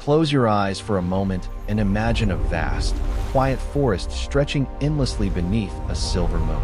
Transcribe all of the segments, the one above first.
Close your eyes for a moment and imagine a vast, quiet forest stretching endlessly beneath a silver moon.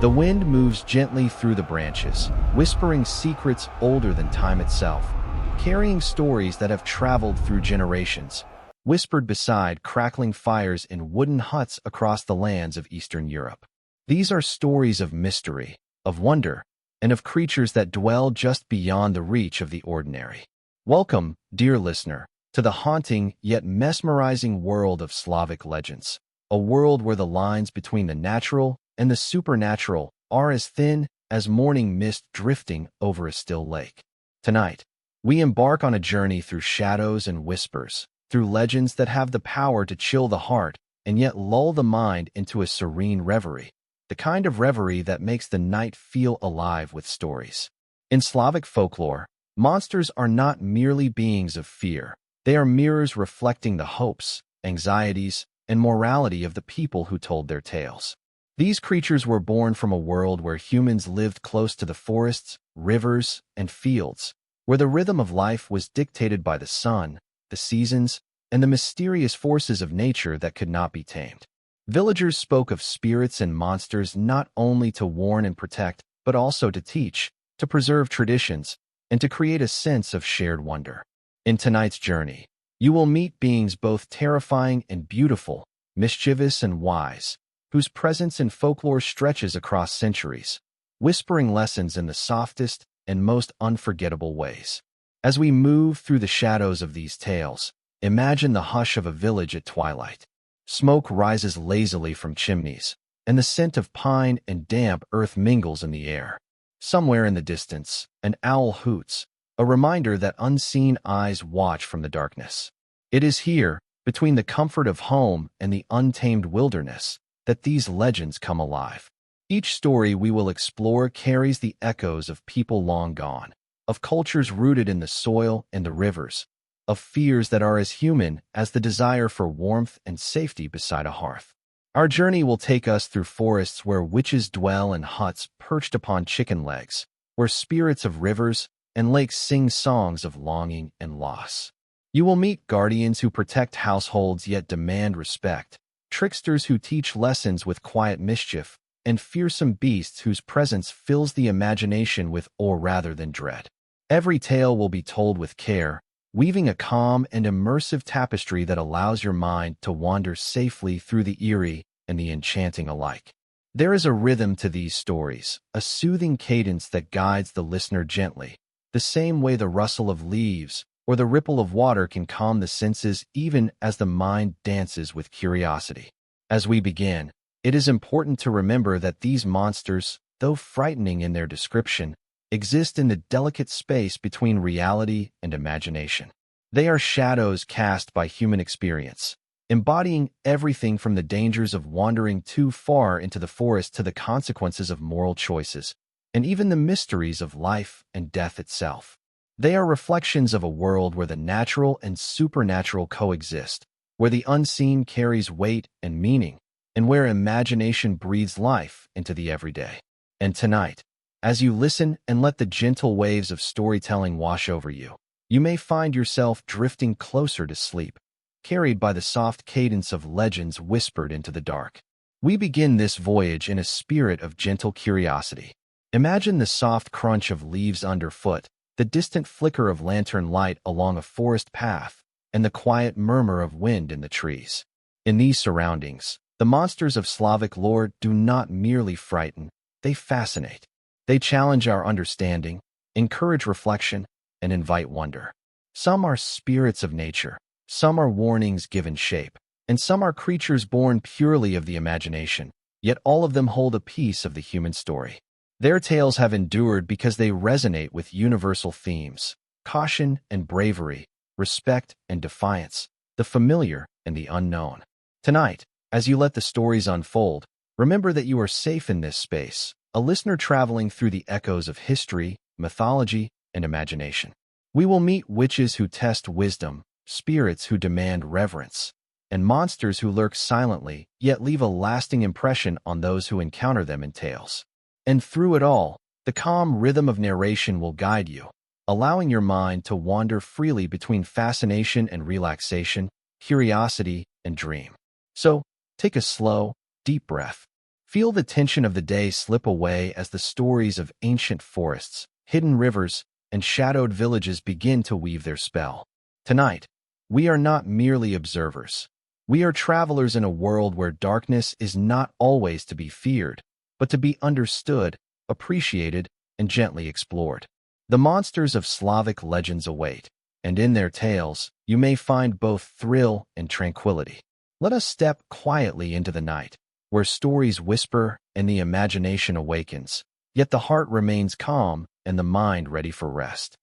The wind moves gently through the branches, whispering secrets older than time itself, carrying stories that have traveled through generations, whispered beside crackling fires in wooden huts across the lands of Eastern Europe. These are stories of mystery, of wonder, and of creatures that dwell just beyond the reach of the ordinary. Welcome, dear listener, to the haunting yet mesmerizing world of Slavic legends, a world where the lines between the natural and the supernatural are as thin as morning mist drifting over a still lake. Tonight, we embark on a journey through shadows and whispers, through legends that have the power to chill the heart and yet lull the mind into a serene reverie, the kind of reverie that makes the night feel alive with stories. In Slavic folklore, monsters are not merely beings of fear. They are mirrors reflecting the hopes, anxieties, and morality of the people who told their tales. These creatures were born from a world where humans lived close to the forests, rivers, and fields, where the rhythm of life was dictated by the sun, the seasons, and the mysterious forces of nature that could not be tamed. Villagers spoke of spirits and monsters not only to warn and protect, but also to teach, to preserve traditions, and to create a sense of shared wonder. In tonight's journey, you will meet beings both terrifying and beautiful, mischievous and wise, whose presence in folklore stretches across centuries, whispering lessons in the softest and most unforgettable ways. As we move through the shadows of these tales, imagine the hush of a village at twilight. Smoke rises lazily from chimneys, and the scent of pine and damp earth mingles in the air. Somewhere in the distance, an owl hoots, a reminder that unseen eyes watch from the darkness. It is here, between the comfort of home and the untamed wilderness, that these legends come alive. Each story we will explore carries the echoes of people long gone, of cultures rooted in the soil and the rivers, of fears that are as human as the desire for warmth and safety beside a hearth. Our journey will take us through forests where witches dwell in huts perched upon chicken legs, where spirits of rivers and lakes sing songs of longing and loss. You will meet guardians who protect households yet demand respect, tricksters who teach lessons with quiet mischief, and fearsome beasts whose presence fills the imagination with awe rather than dread. Every tale will be told with care, weaving a calm and immersive tapestry that allows your mind to wander safely through the eerie and the enchanting alike. There is a rhythm to these stories, a soothing cadence that guides the listener gently, the same way the rustle of leaves or the ripple of water can calm the senses even as the mind dances with curiosity. As we begin, it is important to remember that these monsters, though frightening in their description, exist in the delicate space between reality and imagination. They are shadows cast by human experience, embodying everything from the dangers of wandering too far into the forest to the consequences of moral choices, and even the mysteries of life and death itself. They are reflections of a world where the natural and supernatural coexist, where the unseen carries weight and meaning, and where imagination breathes life into the everyday. And tonight, as you listen and let the gentle waves of storytelling wash over you, you may find yourself drifting closer to sleep, carried by the soft cadence of legends whispered into the dark. We begin this voyage in a spirit of gentle curiosity. Imagine the soft crunch of leaves underfoot, the distant flicker of lantern light along a forest path, and the quiet murmur of wind in the trees. In these surroundings, the monsters of Slavic lore do not merely frighten, they fascinate. They challenge our understanding, encourage reflection, and invite wonder. Some are spirits of nature, some are warnings given shape, and some are creatures born purely of the imagination, yet all of them hold a piece of the human story. Their tales have endured because they resonate with universal themes: caution and bravery, respect and defiance, the familiar and the unknown. Tonight, as you let the stories unfold, remember that you are safe in this space, a listener traveling through the echoes of history, mythology, and imagination. We will meet witches who test wisdom, spirits who demand reverence, and monsters who lurk silently yet leave a lasting impression on those who encounter them in tales. And through it all, the calm rhythm of narration will guide you, allowing your mind to wander freely between fascination and relaxation, curiosity and dream. So, take a slow, deep breath. Feel the tension of the day slip away as the stories of ancient forests, hidden rivers, and shadowed villages begin to weave their spell. Tonight, we are not merely observers. We are travelers in a world where darkness is not always to be feared, but to be understood, appreciated, and gently explored. The monsters of Slavic legends await, and in their tales, you may find both thrill and tranquility. Let us step quietly into the night, where stories whisper and the imagination awakens, yet the heart remains calm and the mind ready for rest.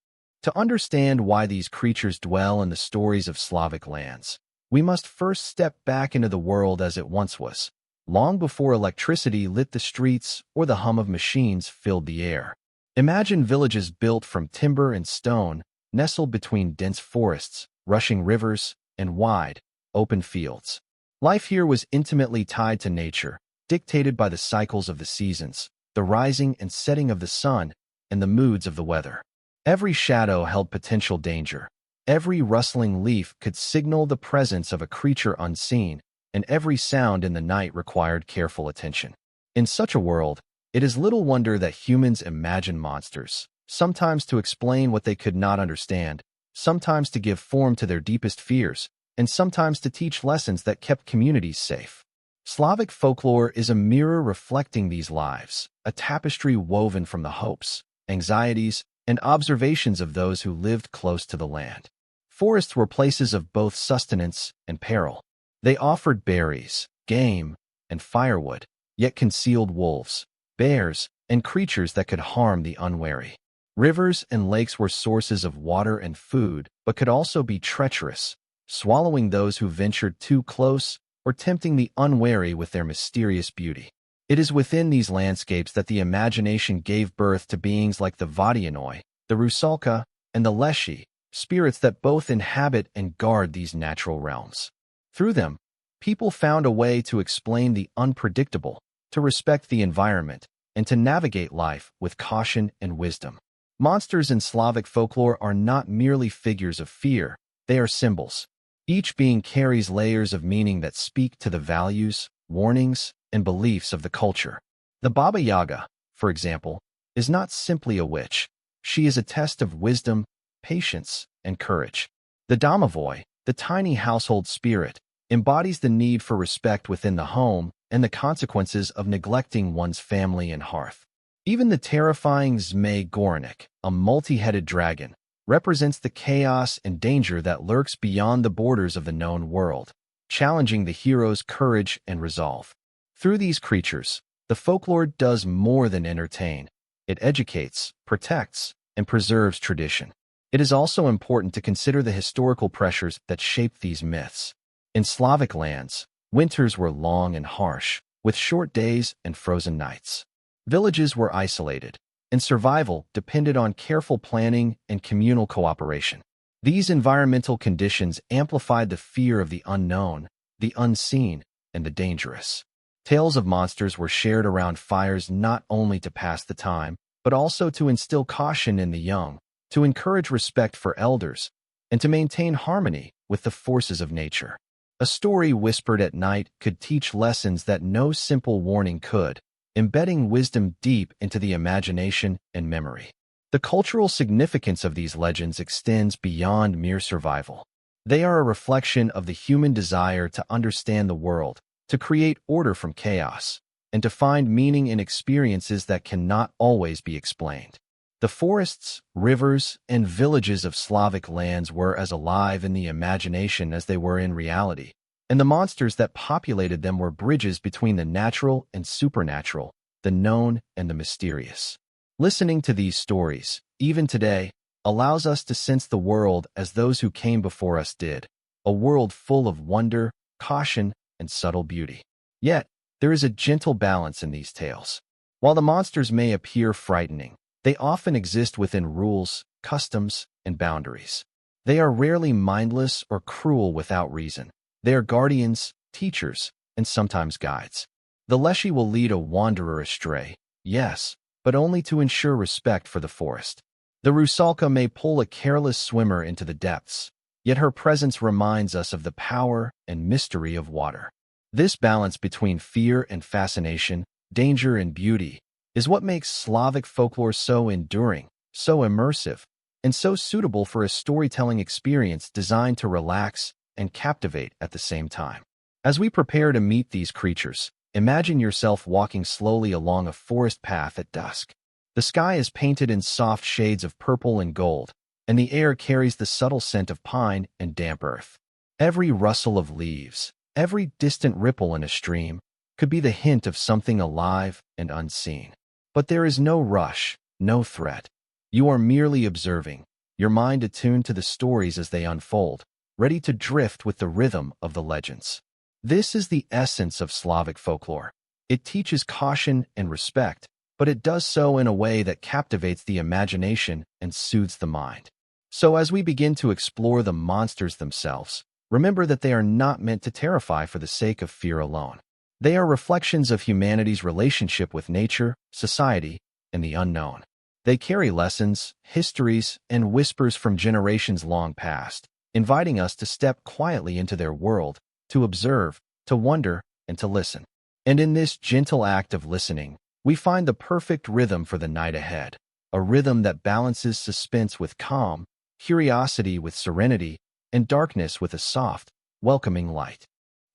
To understand why these creatures dwell in the stories of Slavic lands, we must first step back into the world as it once was, long before electricity lit the streets or the hum of machines filled the air. Imagine villages built from timber and stone, nestled between dense forests, rushing rivers, and wide, open fields. Life here was intimately tied to nature, dictated by the cycles of the seasons, the rising and setting of the sun, and the moods of the weather. Every shadow held potential danger. Every rustling leaf could signal the presence of a creature unseen, and every sound in the night required careful attention. In such a world, it is little wonder that humans imagine monsters, sometimes to explain what they could not understand, sometimes to give form to their deepest fears, and sometimes to teach lessons that kept communities safe. Slavic folklore is a mirror reflecting these lives, a tapestry woven from the hopes, anxieties, and observations of those who lived close to the land. Forests were places of both sustenance and peril. They offered berries, game, and firewood, yet concealed wolves, bears, and creatures that could harm the unwary. Rivers and lakes were sources of water and food, but could also be treacherous, swallowing those who ventured too close or tempting the unwary with their mysterious beauty. It is within these landscapes that the imagination gave birth to beings like the Vodianoi, the Rusalka, and the Leshy, spirits that both inhabit and guard these natural realms. Through them, people found a way to explain the unpredictable, to respect the environment, and to navigate life with caution and wisdom. Monsters in Slavic folklore are not merely figures of fear, they are symbols. Each being carries layers of meaning that speak to the values, warnings, and beliefs of the culture. The Baba Yaga, for example, is not simply a witch. She is a test of wisdom, patience, and courage. The Domovoi, the tiny household spirit, embodies the need for respect within the home and the consequences of neglecting one's family and hearth. Even the terrifying Zmei Goranik, a multi-headed dragon, represents the chaos and danger that lurks beyond the borders of the known world, challenging the hero's courage and resolve. Through these creatures, the folklore does more than entertain. It educates, protects, and preserves tradition. It is also important to consider the historical pressures that shape these myths. In Slavic lands, winters were long and harsh, with short days and frozen nights. Villages were isolated, and survival depended on careful planning and communal cooperation. These environmental conditions amplified the fear of the unknown, the unseen, and the dangerous. Tales of monsters were shared around fires not only to pass the time, but also to instill caution in the young, to encourage respect for elders, and to maintain harmony with the forces of nature. A story whispered at night could teach lessons that no simple warning could, embedding wisdom deep into the imagination and memory. The cultural significance of these legends extends beyond mere survival. They are a reflection of the human desire to understand the world, to create order from chaos, and to find meaning in experiences that cannot always be explained. The forests, rivers, and villages of Slavic lands were as alive in the imagination as they were in reality, and the monsters that populated them were bridges between the natural and supernatural, the known and the mysterious. Listening to these stories, even today, allows us to sense the world as those who came before us did, a world full of wonder, caution, and subtle beauty. Yet, there is a gentle balance in these tales. While the monsters may appear frightening, they often exist within rules, customs, and boundaries. They are rarely mindless or cruel without reason. They are guardians, teachers, and sometimes guides. The Leshy will lead a wanderer astray, yes, but only to ensure respect for the forest. The rusalka may pull a careless swimmer into the depths, yet her presence reminds us of the power and mystery of water. This balance between fear and fascination, danger and beauty, is what makes Slavic folklore so enduring, so immersive, and so suitable for a storytelling experience designed to relax and captivate at the same time. As we prepare to meet these creatures, imagine yourself walking slowly along a forest path at dusk. The sky is painted in soft shades of purple and gold, and the air carries the subtle scent of pine and damp earth. Every rustle of leaves, every distant ripple in a stream, could be the hint of something alive and unseen. But there is no rush, no threat. You are merely observing, your mind attuned to the stories as they unfold, ready to drift with the rhythm of the legends. This is the essence of Slavic folklore. It teaches caution and respect, but it does so in a way that captivates the imagination and soothes the mind. So as we begin to explore the monsters themselves, remember that they are not meant to terrify for the sake of fear alone. They are reflections of humanity's relationship with nature, society, and the unknown. They carry lessons, histories, and whispers from generations long past, inviting us to step quietly into their world, to observe, to wonder, and to listen. And in this gentle act of listening, we find the perfect rhythm for the night ahead, a rhythm that balances suspense with calm, curiosity with serenity, and darkness with a soft, welcoming light.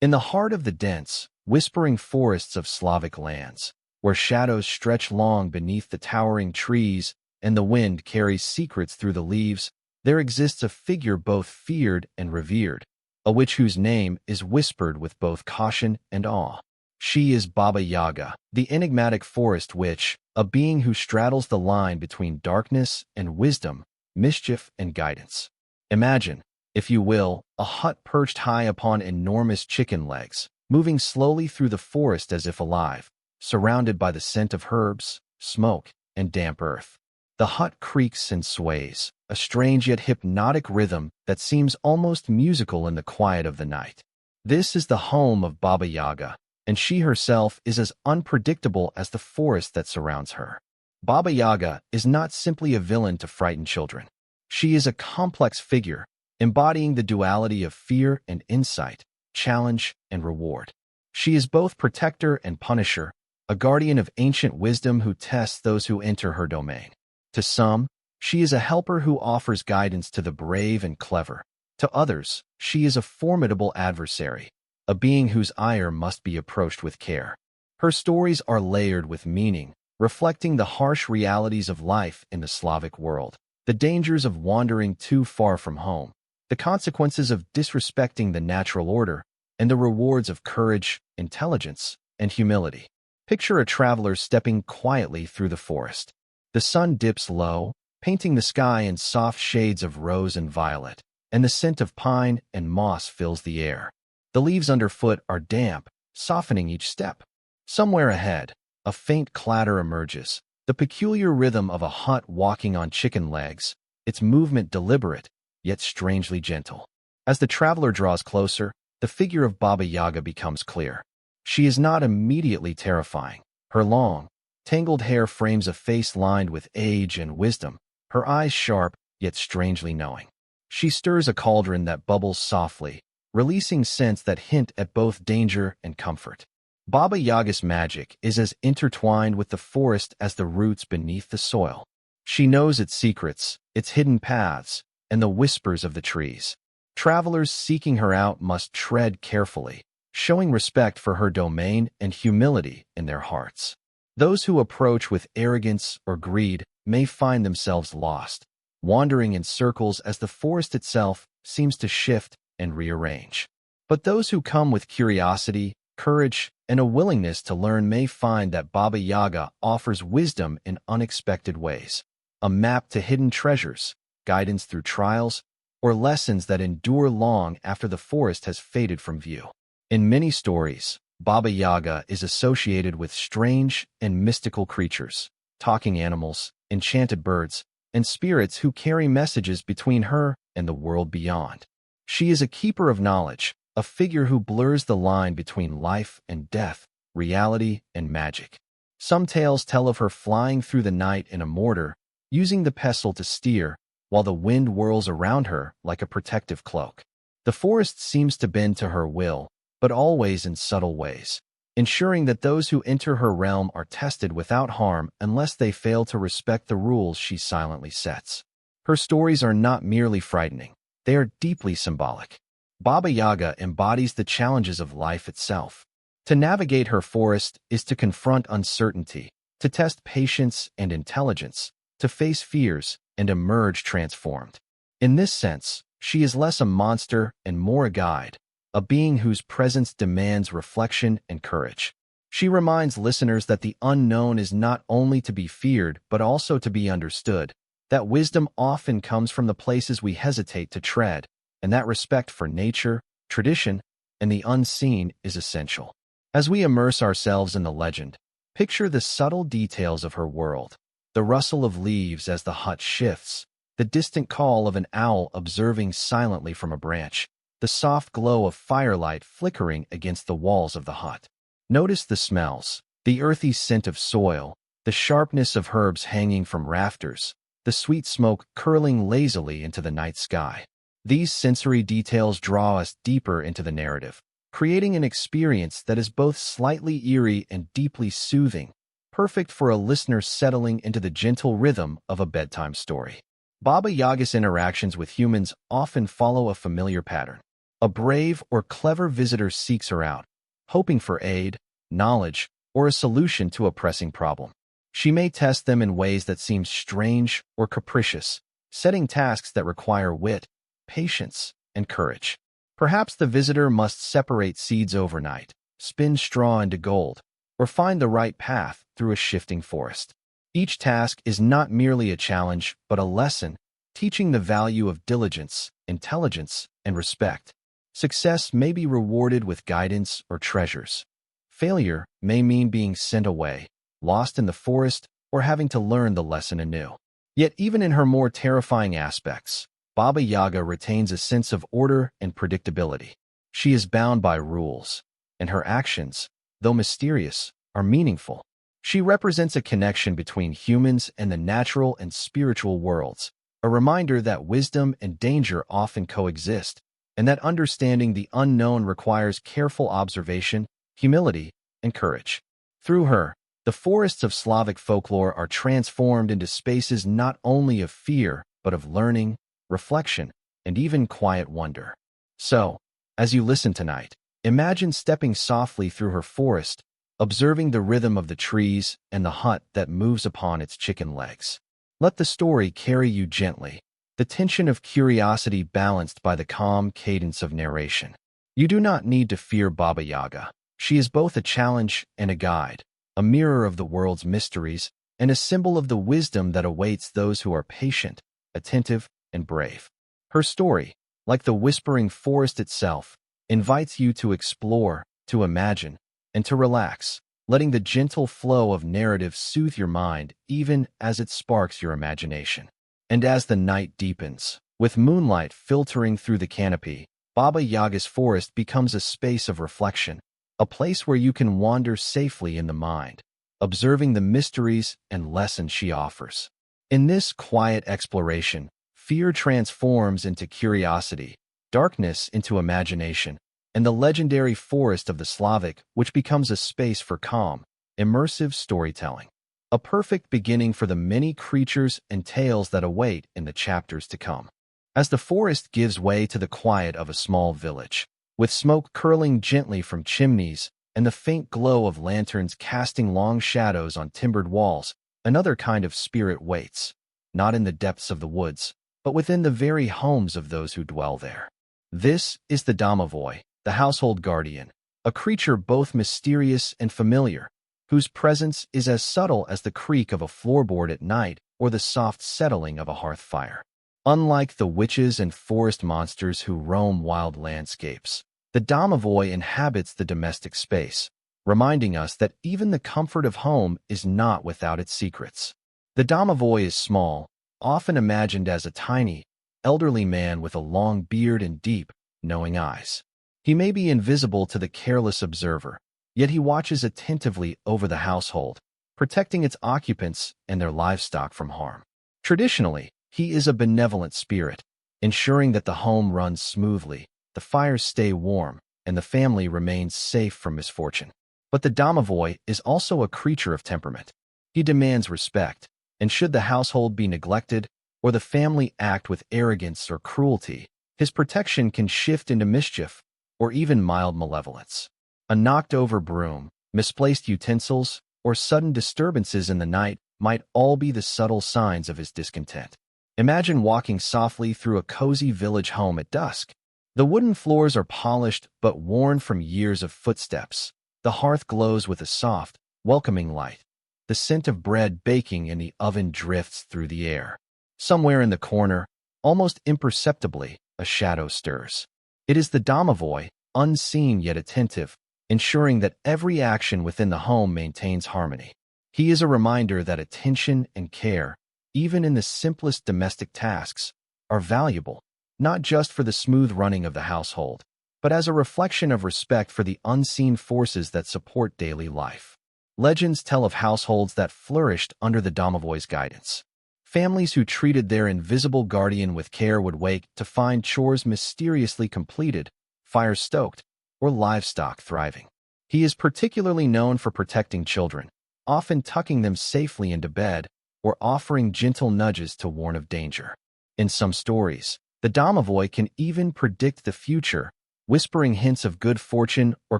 In the heart of the dense, whispering forests of Slavic lands, where shadows stretch long beneath the towering trees and the wind carries secrets through the leaves, there exists a figure both feared and revered, a witch whose name is whispered with both caution and awe. She is Baba Yaga, the enigmatic forest witch, a being who straddles the line between darkness and wisdom, mischief and guidance. Imagine, if you will, a hut perched high upon enormous chicken legs, moving slowly through the forest as if alive, surrounded by the scent of herbs, smoke, and damp earth. The hut creaks and sways, a strange yet hypnotic rhythm that seems almost musical in the quiet of the night. This is the home of Baba Yaga, and she herself is as unpredictable as the forest that surrounds her. Baba Yaga is not simply a villain to frighten children. She is a complex figure, embodying the duality of fear and insight, challenge and reward. She is both protector and punisher, a guardian of ancient wisdom who tests those who enter her domain. To some, she is a helper who offers guidance to the brave and clever. To others, she is a formidable adversary, a being whose ire must be approached with care. Her stories are layered with meaning, reflecting the harsh realities of life in the Slavic world, the dangers of wandering too far from home, the consequences of disrespecting the natural order, and the rewards of courage, intelligence, and humility. Picture a traveler stepping quietly through the forest. The sun dips low, painting the sky in soft shades of rose and violet, and the scent of pine and moss fills the air. The leaves underfoot are damp, softening each step. Somewhere ahead, a faint clatter emerges, the peculiar rhythm of a hut walking on chicken legs, its movement deliberate, yet strangely gentle. As the traveler draws closer, the figure of Baba Yaga becomes clear. She is not immediately terrifying. Her long, tangled hair frames a face lined with age and wisdom, her eyes sharp, yet strangely knowing. She stirs a cauldron that bubbles softly, releasing scents that hint at both danger and comfort. Baba Yaga's magic is as intertwined with the forest as the roots beneath the soil. She knows its secrets, its hidden paths, and the whispers of the trees. Travelers seeking her out must tread carefully, showing respect for her domain and humility in their hearts. Those who approach with arrogance or greed may find themselves lost, wandering in circles as the forest itself seems to shift and rearrange. But those who come with curiosity, courage, and a willingness to learn may find that Baba Yaga offers wisdom in unexpected ways, a map to hidden treasures, guidance through trials, or lessons that endure long after the forest has faded from view. In many stories, Baba Yaga is associated with strange and mystical creatures, talking animals, enchanted birds, and spirits who carry messages between her and the world beyond. She is a keeper of knowledge, a figure who blurs the line between life and death, reality and magic. Some tales tell of her flying through the night in a mortar, using the pestle to steer, while the wind whirls around her like a protective cloak. The forest seems to bend to her will, but always in subtle ways, ensuring that those who enter her realm are tested without harm unless they fail to respect the rules she silently sets. Her stories are not merely frightening, they are deeply symbolic. Baba Yaga embodies the challenges of life itself. To navigate her forest is to confront uncertainty, to test patience and intelligence, to face fears and emerge transformed. In this sense, she is less a monster and more a guide, a being whose presence demands reflection and courage. She reminds listeners that the unknown is not only to be feared but also to be understood, that wisdom often comes from the places we hesitate to tread, and that respect for nature, tradition, and the unseen is essential. As we immerse ourselves in the legend, picture the subtle details of her world, the rustle of leaves as the hut shifts, the distant call of an owl observing silently from a branch, the soft glow of firelight flickering against the walls of the hut. Notice the smells, the earthy scent of soil, the sharpness of herbs hanging from rafters, the sweet smoke curling lazily into the night sky. These sensory details draw us deeper into the narrative, creating an experience that is both slightly eerie and deeply soothing, perfect for a listener settling into the gentle rhythm of a bedtime story. Baba Yaga's interactions with humans often follow a familiar pattern. A brave or clever visitor seeks her out, hoping for aid, knowledge, or a solution to a pressing problem. She may test them in ways that seem strange or capricious, setting tasks that require wit, patience, and courage. Perhaps the visitor must separate seeds overnight, spin straw into gold, or find the right path through a shifting forest. Each task is not merely a challenge, but a lesson, teaching the value of diligence, intelligence, and respect. Success may be rewarded with guidance or treasures. Failure may mean being sent away, lost in the forest, or having to learn the lesson anew. Yet even in her more terrifying aspects, Baba Yaga retains a sense of order and predictability. She is bound by rules, and her actions, though mysterious, are meaningful. She represents a connection between humans and the natural and spiritual worlds, a reminder that wisdom and danger often coexist, and that understanding the unknown requires careful observation, humility, and courage. Through her, the forests of Slavic folklore are transformed into spaces not only of fear, but of learning, reflection, and even quiet wonder. So, as you listen tonight, imagine stepping softly through her forest, observing the rhythm of the trees and the hut that moves upon its chicken legs. Let the story carry you gently, the tension of curiosity balanced by the calm cadence of narration. You do not need to fear Baba Yaga. She is both a challenge and a guide, a mirror of the world's mysteries, and a symbol of the wisdom that awaits those who are patient, attentive, and brave. Her story, like the whispering forest itself, invites you to explore, to imagine, and to relax, letting the gentle flow of narrative soothe your mind even as it sparks your imagination. And as the night deepens, with moonlight filtering through the canopy, Baba Yaga's forest becomes a space of reflection, a place where you can wander safely in the mind, observing the mysteries and lessons she offers. In this quiet exploration, fear transforms into curiosity, darkness into imagination, and the legendary forest of the Slavic, which becomes a space for calm, immersive storytelling. A perfect beginning for the many creatures and tales that await in the chapters to come. As the forest gives way to the quiet of a small village, with smoke curling gently from chimneys and the faint glow of lanterns casting long shadows on timbered walls, another kind of spirit waits, not in the depths of the woods, but within the very homes of those who dwell there. This is the domovoi, the household guardian, a creature both mysterious and familiar, whose presence is as subtle as the creak of a floorboard at night or the soft settling of a hearth fire. Unlike the witches and forest monsters who roam wild landscapes, the domovoi inhabits the domestic space, reminding us that even the comfort of home is not without its secrets. The domovoi is small, often imagined as a tiny, elderly man with a long beard and deep, knowing eyes. He may be invisible to the careless observer, yet he watches attentively over the household, protecting its occupants and their livestock from harm. Traditionally, he is a benevolent spirit, ensuring that the home runs smoothly, the fires stay warm, and the family remains safe from misfortune. But the domovoi is also a creature of temperament. He demands respect, and should the household be neglected or the family act with arrogance or cruelty, his protection can shift into mischief or even mild malevolence. A knocked-over broom, misplaced utensils, or sudden disturbances in the night might all be the subtle signs of his discontent. Imagine walking softly through a cozy village home at dusk. The wooden floors are polished but worn from years of footsteps. The hearth glows with a soft, welcoming light. The scent of bread baking in the oven drifts through the air. Somewhere in the corner, almost imperceptibly, a shadow stirs. It is the domovoi, unseen yet attentive, ensuring that every action within the home maintains harmony. He is a reminder that attention and care, even in the simplest domestic tasks, are valuable, not just for the smooth running of the household, but as a reflection of respect for the unseen forces that support daily life. Legends tell of households that flourished under the domovoi's guidance. Families who treated their invisible guardian with care would wake to find chores mysteriously completed, fires stoked, or livestock thriving. He is particularly known for protecting children, often tucking them safely into bed or offering gentle nudges to warn of danger. In some stories, the domovoi can even predict the future, whispering hints of good fortune or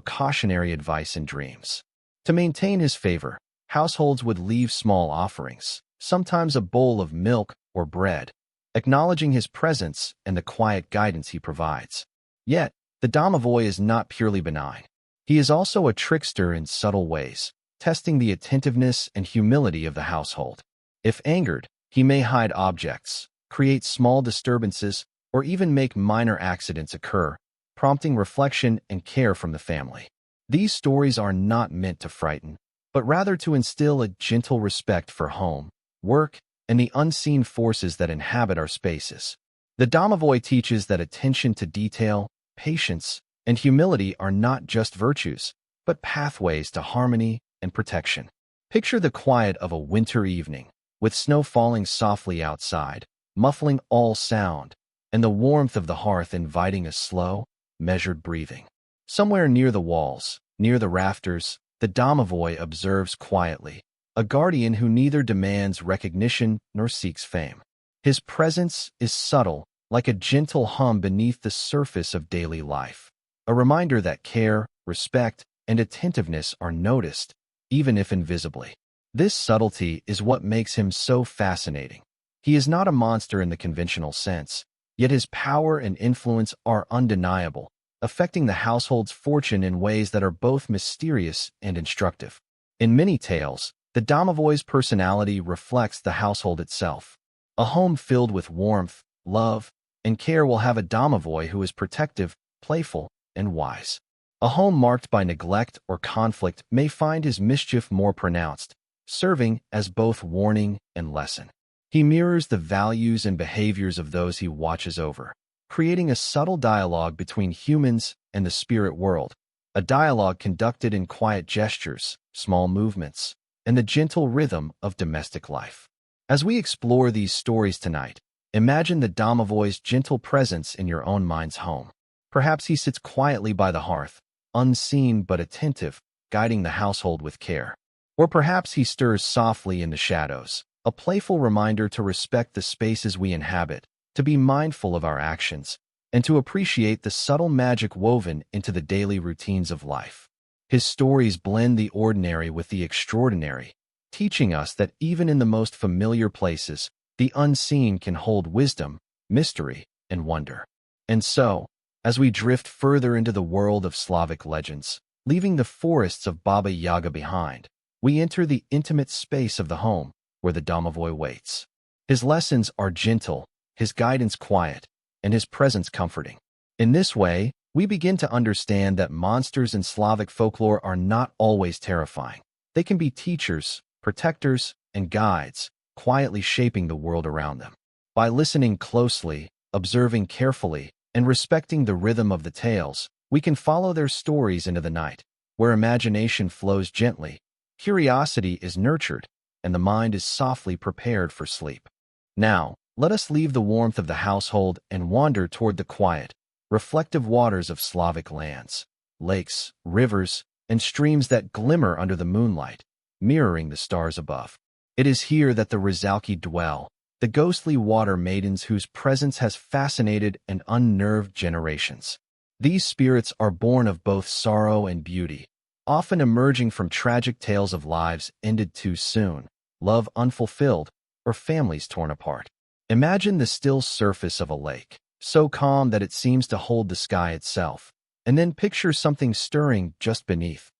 cautionary advice in dreams. To maintain his favor, households would leave small offerings, sometimes a bowl of milk or bread, acknowledging his presence and the quiet guidance he provides. Yet, the domovoi is not purely benign. He is also a trickster in subtle ways, testing the attentiveness and humility of the household. If angered, he may hide objects, create small disturbances, or even make minor accidents occur, prompting reflection and care from the family. These stories are not meant to frighten, but rather to instill a gentle respect for home, work, and the unseen forces that inhabit our spaces. The domovoi teaches that attention to detail, patience, and humility are not just virtues, but pathways to harmony and protection. Picture the quiet of a winter evening, with snow falling softly outside, muffling all sound, and the warmth of the hearth inviting a slow, measured breathing. Somewhere near the walls, near the rafters, the domovoi observes quietly, a guardian who neither demands recognition nor seeks fame. His presence is subtle, like a gentle hum beneath the surface of daily life, a reminder that care, respect, and attentiveness are noticed, even if invisibly. This subtlety is what makes him so fascinating. He is not a monster in the conventional sense, yet his power and influence are undeniable, affecting the household's fortune in ways that are both mysterious and instructive. In many tales, the domovoi's personality reflects the household itself. A home filled with warmth, love, and care will have a domovoi who is protective, playful, and wise. A home marked by neglect or conflict may find his mischief more pronounced, serving as both warning and lesson. He mirrors the values and behaviors of those he watches over, creating a subtle dialogue between humans and the spirit world, a dialogue conducted in quiet gestures, small movements, and the gentle rhythm of domestic life. As we explore these stories tonight, imagine the domovoi's gentle presence in your own mind's home. Perhaps he sits quietly by the hearth, unseen but attentive, guiding the household with care. Or perhaps he stirs softly in the shadows, a playful reminder to respect the spaces we inhabit, to be mindful of our actions, and to appreciate the subtle magic woven into the daily routines of life. His stories blend the ordinary with the extraordinary, teaching us that even in the most familiar places, the unseen can hold wisdom, mystery, and wonder. And so, as we drift further into the world of Slavic legends, leaving the forests of Baba Yaga behind, we enter the intimate space of the home, where the domovoi waits. His lessons are gentle, his guidance quiet, and his presence comforting. In this way, we begin to understand that monsters in Slavic folklore are not always terrifying. They can be teachers, protectors, and guides, quietly shaping the world around them. By listening closely, observing carefully, and respecting the rhythm of the tales, we can follow their stories into the night, where imagination flows gently, curiosity is nurtured, and the mind is softly prepared for sleep. Now, let us leave the warmth of the household and wander toward the quiet, reflective waters of Slavic lands, lakes, rivers, and streams that glimmer under the moonlight, mirroring the stars above. It is here that the Rizalki dwell, the ghostly water maidens whose presence has fascinated and unnerved generations. These spirits are born of both sorrow and beauty, often emerging from tragic tales of lives ended too soon, love unfulfilled, or families torn apart. Imagine the still surface of a lake, so calm that it seems to hold the sky itself, and then picture something stirring just beneath.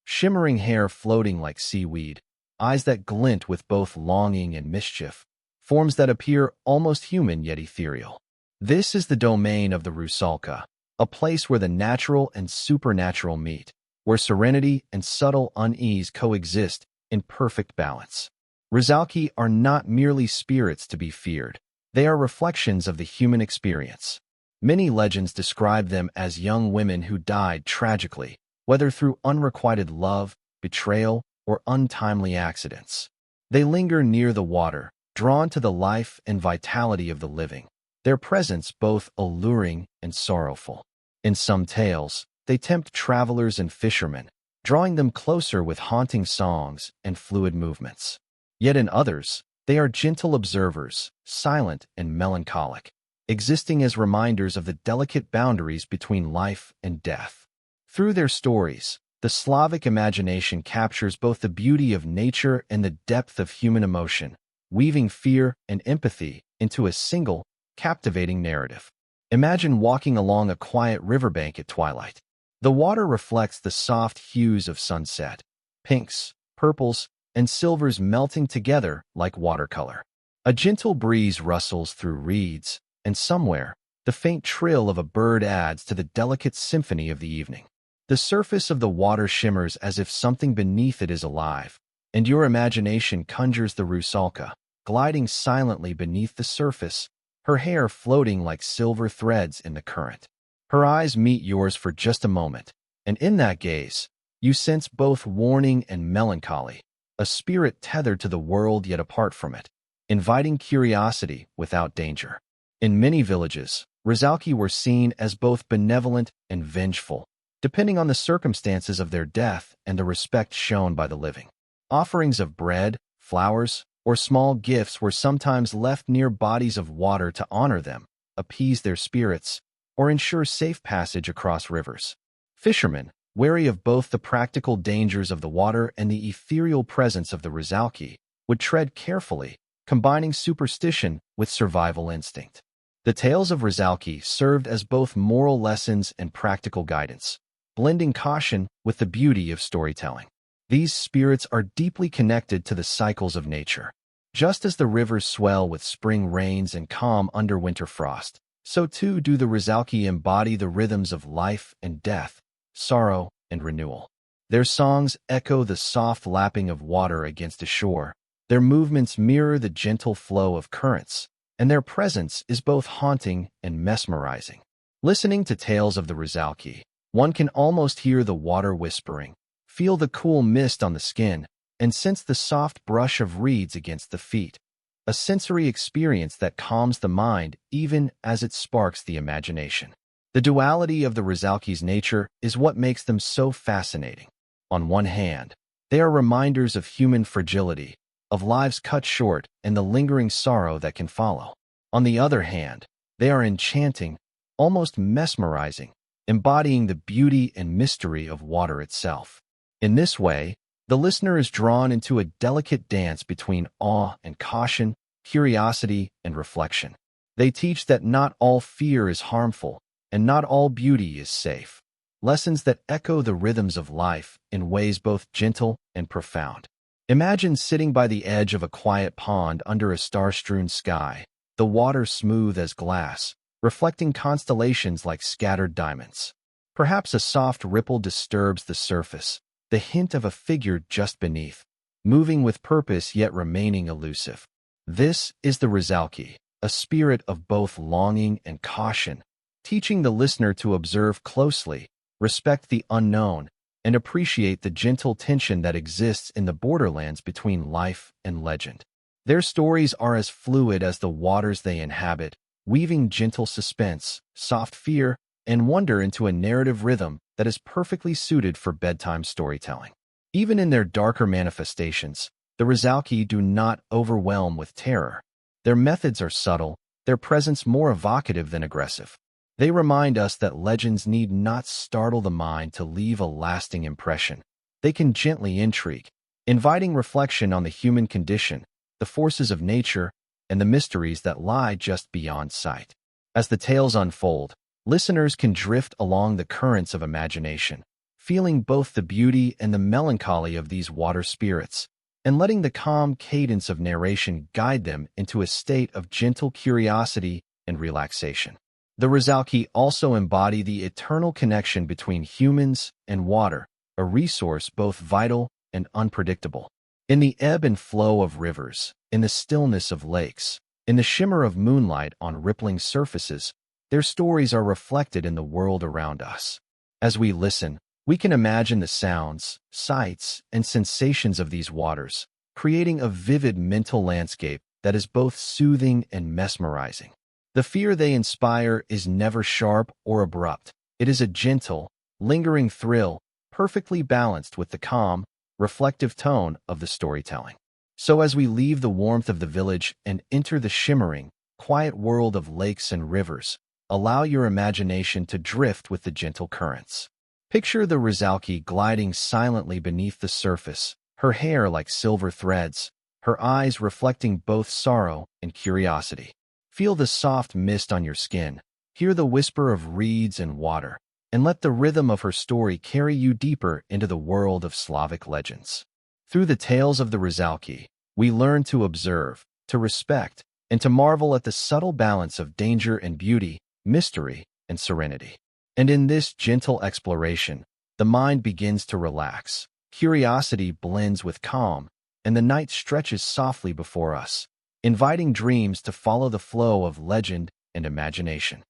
Shimmering hair floating like seaweed, eyes that glint with both longing and mischief, forms that appear almost human yet ethereal. This is the domain of the Rusalka, a place where the natural and supernatural meet, where serenity and subtle unease coexist in perfect balance. Rizalki are not merely spirits to be feared. They are reflections of the human experience. Many legends describe them as young women who died tragically, whether through unrequited love, betrayal, or untimely accidents. They linger near the water, drawn to the life and vitality of the living, their presence both alluring and sorrowful. In some tales, they tempt travelers and fishermen, drawing them closer with haunting songs and fluid movements. Yet in others, they are gentle observers, silent and melancholic, existing as reminders of the delicate boundaries between life and death. Through their stories, the Slavic imagination captures both the beauty of nature and the depth of human emotion, weaving fear and empathy into a single, captivating narrative. Imagine walking along a quiet riverbank at twilight. The water reflects the soft hues of sunset, pinks, purples, and silvers melting together like watercolor. A gentle breeze rustles through reeds, and somewhere, the faint trill of a bird adds to the delicate symphony of the evening. The surface of the water shimmers as if something beneath it is alive, and your imagination conjures the Rusalka, gliding silently beneath the surface, her hair floating like silver threads in the current. Her eyes meet yours for just a moment, and in that gaze, you sense both warning and melancholy, a spirit tethered to the world yet apart from it, inviting curiosity without danger. In many villages, Rizalki were seen as both benevolent and vengeful, depending on the circumstances of their death and the respect shown by the living. Offerings of bread, flowers, or small gifts were sometimes left near bodies of water to honor them, appease their spirits, or ensure safe passage across rivers. Fishermen, wary of both the practical dangers of the water and the ethereal presence of the Rizalki, would tread carefully, combining superstition with survival instinct. The tales of Rizalki served as both moral lessons and practical guidance, blending caution with the beauty of storytelling. These spirits are deeply connected to the cycles of nature. Just as the rivers swell with spring rains and calm under winter frost, so too do the Rizalki embody the rhythms of life and death, sorrow and renewal. Their songs echo the soft lapping of water against a shore, their movements mirror the gentle flow of currents, and their presence is both haunting and mesmerizing. Listening to tales of the Rizalki, one can almost hear the water whispering, feel the cool mist on the skin, and sense the soft brush of reeds against the feet, a sensory experience that calms the mind even as it sparks the imagination. The duality of the Rizalki's nature is what makes them so fascinating. On one hand, they are reminders of human fragility, of lives cut short and the lingering sorrow that can follow. On the other hand, they are enchanting, almost mesmerizing, embodying the beauty and mystery of water itself. In this way, the listener is drawn into a delicate dance between awe and caution, curiosity and reflection. They teach that not all fear is harmful, and not all beauty is safe. Lessons that echo the rhythms of life in ways both gentle and profound. Imagine sitting by the edge of a quiet pond under a star-strewn sky, the water smooth as glass, reflecting constellations like scattered diamonds. Perhaps a soft ripple disturbs the surface, the hint of a figure just beneath, moving with purpose yet remaining elusive. This is the Rizalki, a spirit of both longing and caution, teaching the listener to observe closely, respect the unknown, and appreciate the gentle tension that exists in the borderlands between life and legend. Their stories are as fluid as the waters they inhabit, weaving gentle suspense, soft fear, and wonder into a narrative rhythm that is perfectly suited for bedtime storytelling. Even in their darker manifestations, the Rizalki do not overwhelm with terror. Their methods are subtle, their presence more evocative than aggressive. They remind us that legends need not startle the mind to leave a lasting impression. They can gently intrigue, inviting reflection on the human condition, the forces of nature, and the mysteries that lie just beyond sight. As the tales unfold, listeners can drift along the currents of imagination, feeling both the beauty and the melancholy of these water spirits, and letting the calm cadence of narration guide them into a state of gentle curiosity and relaxation. The Rizalki also embody the eternal connection between humans and water, a resource both vital and unpredictable. In the ebb and flow of rivers, in the stillness of lakes, in the shimmer of moonlight on rippling surfaces, their stories are reflected in the world around us. As we listen, we can imagine the sounds, sights, and sensations of these waters, creating a vivid mental landscape that is both soothing and mesmerizing. The fear they inspire is never sharp or abrupt. It is a gentle, lingering thrill, perfectly balanced with the calm, reflective tone of the storytelling. So as we leave the warmth of the village and enter the shimmering, quiet world of lakes and rivers, allow your imagination to drift with the gentle currents. Picture the Rizalki gliding silently beneath the surface, her hair like silver threads, her eyes reflecting both sorrow and curiosity. Feel the soft mist on your skin, hear the whisper of reeds and water, and let the rhythm of her story carry you deeper into the world of Slavic legends. Through the tales of the Rizalki, we learn to observe, to respect, and to marvel at the subtle balance of danger and beauty, mystery and serenity. And in this gentle exploration, the mind begins to relax, curiosity blends with calm, and the night stretches softly before us, inviting dreams to follow the flow of legend and imagination.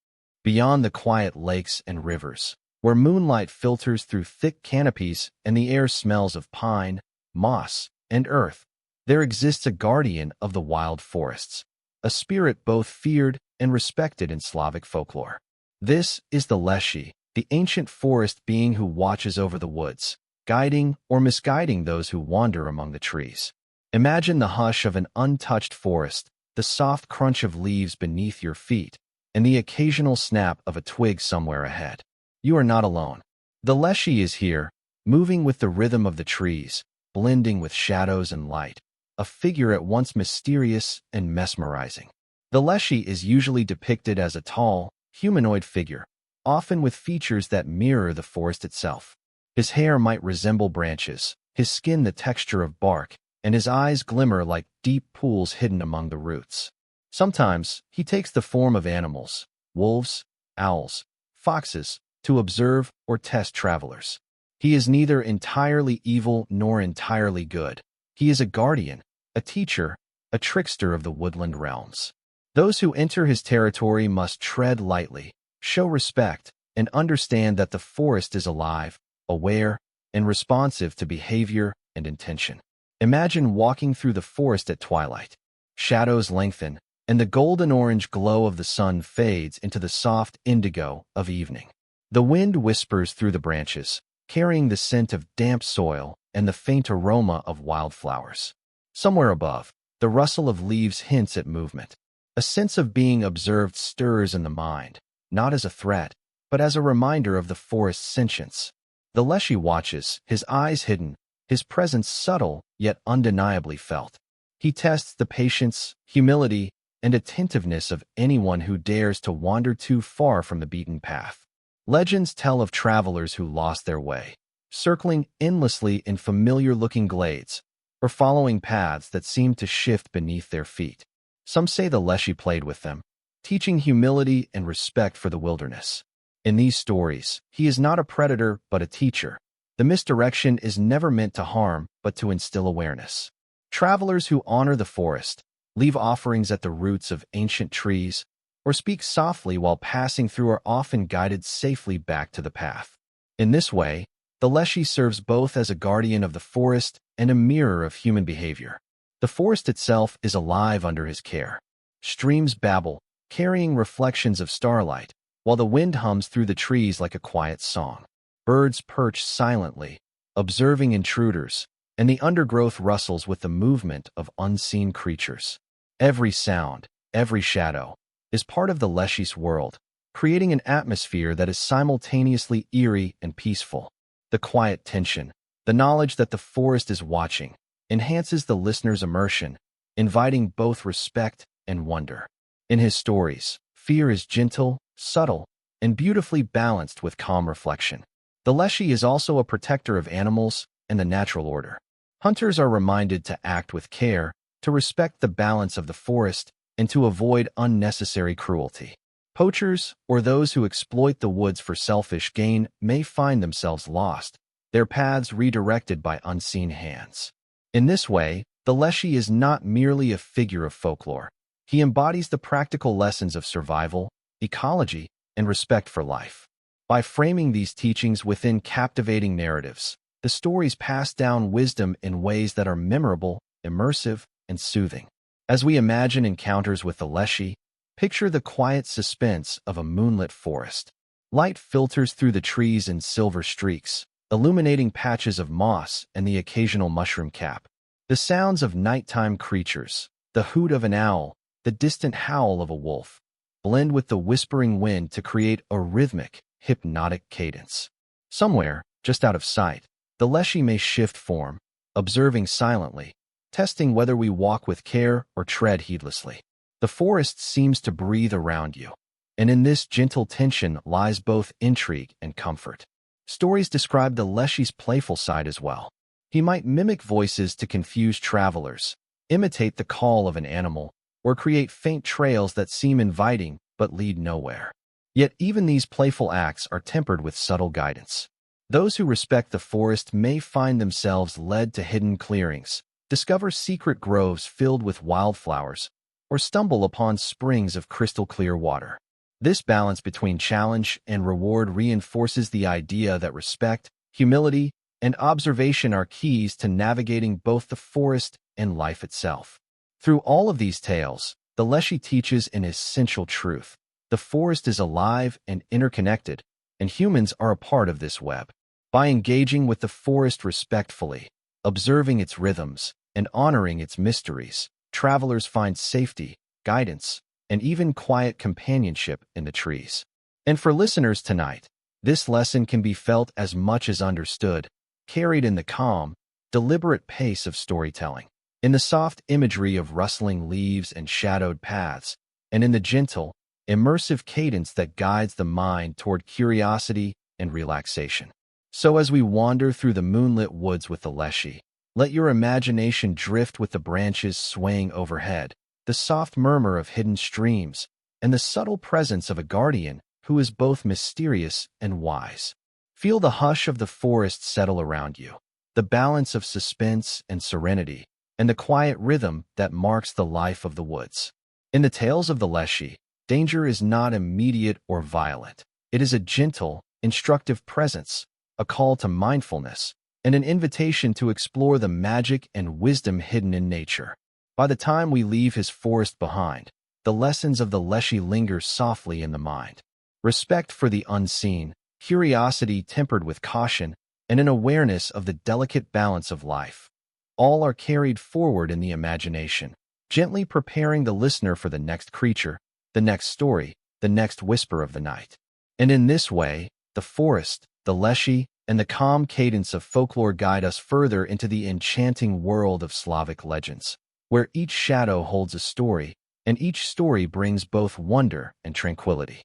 Beyond the quiet lakes and rivers, where moonlight filters through thick canopies and the air smells of pine, moss, and earth, there exists a guardian of the wild forests, a spirit both feared and respected in Slavic folklore. This is the Leshy, the ancient forest being who watches over the woods, guiding or misguiding those who wander among the trees. Imagine the hush of an untouched forest, the soft crunch of leaves beneath your feet, and the occasional snap of a twig somewhere ahead. You are not alone. The Leshy is here, moving with the rhythm of the trees, blending with shadows and light, a figure at once mysterious and mesmerizing. The Leshy is usually depicted as a tall, humanoid figure, often with features that mirror the forest itself. His hair might resemble branches, his skin the texture of bark, and his eyes glimmer like deep pools hidden among the roots. Sometimes he takes the form of animals, wolves, owls, foxes, to observe or test travelers. He is neither entirely evil nor entirely good. He is a guardian, a teacher, a trickster of the woodland realms. Those who enter his territory must tread lightly, show respect, and understand that the forest is alive, aware, and responsive to behavior and intention. Imagine walking through the forest at twilight. Shadows lengthen, and the golden-orange glow of the sun fades into the soft indigo of evening. The wind whispers through the branches, carrying the scent of damp soil and the faint aroma of wildflowers. Somewhere above, the rustle of leaves hints at movement. A sense of being observed stirs in the mind, not as a threat, but as a reminder of the forest's sentience. The Leshy watches, his eyes hidden, his presence subtle yet undeniably felt. He tests the patience, humility, and attentiveness of anyone who dares to wander too far from the beaten path. Legends tell of travelers who lost their way, circling endlessly in familiar-looking glades, or following paths that seemed to shift beneath their feet. Some say the Leshy played with them, teaching humility and respect for the wilderness. In these stories, he is not a predator but a teacher. The misdirection is never meant to harm but to instill awareness. Travelers who honor the forest, leave offerings at the roots of ancient trees, or speak softly while passing through are often guided safely back to the path. In this way, the Leshy serves both as a guardian of the forest and a mirror of human behavior. The forest itself is alive under his care. Streams babble, carrying reflections of starlight, while the wind hums through the trees like a quiet song. Birds perch silently, observing intruders, and the undergrowth rustles with the movement of unseen creatures. Every sound, every shadow, is part of the Leshy's world, creating an atmosphere that is simultaneously eerie and peaceful. The quiet tension, the knowledge that the forest is watching, enhances the listener's immersion, inviting both respect and wonder. In his stories, fear is gentle, subtle, and beautifully balanced with calm reflection. The Leshy is also a protector of animals and the natural order. Hunters are reminded to act with care, to respect the balance of the forest, and to avoid unnecessary cruelty. Poachers, or those who exploit the woods for selfish gain, may find themselves lost, their paths redirected by unseen hands. In this way, the Leshy is not merely a figure of folklore. He embodies the practical lessons of survival, ecology, and respect for life. By framing these teachings within captivating narratives, the stories pass down wisdom in ways that are memorable, immersive, and soothing. As we imagine encounters with the Leshy, picture the quiet suspense of a moonlit forest. Light filters through the trees in silver streaks, illuminating patches of moss and the occasional mushroom cap. The sounds of nighttime creatures, the hoot of an owl, the distant howl of a wolf, blend with the whispering wind to create a rhythmic, hypnotic cadence. Somewhere, just out of sight, the Leshy may shift form, observing silently, testing whether we walk with care or tread heedlessly. The forest seems to breathe around you, and in this gentle tension lies both intrigue and comfort. Stories describe the Leshy's playful side as well. He might mimic voices to confuse travelers, imitate the call of an animal, or create faint trails that seem inviting but lead nowhere. Yet even these playful acts are tempered with subtle guidance. Those who respect the forest may find themselves led to hidden clearings, discover secret groves filled with wildflowers, or stumble upon springs of crystal-clear water. This balance between challenge and reward reinforces the idea that respect, humility, and observation are keys to navigating both the forest and life itself. Through all of these tales, the Leshy teaches an essential truth. The forest is alive and interconnected, and humans are a part of this web. By engaging with the forest respectfully, observing its rhythms, and honoring its mysteries, travelers find safety, guidance, and even quiet companionship in the trees. And for listeners tonight, this lesson can be felt as much as understood, carried in the calm, deliberate pace of storytelling, in the soft imagery of rustling leaves and shadowed paths, and in the gentle, immersive cadence that guides the mind toward curiosity and relaxation. So as we wander through the moonlit woods with the Leshy, let your imagination drift with the branches swaying overhead, the soft murmur of hidden streams, and the subtle presence of a guardian who is both mysterious and wise. Feel the hush of the forest settle around you, the balance of suspense and serenity, and the quiet rhythm that marks the life of the woods. In the tales of the Leshy, danger is not immediate or violent. It is a gentle, instructive presence, a call to mindfulness, and an invitation to explore the magic and wisdom hidden in nature. By the time we leave his forest behind, the lessons of the Leshy linger softly in the mind. Respect for the unseen, curiosity tempered with caution, and an awareness of the delicate balance of life. All are carried forward in the imagination, gently preparing the listener for the next creature, the next story, the next whisper of the night. And in this way, the forest, the Leshy, and the calm cadence of folklore guide us further into the enchanting world of Slavic legends, where each shadow holds a story, and each story brings both wonder and tranquility.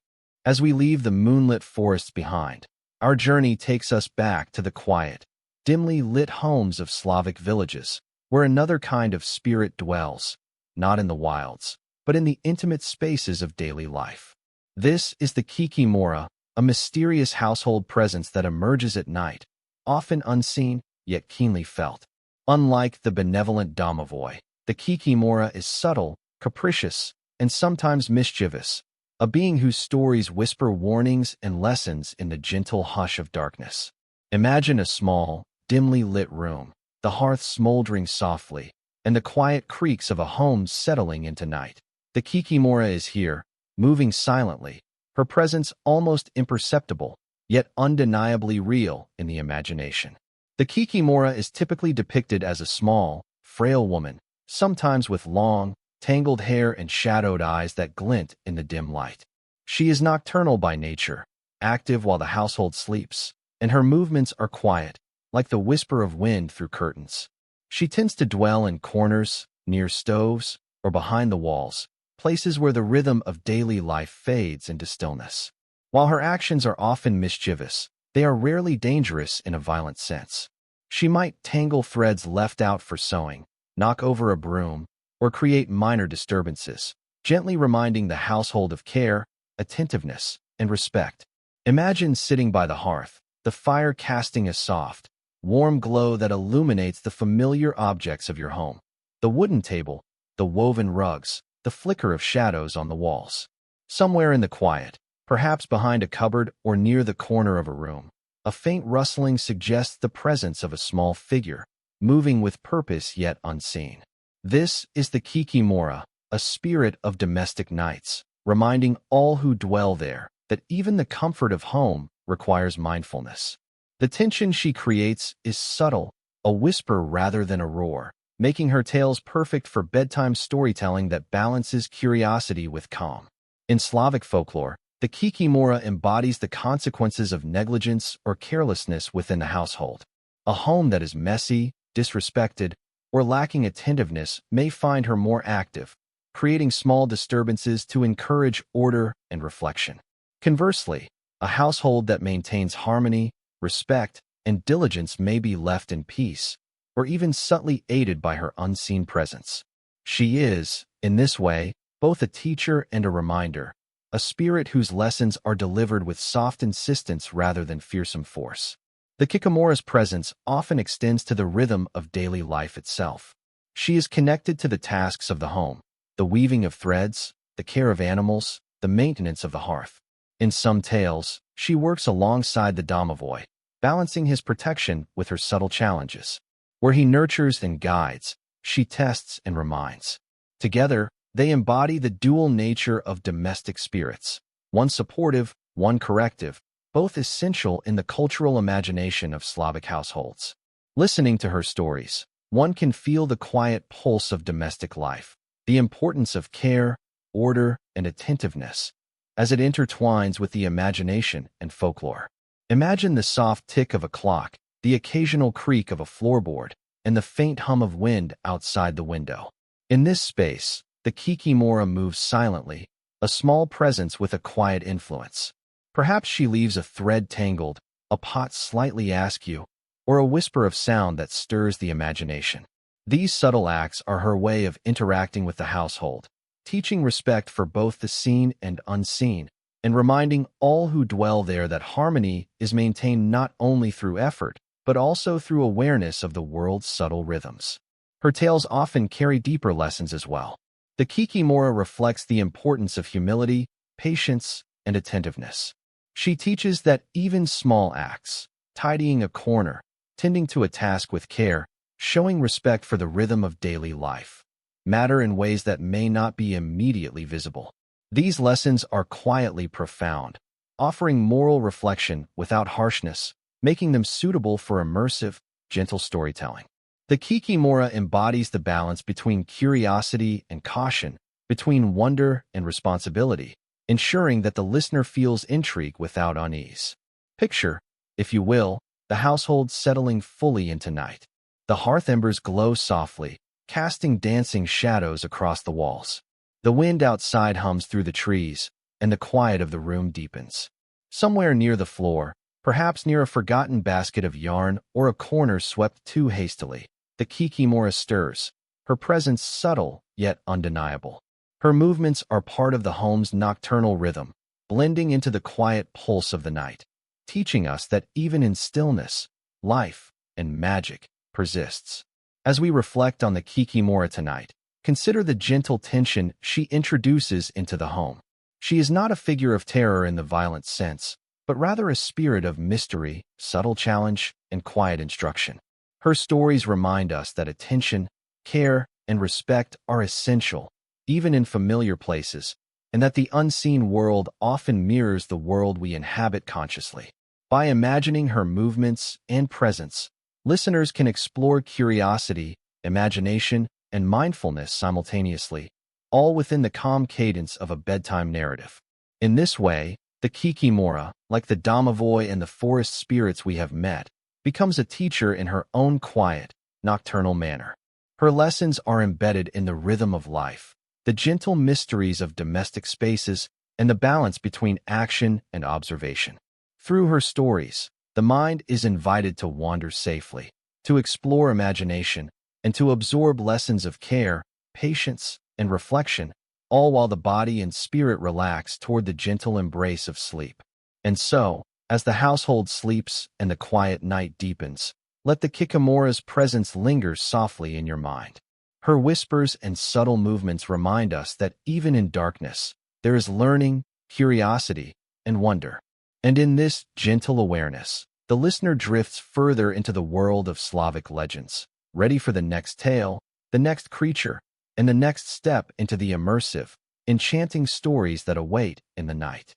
As we leave the moonlit forests behind, our journey takes us back to the quiet, dimly lit homes of Slavic villages, where another kind of spirit dwells, not in the wilds, but in the intimate spaces of daily life. This is the Kikimora, a mysterious household presence that emerges at night, often unseen, yet keenly felt. Unlike the benevolent domovoi, the Kikimora is subtle, capricious, and sometimes mischievous, a being whose stories whisper warnings and lessons in the gentle hush of darkness. Imagine a small, dimly lit room, the hearth smoldering softly, and the quiet creaks of a home settling into night. The Kikimora is here, moving silently, her presence almost imperceptible, yet undeniably real in the imagination. The Kikimora is typically depicted as a small, frail woman, sometimes with long, tangled hair and shadowed eyes that glint in the dim light. She is nocturnal by nature, active while the household sleeps, and her movements are quiet, like the whisper of wind through curtains. She tends to dwell in corners, near stoves, or behind the walls, places where the rhythm of daily life fades into stillness. While her actions are often mischievous, they are rarely dangerous in a violent sense. She might tangle threads left out for sewing, knock over a broom, or create minor disturbances, gently reminding the household of care, attentiveness, and respect. Imagine sitting by the hearth, the fire casting a soft, warm glow that illuminates the familiar objects of your home. The wooden table, the woven rugs, the flicker of shadows on the walls. Somewhere in the quiet, perhaps behind a cupboard or near the corner of a room, a faint rustling suggests the presence of a small figure, moving with purpose yet unseen. This is the Kikimora, a spirit of domestic nights, reminding all who dwell there that even the comfort of home requires mindfulness. The tension she creates is subtle, a whisper rather than a roar, making her tales perfect for bedtime storytelling that balances curiosity with calm. In Slavic folklore, the Kikimora embodies the consequences of negligence or carelessness within the household. A home that is messy, disrespected, or lacking attentiveness may find her more active, creating small disturbances to encourage order and reflection. Conversely, a household that maintains harmony, respect, and diligence may be left in peace, or even subtly aided by her unseen presence. She is, in this way, both a teacher and a reminder, a spirit whose lessons are delivered with soft insistence rather than fearsome force. The Kikimora's presence often extends to the rhythm of daily life itself. She is connected to the tasks of the home, the weaving of threads, the care of animals, the maintenance of the hearth. In some tales, she works alongside the domovoi, balancing his protection with her subtle challenges. Where he nurtures and guides, she tests and reminds. Together, they embody the dual nature of domestic spirits, one supportive, one corrective, both essential in the cultural imagination of Slavic households. Listening to her stories, one can feel the quiet pulse of domestic life, the importance of care, order, and attentiveness, as it intertwines with the imagination and folklore. Imagine the soft tick of a clock, the occasional creak of a floorboard, and the faint hum of wind outside the window. In this space, the Kikimora moves silently, a small presence with a quiet influence. Perhaps she leaves a thread tangled, a pot slightly askew, or a whisper of sound that stirs the imagination. These subtle acts are her way of interacting with the household, teaching respect for both the seen and unseen, and reminding all who dwell there that harmony is maintained not only through effort, but also through awareness of the world's subtle rhythms. Her tales often carry deeper lessons as well. The Kikimora reflects the importance of humility, patience, and attentiveness. She teaches that even small acts, tidying a corner, tending to a task with care, showing respect for the rhythm of daily life, matter in ways that may not be immediately visible. These lessons are quietly profound, offering moral reflection without harshness, making them suitable for immersive, gentle storytelling. The Kikimora embodies the balance between curiosity and caution, between wonder and responsibility, ensuring that the listener feels intrigue without unease. Picture, if you will, the household settling fully into night. The hearth embers glow softly, casting dancing shadows across the walls. The wind outside hums through the trees, and the quiet of the room deepens. Somewhere near the floor, perhaps near a forgotten basket of yarn or a corner swept too hastily, the Kikimora stirs, her presence subtle yet undeniable. Her movements are part of the home's nocturnal rhythm, blending into the quiet pulse of the night, teaching us that even in stillness, life and magic persists. As we reflect on the Kikimora tonight, consider the gentle tension she introduces into the home. She is not a figure of terror in the violent sense, but rather a spirit of mystery, subtle challenge, and quiet instruction. Her stories remind us that attention, care, and respect are essential, even in familiar places, and that the unseen world often mirrors the world we inhabit consciously. By imagining her movements and presence, listeners can explore curiosity, imagination, and mindfulness simultaneously, all within the calm cadence of a bedtime narrative. In this way, the Kikimora, like the domovoi and the forest spirits we have met, becomes a teacher in her own quiet, nocturnal manner. Her lessons are embedded in the rhythm of life, the gentle mysteries of domestic spaces, and the balance between action and observation. Through her stories, the mind is invited to wander safely, to explore imagination, and to absorb lessons of care, patience, and reflection, all while the body and spirit relax toward the gentle embrace of sleep. And so, as the household sleeps and the quiet night deepens, let the Kikimora's presence linger softly in your mind. Her whispers and subtle movements remind us that even in darkness, there is learning, curiosity, and wonder. And in this gentle awareness, the listener drifts further into the world of Slavic legends, ready for the next tale, the next creature, and the next step into the immersive, enchanting stories that await in the night.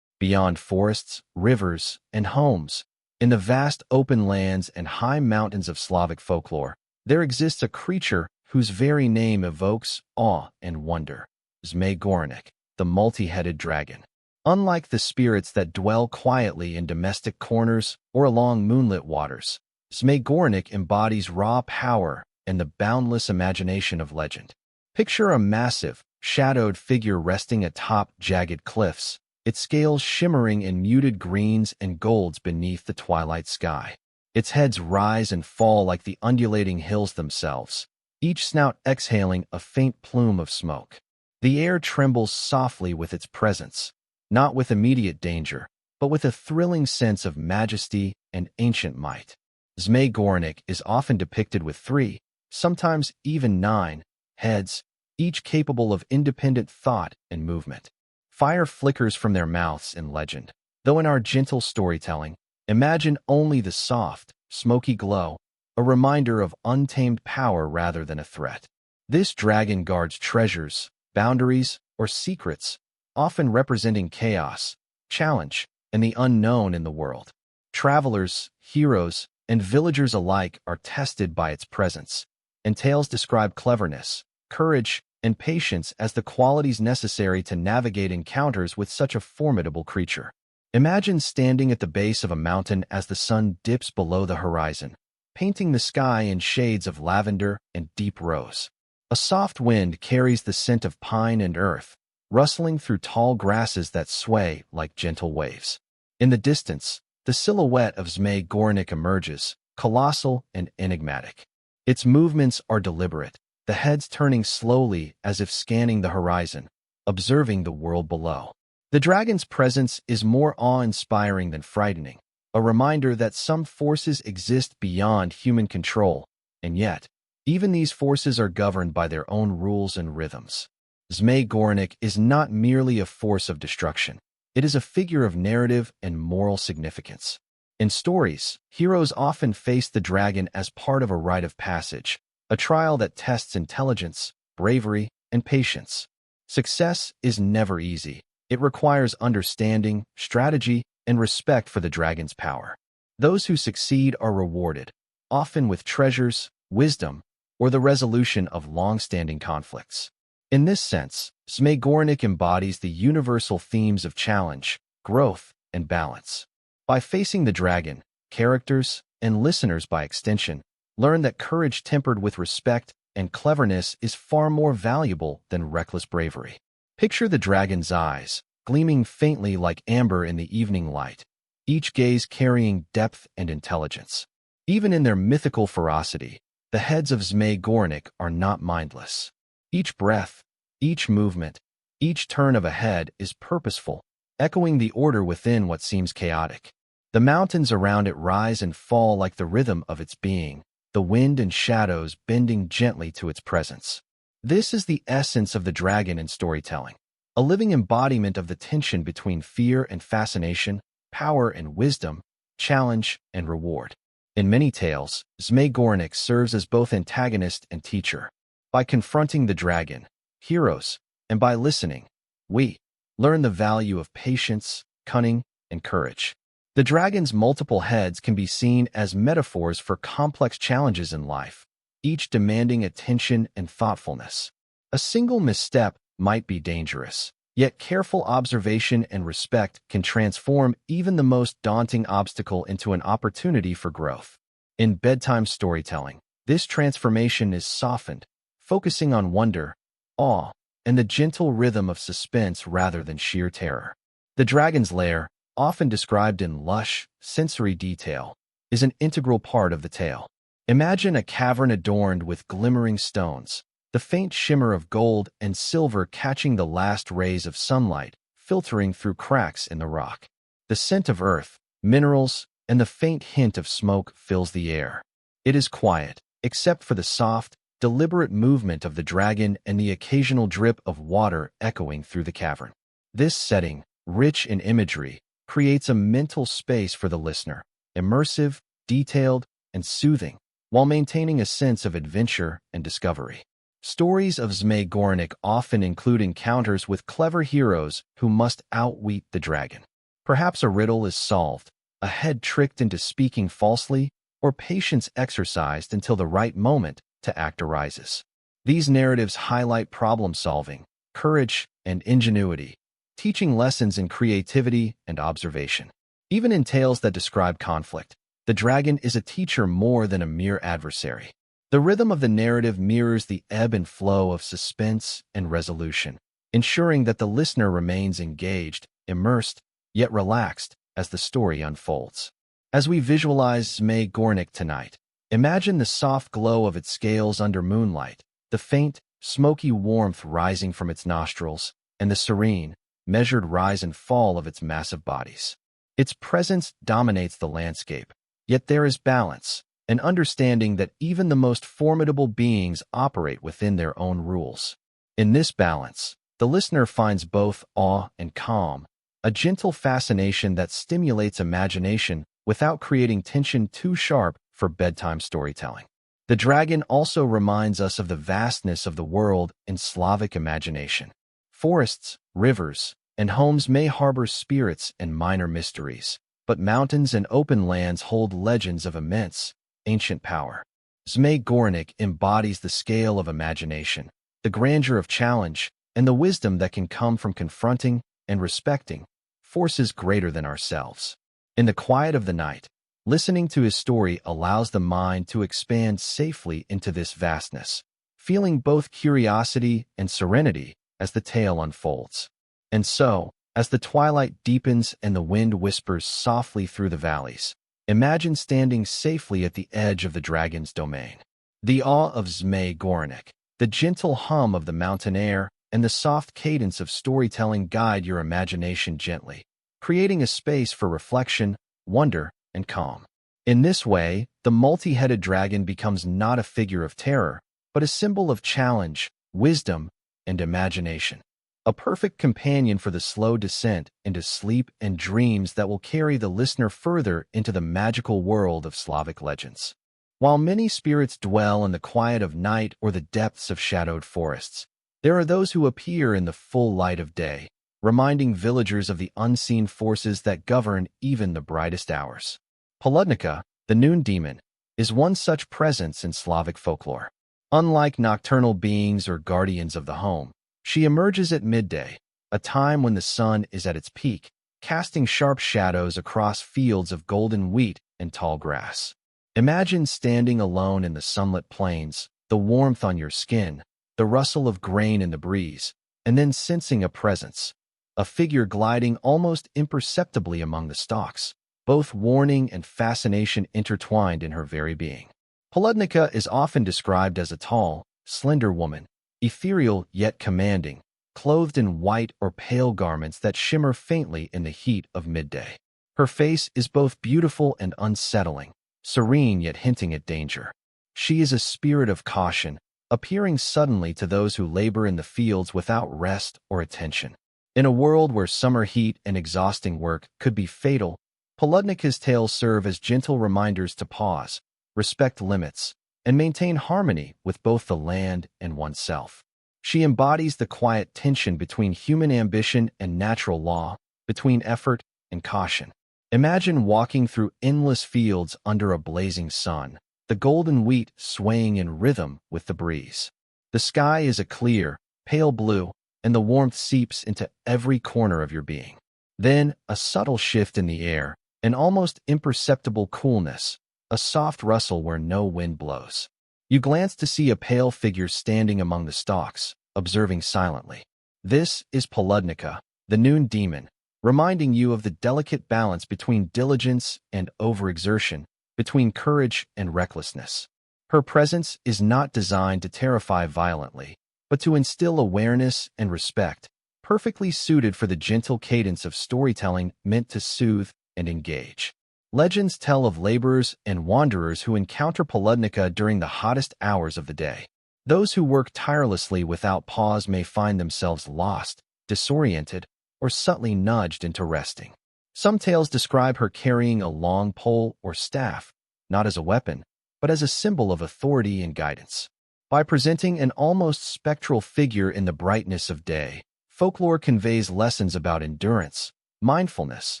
Beyond forests, rivers, and homes, in the vast open lands and high mountains of Slavic folklore, there exists a creature whose very name evokes awe and wonder: Zmej, the multi-headed dragon. Unlike the spirits that dwell quietly in domestic corners or along moonlit waters, Zmej embodies raw power and the boundless imagination of legend. Picture a massive, shadowed figure resting atop jagged cliffs, its scales shimmering in muted greens and golds beneath the twilight sky. Its heads rise and fall like the undulating hills themselves, each snout exhaling a faint plume of smoke. The air trembles softly with its presence, not with immediate danger, but with a thrilling sense of majesty and ancient might. Zmej is often depicted with 3, sometimes even 9, heads, each capable of independent thought and movement. Fire flickers from their mouths in legend, though in our gentle storytelling, imagine only the soft, smoky glow, a reminder of untamed power rather than a threat. This dragon guards treasures, boundaries, or secrets, often representing chaos, challenge, and the unknown in the world. Travelers, heroes, and villagers alike are tested by its presence, and tales describe cleverness, courage, and patience as the qualities necessary to navigate encounters with such a formidable creature. Imagine standing at the base of a mountain as the sun dips below the horizon, painting the sky in shades of lavender and deep rose. A soft wind carries the scent of pine and earth, rustling through tall grasses that sway like gentle waves. In the distance, the silhouette of Zmej emerges, colossal and enigmatic. Its movements are deliberate, the heads turning slowly as if scanning the horizon, observing the world below. The dragon's presence is more awe-inspiring than frightening, a reminder that some forces exist beyond human control, and yet, even these forces are governed by their own rules and rhythms. Zmej is not merely a force of destruction. It is a figure of narrative and moral significance. In stories, heroes often face the dragon as part of a rite of passage, a trial that tests intelligence, bravery, and patience. Success is never easy. It requires understanding, strategy, and respect for the dragon's power. Those who succeed are rewarded, often with treasures, wisdom, or the resolution of long-standing conflicts. In this sense, Zmej embodies the universal themes of challenge, growth, and balance. By facing the dragon, characters, and listeners by extension, learn that courage tempered with respect and cleverness is far more valuable than reckless bravery. Picture the dragon's eyes, gleaming faintly like amber in the evening light, each gaze carrying depth and intelligence. Even in their mythical ferocity, the heads of Zmej are not mindless. Each breath, each movement, each turn of a head is purposeful, echoing the order within what seems chaotic. The mountains around it rise and fall like the rhythm of its being, the wind and shadows bending gently to its presence. This is the essence of the dragon in storytelling, a living embodiment of the tension between fear and fascination, power and wisdom, challenge and reward. In many tales, Zmej serves as both antagonist and teacher, By confronting the dragon, heroes, and by listening, we learn the value of patience, cunning, and courage. The dragon's multiple heads can be seen as metaphors for complex challenges in life, each demanding attention and thoughtfulness. A single misstep might be dangerous, yet careful observation and respect can transform even the most daunting obstacle into an opportunity for growth. In bedtime storytelling, this transformation is softened, focusing on wonder, awe, and the gentle rhythm of suspense rather than sheer terror. The dragon's lair, often described in lush, sensory detail, is an integral part of the tale. Imagine a cavern adorned with glimmering stones, the faint shimmer of gold and silver catching the last rays of sunlight, filtering through cracks in the rock. The scent of earth, minerals, and the faint hint of smoke fills the air. It is quiet, except for the soft, deliberate movement of the dragon and the occasional drip of water echoing through the cavern. This setting, rich in imagery, creates a mental space for the listener, immersive, detailed, and soothing, while maintaining a sense of adventure and discovery. Stories of Zmei Gorenik often include encounters with clever heroes who must outwit the dragon. Perhaps a riddle is solved, a head tricked into speaking falsely, or patience exercised until the right moment to act arises. These narratives highlight problem-solving, courage, and ingenuity, teaching lessons in creativity and observation. Even in tales that describe conflict, the dragon is a teacher more than a mere adversary. The rhythm of the narrative mirrors the ebb and flow of suspense and resolution, ensuring that the listener remains engaged, immersed, yet relaxed as the story unfolds. As we visualize Zmei Gorenik tonight, imagine the soft glow of its scales under moonlight, the faint, smoky warmth rising from its nostrils, and the serene, measured rise and fall of its massive bodies. Its presence dominates the landscape, yet there is balance, an understanding that even the most formidable beings operate within their own rules. In this balance, the listener finds both awe and calm, a gentle fascination that stimulates imagination without creating tension too sharp for bedtime storytelling. The dragon also reminds us of the vastness of the world in Slavic imagination. Forests, rivers, and homes may harbor spirits and minor mysteries, but mountains and open lands hold legends of immense, ancient power. Zmei Gorenik embodies the scale of imagination, the grandeur of challenge, and the wisdom that can come from confronting and respecting forces greater than ourselves. In the quiet of the night, listening to his story allows the mind to expand safely into this vastness, feeling both curiosity and serenity as the tale unfolds. And so, as the twilight deepens and the wind whispers softly through the valleys, imagine standing safely at the edge of the dragon's domain. The awe of Zmei Gorenik, the gentle hum of the mountain air, and the soft cadence of storytelling guide your imagination gently, creating a space for reflection, wonder, and calm. In this way, the multi-headed dragon becomes not a figure of terror, but a symbol of challenge, wisdom, and imagination. A perfect companion for the slow descent into sleep and dreams that will carry the listener further into the magical world of Slavic legends. While many spirits dwell in the quiet of night or the depths of shadowed forests, there are those who appear in the full light of day, reminding villagers of the unseen forces that govern even the brightest hours. Poludnica, the noon demon, is one such presence in Slavic folklore. Unlike nocturnal beings or guardians of the home, she emerges at midday, a time when the sun is at its peak, casting sharp shadows across fields of golden wheat and tall grass. Imagine standing alone in the sunlit plains, the warmth on your skin, the rustle of grain in the breeze, and then sensing a presence, a figure gliding almost imperceptibly among the stalks, both warning and fascination intertwined in her very being. Poludnica is often described as a tall, slender woman, ethereal yet commanding, clothed in white or pale garments that shimmer faintly in the heat of midday. Her face is both beautiful and unsettling, serene yet hinting at danger. She is a spirit of caution, appearing suddenly to those who labor in the fields without rest or attention. In a world where summer heat and exhausting work could be fatal, Poludnica's tales serve as gentle reminders to pause, respect limits, and maintain harmony with both the land and oneself. She embodies the quiet tension between human ambition and natural law, between effort and caution. Imagine walking through endless fields under a blazing sun, the golden wheat swaying in rhythm with the breeze. The sky is a clear, pale blue, and the warmth seeps into every corner of your being. Then, a subtle shift in the air, an almost imperceptible coolness, a soft rustle where no wind blows. You glance to see a pale figure standing among the stalks, observing silently. This is Poludnica, the noon demon, reminding you of the delicate balance between diligence and overexertion, between courage and recklessness. Her presence is not designed to terrify violently, but to instill awareness and respect, perfectly suited for the gentle cadence of storytelling meant to soothe and engage. Legends tell of laborers and wanderers who encounter Poludnica during the hottest hours of the day. Those who work tirelessly without pause may find themselves lost, disoriented, or subtly nudged into resting. Some tales describe her carrying a long pole or staff, not as a weapon, but as a symbol of authority and guidance. By presenting an almost spectral figure in the brightness of day, folklore conveys lessons about endurance, mindfulness,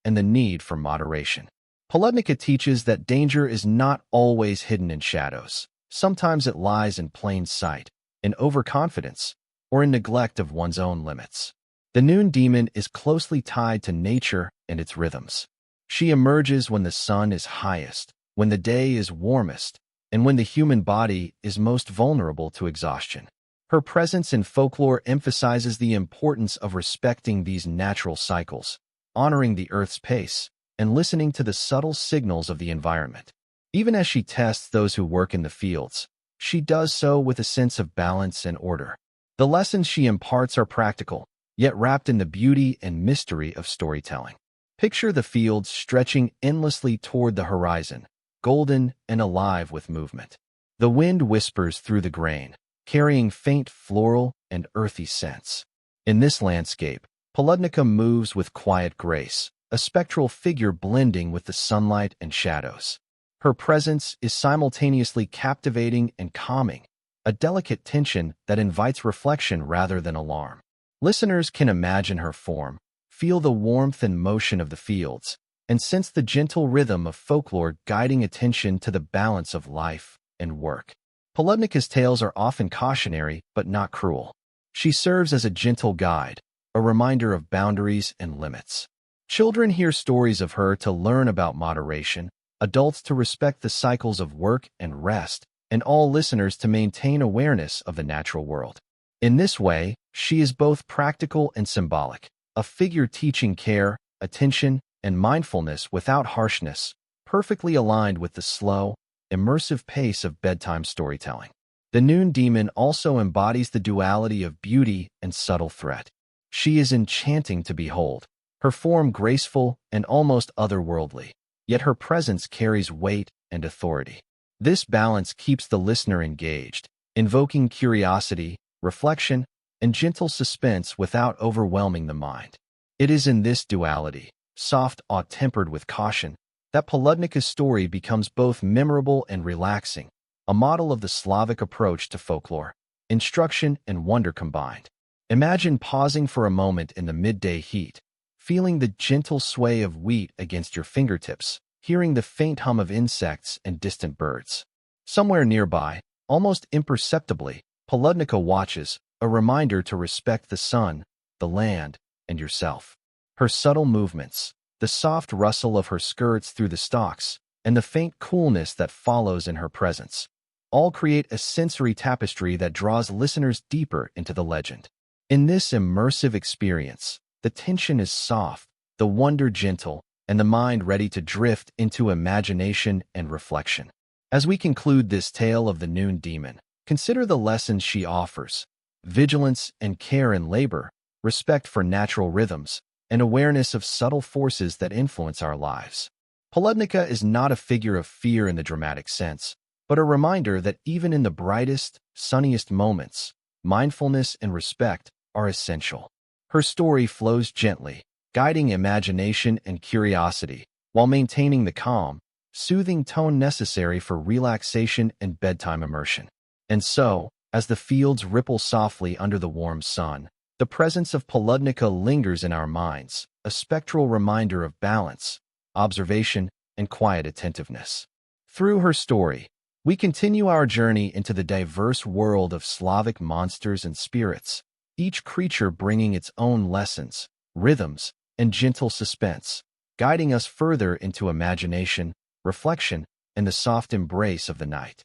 and the need for moderation. Poludnica teaches that danger is not always hidden in shadows. Sometimes it lies in plain sight, in overconfidence, or in neglect of one's own limits. The noon demon is closely tied to nature and its rhythms. She emerges when the sun is highest, when the day is warmest, and when the human body is most vulnerable to exhaustion. Her presence in folklore emphasizes the importance of respecting these natural cycles, honoring the Earth's pace, and listening to the subtle signals of the environment. Even as she tests those who work in the fields, she does so with a sense of balance and order. The lessons she imparts are practical, yet wrapped in the beauty and mystery of storytelling. Picture the fields stretching endlessly toward the horizon, golden and alive with movement. The wind whispers through the grain, carrying faint floral and earthy scents. In this landscape, Poludnica moves with quiet grace, a spectral figure blending with the sunlight and shadows. Her presence is simultaneously captivating and calming, a delicate tension that invites reflection rather than alarm. Listeners can imagine her form, feel the warmth and motion of the fields, and sense the gentle rhythm of folklore guiding attention to the balance of life and work. Poludnica's tales are often cautionary but not cruel. She serves as a gentle guide, a reminder of boundaries and limits. Children hear stories of her to learn about moderation, adults to respect the cycles of work and rest, and all listeners to maintain awareness of the natural world. In this way, she is both practical and symbolic, a figure teaching care, attention, and mindfulness without harshness, perfectly aligned with the slow, immersive pace of bedtime storytelling. The noon demon also embodies the duality of beauty and subtle threat. She is enchanting to behold, her form graceful and almost otherworldly, yet her presence carries weight and authority. This balance keeps the listener engaged, invoking curiosity, reflection, and gentle suspense without overwhelming the mind. It is in this duality, soft awe tempered with caution, that Poludnica's story becomes both memorable and relaxing, a model of the Slavic approach to folklore, instruction and wonder combined. Imagine pausing for a moment in the midday heat, feeling the gentle sway of wheat against your fingertips, hearing the faint hum of insects and distant birds. Somewhere nearby, almost imperceptibly, Poludnica watches, a reminder to respect the sun, the land, and yourself. Her subtle movements, the soft rustle of her skirts through the stalks, and the faint coolness that follows in her presence, all create a sensory tapestry that draws listeners deeper into the legend. In this immersive experience, the tension is soft, the wonder gentle, and the mind ready to drift into imagination and reflection. As we conclude this tale of the noon demon, consider the lessons she offers: vigilance and care in labor, respect for natural rhythms, and awareness of subtle forces that influence our lives. Poludnica is not a figure of fear in the dramatic sense, but a reminder that even in the brightest, sunniest moments, mindfulness and respect are essential. Her story flows gently, guiding imagination and curiosity, while maintaining the calm, soothing tone necessary for relaxation and bedtime immersion. And so, as the fields ripple softly under the warm sun, the presence of Poludnica lingers in our minds, a spectral reminder of balance, observation, and quiet attentiveness. Through her story, we continue our journey into the diverse world of Slavic monsters and spirits, each creature bringing its own lessons, rhythms, and gentle suspense, guiding us further into imagination, reflection, and the soft embrace of the night.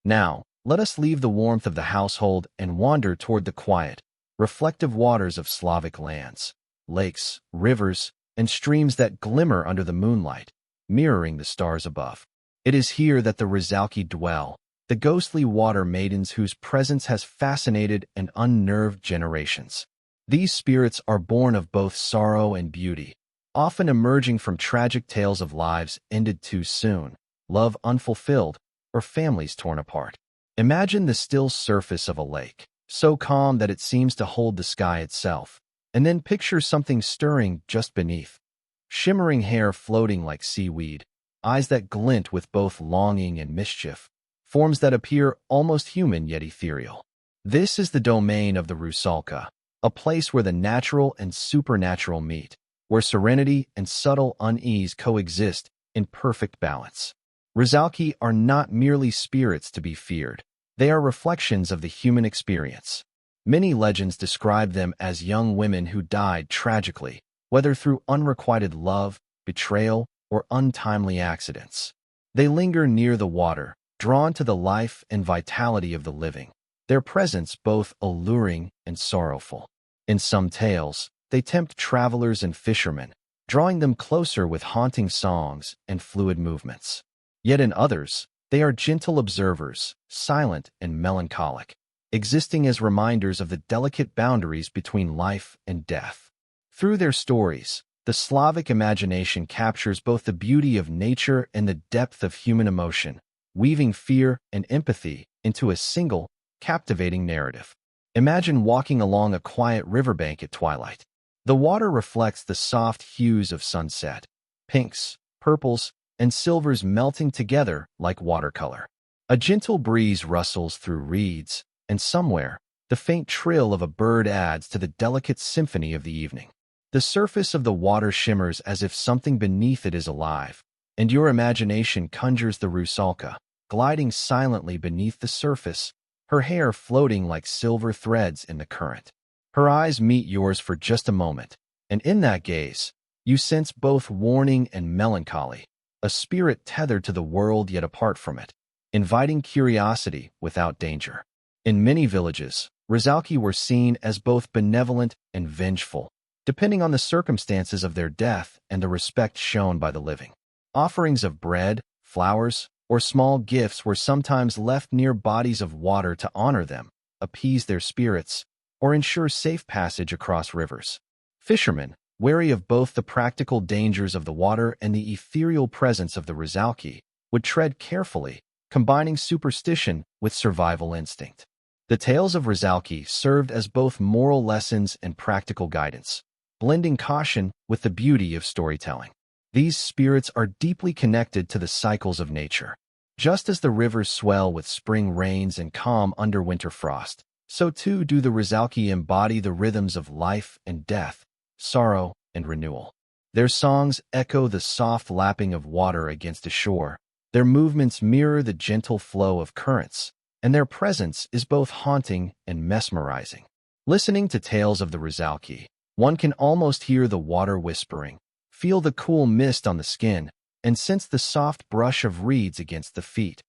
Now, let us leave the warmth of the household and wander toward the quiet, reflective waters of Slavic lands, lakes, rivers, and streams that glimmer under the moonlight, mirroring the stars above. It is here that the Rizalki dwell, the ghostly water maidens whose presence has fascinated and unnerved generations. These spirits are born of both sorrow and beauty, often emerging from tragic tales of lives ended too soon, love unfulfilled, or families torn apart. Imagine the still surface of a lake, so calm that it seems to hold the sky itself, and then picture something stirring just beneath. Shimmering hair floating like seaweed, eyes that glint with both longing and mischief, forms that appear almost human yet ethereal. This is the domain of the Rusalka, a place where the natural and supernatural meet, where serenity and subtle unease coexist in perfect balance. Rizalki are not merely spirits to be feared. They are reflections of the human experience. Many legends describe them as young women who died tragically, whether through unrequited love, betrayal, or untimely accidents. They linger near the water, drawn to the life and vitality of the living, their presence both alluring and sorrowful. In some tales, they tempt travelers and fishermen, drawing them closer with haunting songs and fluid movements. Yet in others, they are gentle observers, silent and melancholic, existing as reminders of the delicate boundaries between life and death. Through their stories, the Slavic imagination captures both the beauty of nature and the depth of human emotion, weaving fear and empathy into a single, captivating narrative. Imagine walking along a quiet riverbank at twilight. The water reflects the soft hues of sunset, pinks, purples, and silvers melting together like watercolor. A gentle breeze rustles through reeds, and somewhere, the faint trill of a bird adds to the delicate symphony of the evening. The surface of the water shimmers as if something beneath it is alive, and your imagination conjures the Rusalka, gliding silently beneath the surface, her hair floating like silver threads in the current. Her eyes meet yours for just a moment, and in that gaze, you sense both warning and melancholy, a spirit tethered to the world yet apart from it, inviting curiosity without danger. In many villages, Rizalki were seen as both benevolent and vengeful, depending on the circumstances of their death and the respect shown by the living. Offerings of bread, flowers, or small gifts were sometimes left near bodies of water to honor them, appease their spirits, or ensure safe passage across rivers. Fishermen, wary of both the practical dangers of the water and the ethereal presence of the Rizalki, would tread carefully, combining superstition with survival instinct. The tales of Rizalki served as both moral lessons and practical guidance, blending caution with the beauty of storytelling. These spirits are deeply connected to the cycles of nature. Just as the rivers swell with spring rains and calm under winter frost, so too do the Rizalki embody the rhythms of life and death, sorrow and renewal. Their songs echo the soft lapping of water against a shore, their movements mirror the gentle flow of currents, and their presence is both haunting and mesmerizing. Listening to tales of the Rizalki, one can almost hear the water whispering, feel the cool mist on the skin, and sense the soft brush of reeds against the feet,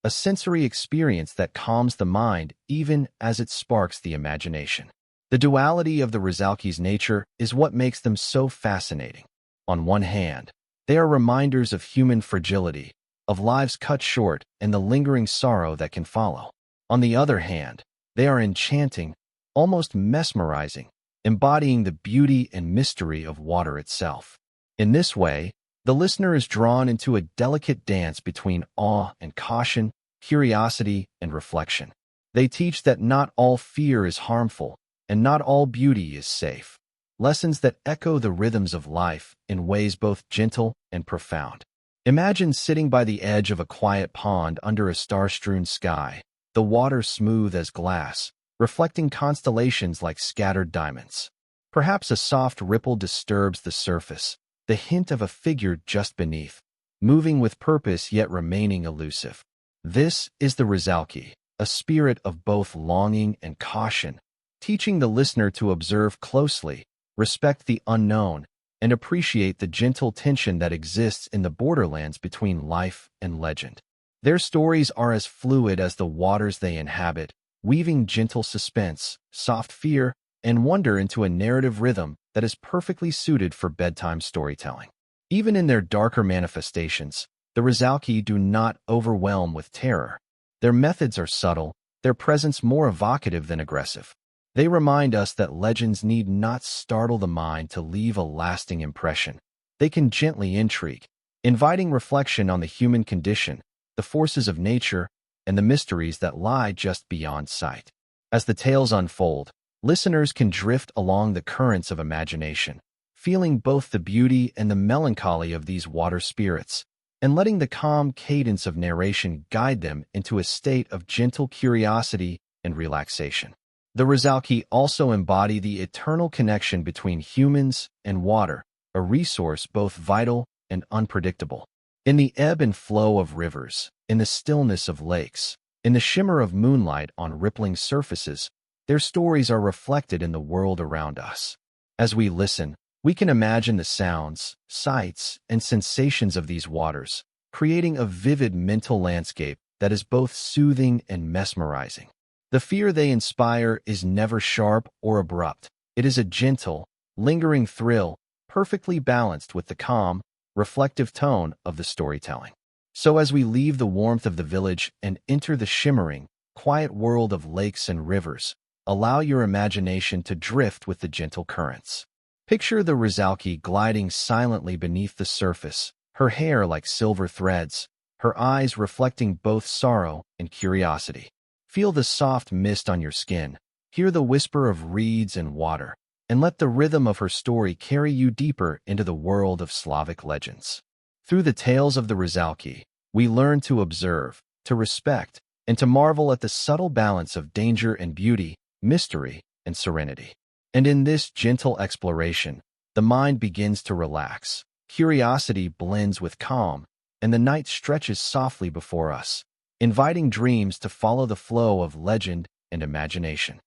a sensory experience that calms the mind even as it sparks the imagination. The duality of the Rizalki's nature is what makes them so fascinating. On one hand, they are reminders of human fragility, of lives cut short and the lingering sorrow that can follow. On the other hand, they are enchanting, almost mesmerizing, embodying the beauty and mystery of water itself. In this way, the listener is drawn into a delicate dance between awe and caution, curiosity and reflection. They teach that not all fear is harmful, and not all beauty is safe. Lessons that echo the rhythms of life in ways both gentle and profound. Imagine sitting by the edge of a quiet pond under a star-strewn sky, the water smooth as glass, reflecting constellations like scattered diamonds. Perhaps a soft ripple disturbs the surface, the hint of a figure just beneath, moving with purpose yet remaining elusive. This is the Rizalki, a spirit of both longing and caution, teaching the listener to observe closely, respect the unknown, and appreciate the gentle tension that exists in the borderlands between life and legend. Their stories are as fluid as the waters they inhabit, weaving gentle suspense, soft fear, and wonder into a narrative rhythm that is perfectly suited for bedtime storytelling. Even in their darker manifestations, the Rizalki do not overwhelm with terror. Their methods are subtle, their presence more evocative than aggressive. They remind us that legends need not startle the mind to leave a lasting impression. They can gently intrigue, inviting reflection on the human condition, the forces of nature, and the mysteries that lie just beyond sight. As the tales unfold, listeners can drift along the currents of imagination, feeling both the beauty and the melancholy of these water spirits, and letting the calm cadence of narration guide them into a state of gentle curiosity and relaxation. The Rizalki also embody the eternal connection between humans and water, a resource both vital and unpredictable. In the ebb and flow of rivers, in the stillness of lakes, in the shimmer of moonlight on rippling surfaces, their stories are reflected in the world around us. As we listen, we can imagine the sounds, sights, and sensations of these waters, creating a vivid mental landscape that is both soothing and mesmerizing. The fear they inspire is never sharp or abrupt. It is a gentle, lingering thrill, perfectly balanced with the calm, reflective tone of the storytelling. So as we leave the warmth of the village and enter the shimmering, quiet world of lakes and rivers, allow your imagination to drift with the gentle currents. Picture the Rizalki gliding silently beneath the surface, her hair like silver threads, her eyes reflecting both sorrow and curiosity. Feel the soft mist on your skin, hear the whisper of reeds and water, and let the rhythm of her story carry you deeper into the world of Slavic legends. Through the tales of the Rizalki, we learn to observe, to respect, and to marvel at the subtle balance of danger and beauty, mystery and serenity. And in this gentle exploration, the mind begins to relax, curiosity blends with calm, and the night stretches softly before us, inviting dreams to follow the flow of legend and imagination.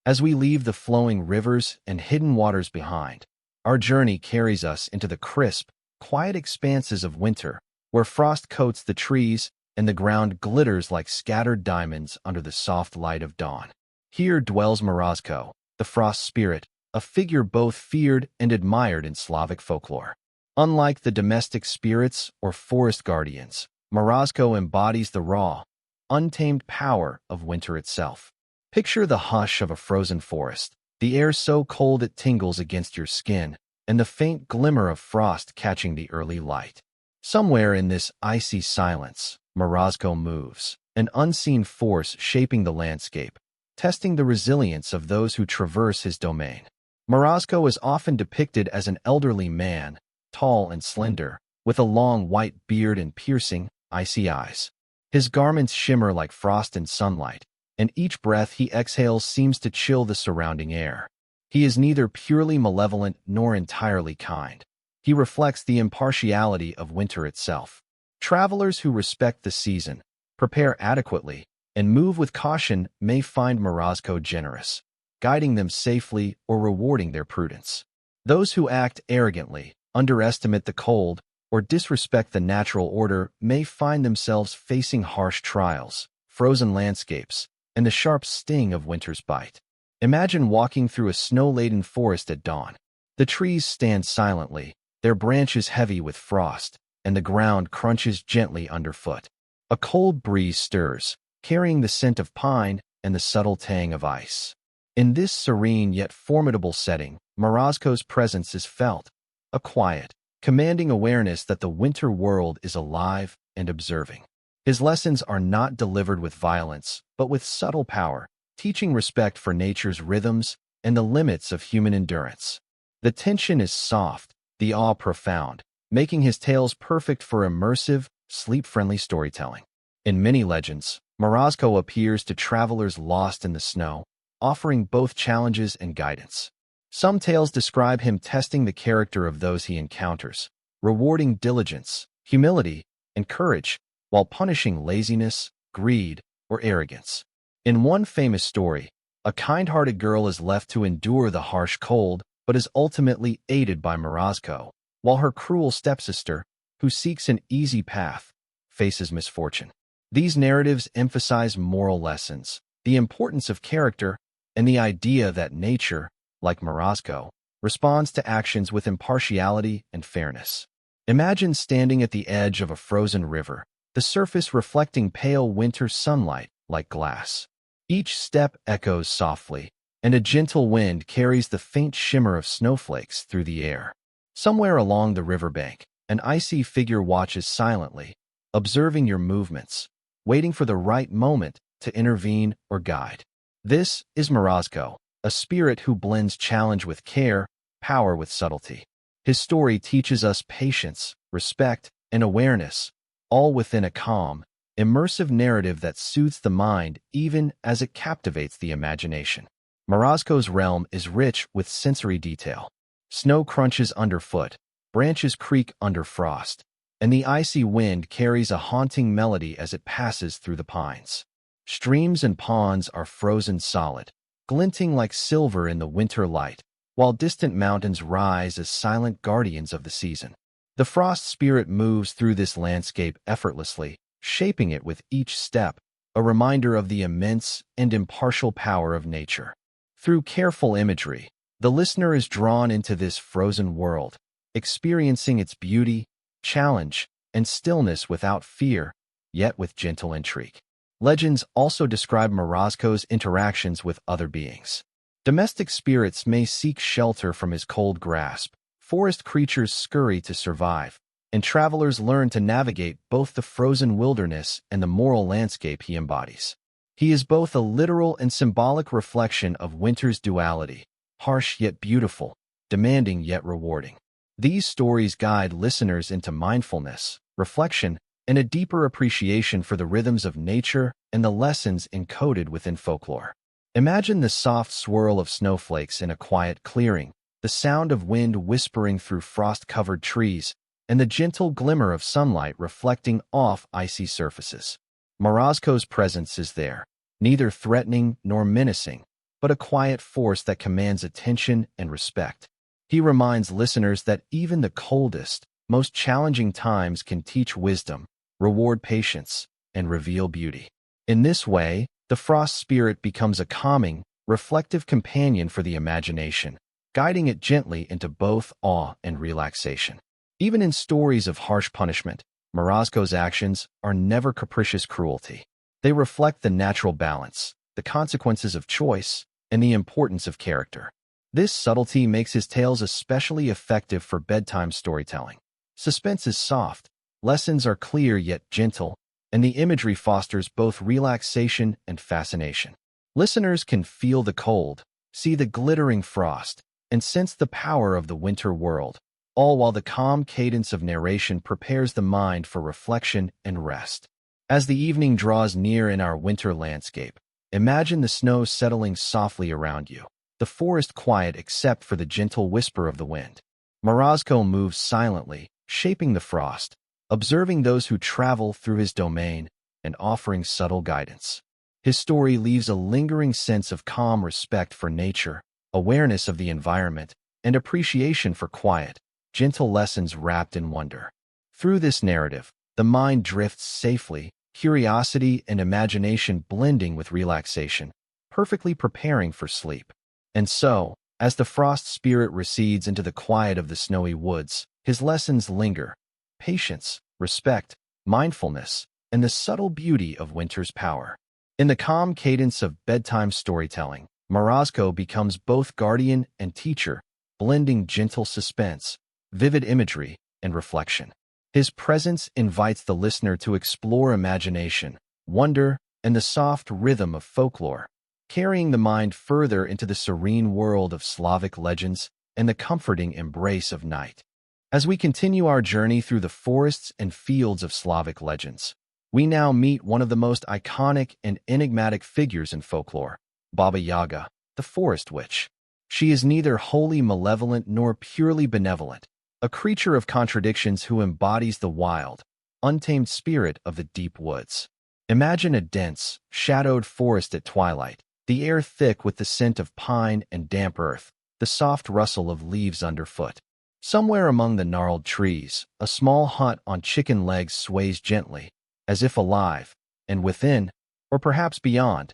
As we leave the flowing rivers and hidden waters behind, our journey carries us into the crisp, quiet expanses of winter, where frost coats the trees and the ground glitters like scattered diamonds under the soft light of dawn. Here dwells Morozko, the frost spirit, a figure both feared and admired in Slavic folklore. Unlike the domestic spirits or forest guardians, Morozko embodies the raw, untamed power of winter itself. Picture the hush of a frozen forest, the air so cold it tingles against your skin, and the faint glimmer of frost catching the early light. Somewhere in this icy silence, Morozko moves, an unseen force shaping the landscape, testing the resilience of those who traverse his domain. Morozko is often depicted as an elderly man, tall and slender, with a long white beard and piercing, icy eyes. His garments shimmer like frost in sunlight, and each breath he exhales seems to chill the surrounding air. He is neither purely malevolent nor entirely kind. He reflects the impartiality of winter itself. Travelers who respect the season, prepare adequately, and move with caution may find Morozko generous, guiding them safely or rewarding their prudence. Those who act arrogantly, underestimate the cold, or disrespect the natural order may find themselves facing harsh trials, frozen landscapes, and the sharp sting of winter's bite. Imagine walking through a snow-laden forest at dawn. The trees stand silently, their branches heavy with frost, and the ground crunches gently underfoot. A cold breeze stirs, carrying the scent of pine and the subtle tang of ice. In this serene yet formidable setting, Morozko's presence is felt, a quiet, commanding awareness that the winter world is alive and observing. His lessons are not delivered with violence, but with subtle power, teaching respect for nature's rhythms and the limits of human endurance. The tension is soft, the awe profound, making his tales perfect for immersive, sleep-friendly storytelling. In many legends, Morozko appears to travelers lost in the snow, offering both challenges and guidance. Some tales describe him testing the character of those he encounters, rewarding diligence, humility, and courage, while punishing laziness, greed, or arrogance. In one famous story, a kind-hearted girl is left to endure the harsh cold, but is ultimately aided by Morozko, while her cruel stepsister, who seeks an easy path, faces misfortune. These narratives emphasize moral lessons, the importance of character, and the idea that nature, like Morozko, responds to actions with impartiality and fairness. Imagine standing at the edge of a frozen river, the surface reflecting pale winter sunlight like glass. Each step echoes softly, and a gentle wind carries the faint shimmer of snowflakes through the air. Somewhere along the riverbank, an icy figure watches silently, observing your movements, waiting for the right moment to intervene or guide. This is Morozko, a spirit who blends challenge with care, power with subtlety. His story teaches us patience, respect, and awareness, all within a calm, immersive narrative that soothes the mind even as it captivates the imagination. Morozko's realm is rich with sensory detail. Snow crunches underfoot, branches creak under frost, and the icy wind carries a haunting melody as it passes through the pines. Streams and ponds are frozen solid, glinting like silver in the winter light, while distant mountains rise as silent guardians of the season. The frost spirit moves through this landscape effortlessly, shaping it with each step, a reminder of the immense and impartial power of nature. Through careful imagery, the listener is drawn into this frozen world, experiencing its beauty, challenge, and stillness without fear, yet with gentle intrigue. Legends also describe Morozko's interactions with other beings. Domestic spirits may seek shelter from his cold grasp, forest creatures scurry to survive, and travelers learn to navigate both the frozen wilderness and the moral landscape he embodies. He is both a literal and symbolic reflection of winter's duality, harsh yet beautiful, demanding yet rewarding. These stories guide listeners into mindfulness, reflection, and a deeper appreciation for the rhythms of nature and the lessons encoded within folklore. Imagine the soft swirl of snowflakes in a quiet clearing, the sound of wind whispering through frost-covered trees, and the gentle glimmer of sunlight reflecting off icy surfaces. Morozko's presence is there, neither threatening nor menacing, but a quiet force that commands attention and respect. He reminds listeners that even the coldest, most challenging times can teach wisdom, reward patience, and reveal beauty. In this way, the frost spirit becomes a calming, reflective companion for the imagination, guiding it gently into both awe and relaxation. Even in stories of harsh punishment, Morozko's actions are never capricious cruelty. They reflect the natural balance, the consequences of choice, and the importance of character. This subtlety makes his tales especially effective for bedtime storytelling. Suspense is soft, lessons are clear yet gentle, and the imagery fosters both relaxation and fascination. Listeners can feel the cold, see the glittering frost, and sense the power of the winter world, all while the calm cadence of narration prepares the mind for reflection and rest. As the evening draws near in our winter landscape, imagine the snow settling softly around you, the forest quiet except for the gentle whisper of the wind. Morozko moves silently, shaping the frost, observing those who travel through his domain, and offering subtle guidance. His story leaves a lingering sense of calm respect for nature, awareness of the environment, and appreciation for quiet, gentle lessons wrapped in wonder. Through this narrative, the mind drifts safely, curiosity and imagination blending with relaxation, perfectly preparing for sleep. And so, as the frost spirit recedes into the quiet of the snowy woods, his lessons linger: patience, respect, mindfulness, and the subtle beauty of winter's power. In the calm cadence of bedtime storytelling, Morozko becomes both guardian and teacher, blending gentle suspense, vivid imagery, and reflection. His presence invites the listener to explore imagination, wonder, and the soft rhythm of folklore, carrying the mind further into the serene world of Slavic legends and the comforting embrace of night. As we continue our journey through the forests and fields of Slavic legends, we now meet one of the most iconic and enigmatic figures in folklore, Baba Yaga, the forest witch. She is neither wholly malevolent nor purely benevolent, a creature of contradictions who embodies the wild, untamed spirit of the deep woods. Imagine a dense, shadowed forest at twilight, the air thick with the scent of pine and damp earth, the soft rustle of leaves underfoot. Somewhere among the gnarled trees, a small hut on chicken legs sways gently, as if alive, and within, or perhaps beyond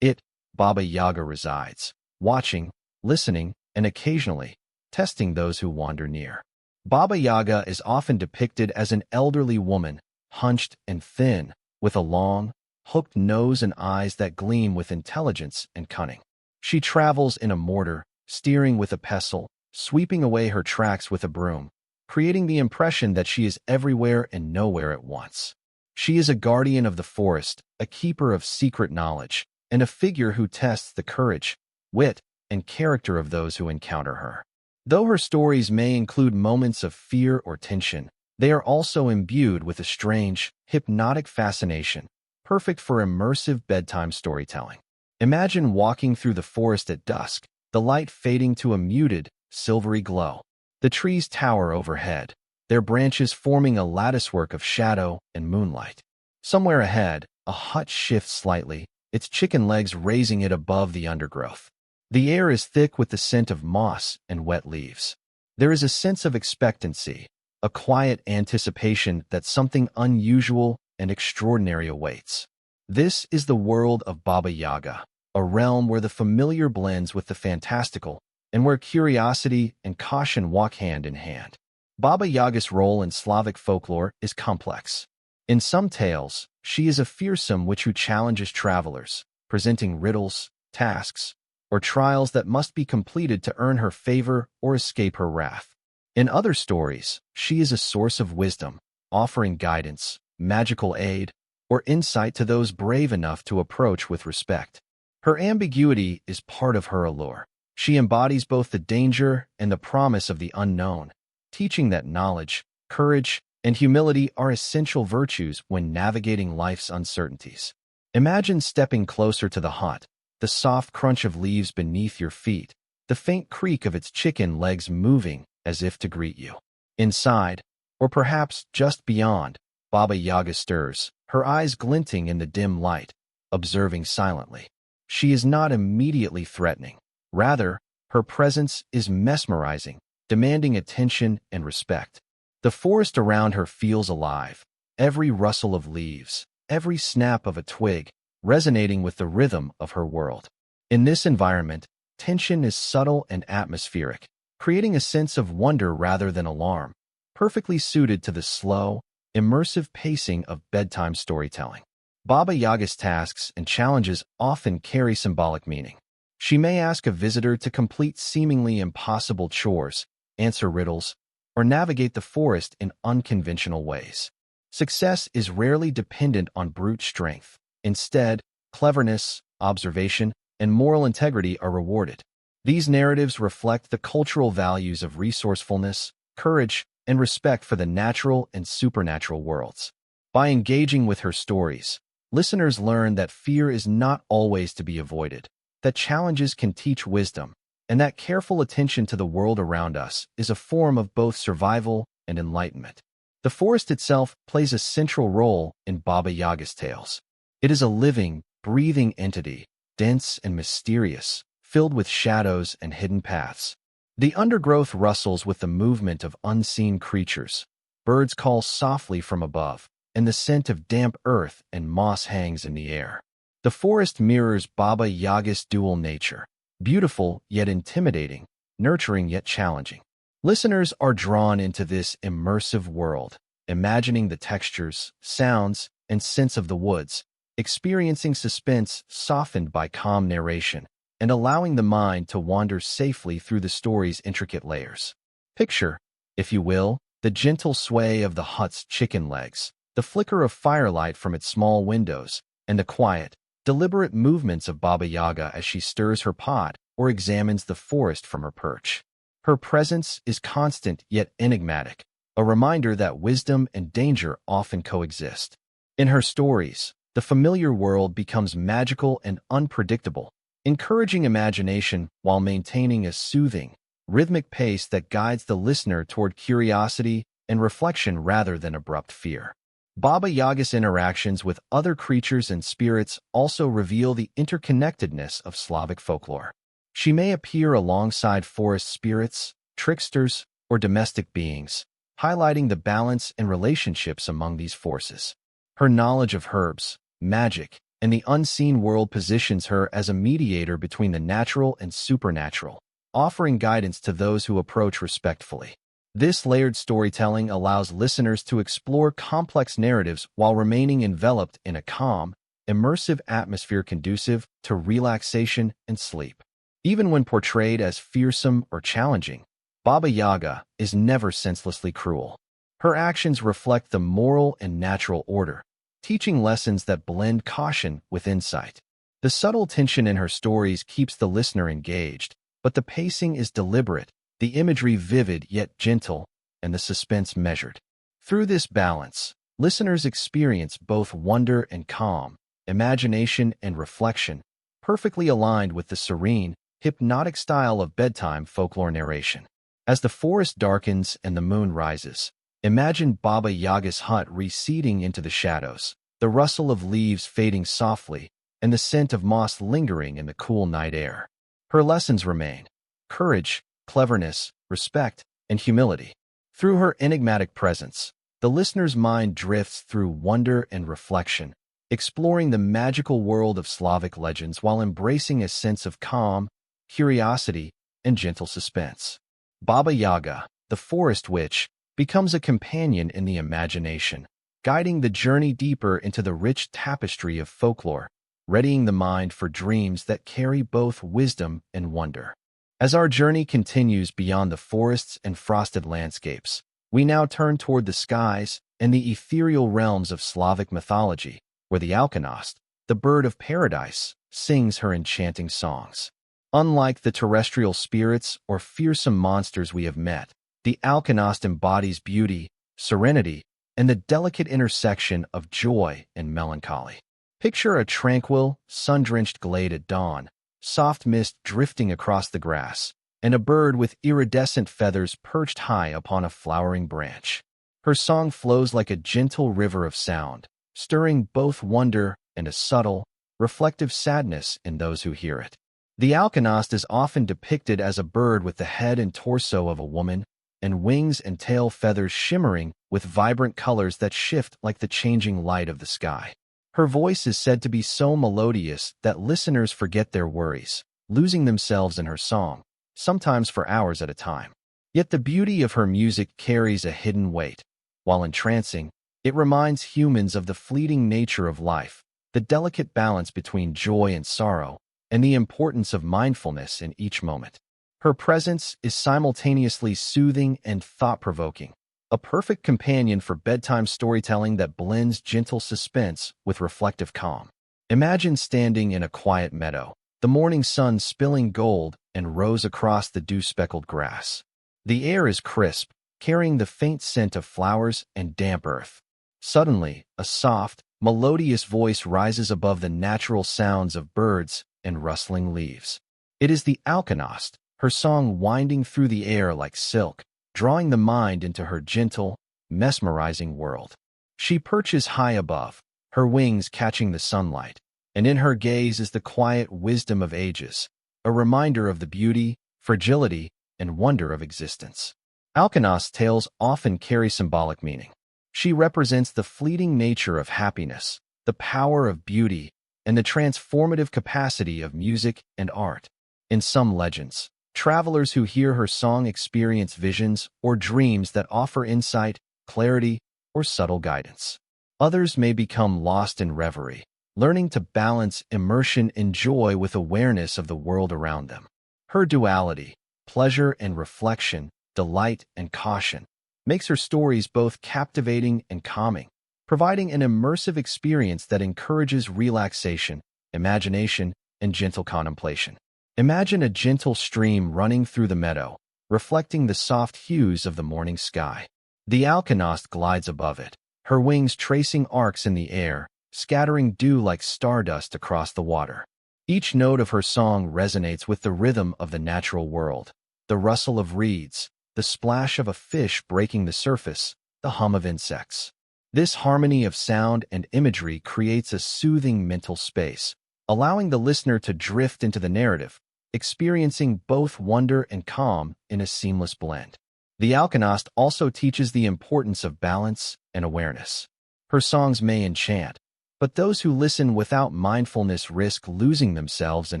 it, Baba Yaga resides, watching, listening, and occasionally testing those who wander near. Baba Yaga is often depicted as an elderly woman, hunched and thin, with a long, hooked nose and eyes that gleam with intelligence and cunning. She travels in a mortar, steering with a pestle, sweeping away her tracks with a broom, creating the impression that she is everywhere and nowhere at once. She is a guardian of the forest, a keeper of secret knowledge, and a figure who tests the courage, wit, and character of those who encounter her. Though her stories may include moments of fear or tension, they are also imbued with a strange, hypnotic fascination, perfect for immersive bedtime storytelling. Imagine walking through the forest at dusk, the light fading to a muted, silvery glow. The trees tower overhead, their branches forming a latticework of shadow and moonlight. Somewhere ahead, a hut shifts slightly, its chicken legs raising it above the undergrowth. The air is thick with the scent of moss and wet leaves. There is a sense of expectancy, a quiet anticipation that something unusual and extraordinary awaits. This is the world of Baba Yaga, a realm where the familiar blends with the fantastical, and where curiosity and caution walk hand in hand. Baba Yaga's role in Slavic folklore is complex. In some tales, she is a fearsome witch who challenges travelers, presenting riddles, tasks, or trials that must be completed to earn her favor or escape her wrath. In other stories, she is a source of wisdom, offering guidance, magical aid, or insight to those brave enough to approach with respect. Her ambiguity is part of her allure. She embodies both the danger and the promise of the unknown, teaching that knowledge, courage, and humility are essential virtues when navigating life's uncertainties. Imagine stepping closer to the hut, the soft crunch of leaves beneath your feet, the faint creak of its chicken legs moving as if to greet you. Inside, or perhaps just beyond, Baba Yaga stirs, her eyes glinting in the dim light, observing silently. She is not immediately threatening. Rather, her presence is mesmerizing, demanding attention and respect. The forest around her feels alive, every rustle of leaves, every snap of a twig, resonating with the rhythm of her world. In this environment, tension is subtle and atmospheric, creating a sense of wonder rather than alarm, perfectly suited to the slow, immersive pacing of bedtime storytelling. Baba Yaga's tasks and challenges often carry symbolic meaning. She may ask a visitor to complete seemingly impossible chores, answer riddles, or navigate the forest in unconventional ways. Success is rarely dependent on brute strength. Instead, cleverness, observation, and moral integrity are rewarded. These narratives reflect the cultural values of resourcefulness, courage, and respect for the natural and supernatural worlds. By engaging with her stories, listeners learn that fear is not always to be avoided, that challenges can teach wisdom, and that careful attention to the world around us is a form of both survival and enlightenment. The forest itself plays a central role in Baba Yaga's tales. It is a living, breathing entity, dense and mysterious, filled with shadows and hidden paths. The undergrowth rustles with the movement of unseen creatures. Birds call softly from above, and the scent of damp earth and moss hangs in the air. The forest mirrors Baba Yaga's dual nature, beautiful yet intimidating, nurturing yet challenging. Listeners are drawn into this immersive world, imagining the textures, sounds, and scents of the woods, experiencing suspense softened by calm narration, and allowing the mind to wander safely through the story's intricate layers. Picture, if you will, the gentle sway of the hut's chicken legs, the flicker of firelight from its small windows, and the quiet, deliberate movements of Baba Yaga as she stirs her pot or examines the forest from her perch. Her presence is constant yet enigmatic, a reminder that wisdom and danger often coexist. In her stories, the familiar world becomes magical and unpredictable, encouraging imagination while maintaining a soothing, rhythmic pace that guides the listener toward curiosity and reflection rather than abrupt fear. Baba Yaga's interactions with other creatures and spirits also reveal the interconnectedness of Slavic folklore. She may appear alongside forest spirits, tricksters, or domestic beings, highlighting the balance and relationships among these forces. Her knowledge of herbs, magic, and the unseen world positions her as a mediator between the natural and supernatural, offering guidance to those who approach respectfully. This layered storytelling allows listeners to explore complex narratives while remaining enveloped in a calm, immersive atmosphere conducive to relaxation and sleep. Even when portrayed as fearsome or challenging, Baba Yaga is never senselessly cruel. Her actions reflect the moral and natural order, teaching lessons that blend caution with insight. The subtle tension in her stories keeps the listener engaged, but the pacing is deliberate, the imagery vivid yet gentle, and the suspense measured. Through this balance, listeners experience both wonder and calm, imagination and reflection, perfectly aligned with the serene, hypnotic style of bedtime folklore narration. As the forest darkens and the moon rises, imagine Baba Yaga's hut receding into the shadows, the rustle of leaves fading softly, and the scent of moss lingering in the cool night air. Her lessons remain: courage, cleverness, respect, and humility. Through her enigmatic presence, the listener's mind drifts through wonder and reflection, exploring the magical world of Slavic legends while embracing a sense of calm, curiosity, and gentle suspense. Baba Yaga, the forest witch, becomes a companion in the imagination, guiding the journey deeper into the rich tapestry of folklore, readying the mind for dreams that carry both wisdom and wonder. As our journey continues beyond the forests and frosted landscapes, we now turn toward the skies and the ethereal realms of Slavic mythology, where the alchemist, the bird of paradise, sings her enchanting songs. Unlike the terrestrial spirits or fearsome monsters we have met, the alchemist embodies beauty, serenity, and the delicate intersection of joy and melancholy. Picture a tranquil, sun-drenched glade at dawn, soft mist drifting across the grass, and a bird with iridescent feathers perched high upon a flowering branch. Her song flows like a gentle river of sound, stirring both wonder and a subtle, reflective sadness in those who hear it. The alchemist is often depicted as a bird with the head and torso of a woman, and wings and tail feathers shimmering with vibrant colors that shift like the changing light of the sky. Her voice is said to be so melodious that listeners forget their worries, losing themselves in her song, sometimes for hours at a time. Yet the beauty of her music carries a hidden weight. While entrancing, it reminds humans of the fleeting nature of life, the delicate balance between joy and sorrow, and the importance of mindfulness in each moment. Her presence is simultaneously soothing and thought-provoking, a perfect companion for bedtime storytelling that blends gentle suspense with reflective calm. Imagine standing in a quiet meadow, the morning sun spilling gold and rose across the dew-speckled grass. The air is crisp, carrying the faint scent of flowers and damp earth. Suddenly, a soft, melodious voice rises above the natural sounds of birds and rustling leaves. It is the alchemist, her song winding through the air like silk, drawing the mind into her gentle, mesmerizing world. She perches high above, her wings catching the sunlight, and in her gaze is the quiet wisdom of ages, a reminder of the beauty, fragility, and wonder of existence. Alchemist's tales often carry symbolic meaning. She represents the fleeting nature of happiness, the power of beauty, and the transformative capacity of music and art. In some legends, travelers who hear her song experience visions or dreams that offer insight, clarity, or subtle guidance. Others may become lost in reverie, learning to balance immersion and joy with awareness of the world around them. Her duality, pleasure and reflection, delight and caution, makes her stories both captivating and calming, providing an immersive experience that encourages relaxation, imagination, and gentle contemplation. Imagine a gentle stream running through the meadow, reflecting the soft hues of the morning sky. The alchemist glides above it, her wings tracing arcs in the air, scattering dew like stardust across the water. Each note of her song resonates with the rhythm of the natural world, the rustle of reeds, the splash of a fish breaking the surface, the hum of insects. This harmony of sound and imagery creates a soothing mental space, allowing the listener to drift into the narrative, experiencing both wonder and calm in a seamless blend. The alchemist also teaches the importance of balance and awareness. Her songs may enchant, but those who listen without mindfulness risk losing themselves in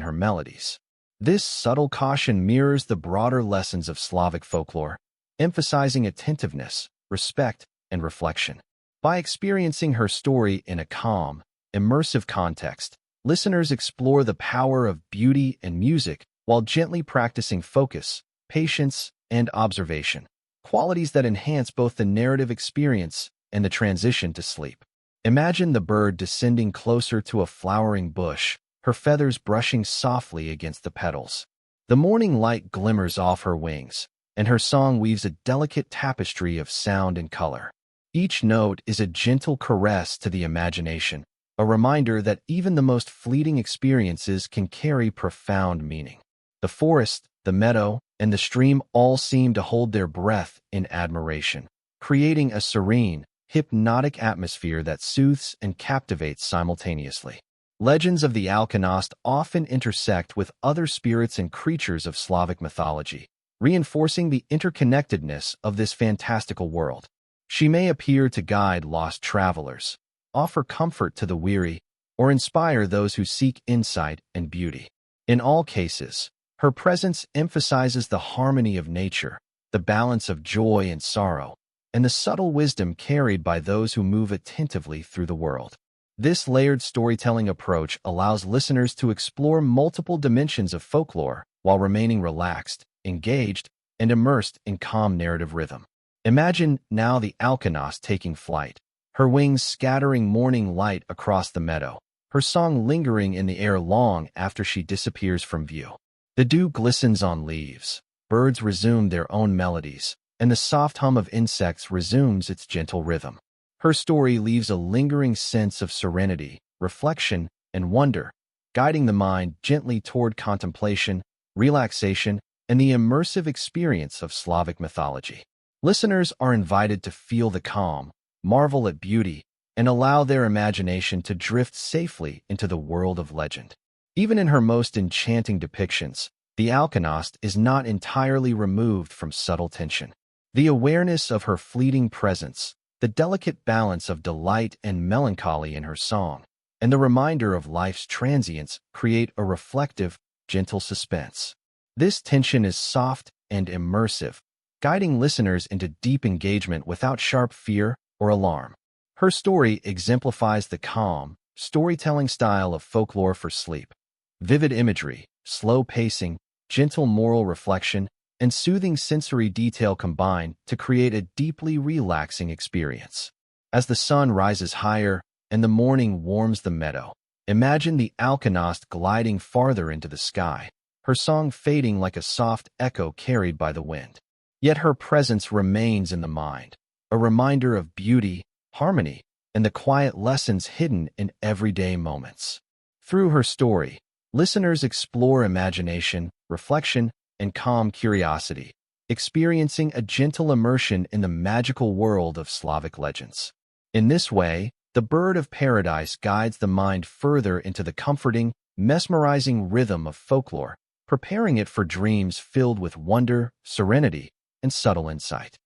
her melodies. This subtle caution mirrors the broader lessons of Slavic folklore, emphasizing attentiveness, respect, and reflection. By experiencing her story in a calm, immersive context, listeners explore the power of beauty and music while gently practicing focus, patience, and observation, qualities that enhance both the narrative experience and the transition to sleep. Imagine the bird descending closer to a flowering bush, her feathers brushing softly against the petals. The morning light glimmers off her wings, and her song weaves a delicate tapestry of sound and color. Each note is a gentle caress to the imagination, a reminder that even the most fleeting experiences can carry profound meaning. The forest, the meadow, and the stream all seem to hold their breath in admiration, creating a serene, hypnotic atmosphere that soothes and captivates simultaneously. Legends of the alchemist often intersect with other spirits and creatures of Slavic mythology, reinforcing the interconnectedness of this fantastical world. She may appear to guide lost travelers, offer comfort to the weary, or inspire those who seek insight and beauty. In all cases, her presence emphasizes the harmony of nature, the balance of joy and sorrow, and the subtle wisdom carried by those who move attentively through the world. This layered storytelling approach allows listeners to explore multiple dimensions of folklore while remaining relaxed, engaged, and immersed in calm narrative rhythm. Imagine now the alchemist taking flight, her wings scattering morning light across the meadow, her song lingering in the air long after she disappears from view. The dew glistens on leaves, birds resume their own melodies, and the soft hum of insects resumes its gentle rhythm. Her story leaves a lingering sense of serenity, reflection, and wonder, guiding the mind gently toward contemplation, relaxation, and the immersive experience of Slavic mythology. Listeners are invited to feel the calm, marvel at beauty, and allow their imagination to drift safely into the world of legend. Even in her most enchanting depictions, the alchemist is not entirely removed from subtle tension. The awareness of her fleeting presence, the delicate balance of delight and melancholy in her song, and the reminder of life's transience create a reflective, gentle suspense. This tension is soft and immersive, guiding listeners into deep engagement without sharp fear or alarm. Her story exemplifies the calm, storytelling style of folklore for sleep. Vivid imagery, slow pacing, gentle moral reflection, and soothing sensory detail combine to create a deeply relaxing experience. As the sun rises higher and the morning warms the meadow, imagine the alchemist gliding farther into the sky, her song fading like a soft echo carried by the wind. Yet her presence remains in the mind, a reminder of beauty, harmony, and the quiet lessons hidden in everyday moments. Through her story, listeners explore imagination, reflection, and calm curiosity, experiencing a gentle immersion in the magical world of Slavic legends. In this way, the bird of paradise guides the mind further into the comforting, mesmerizing rhythm of folklore, preparing it for dreams filled with wonder, serenity, and subtle insight.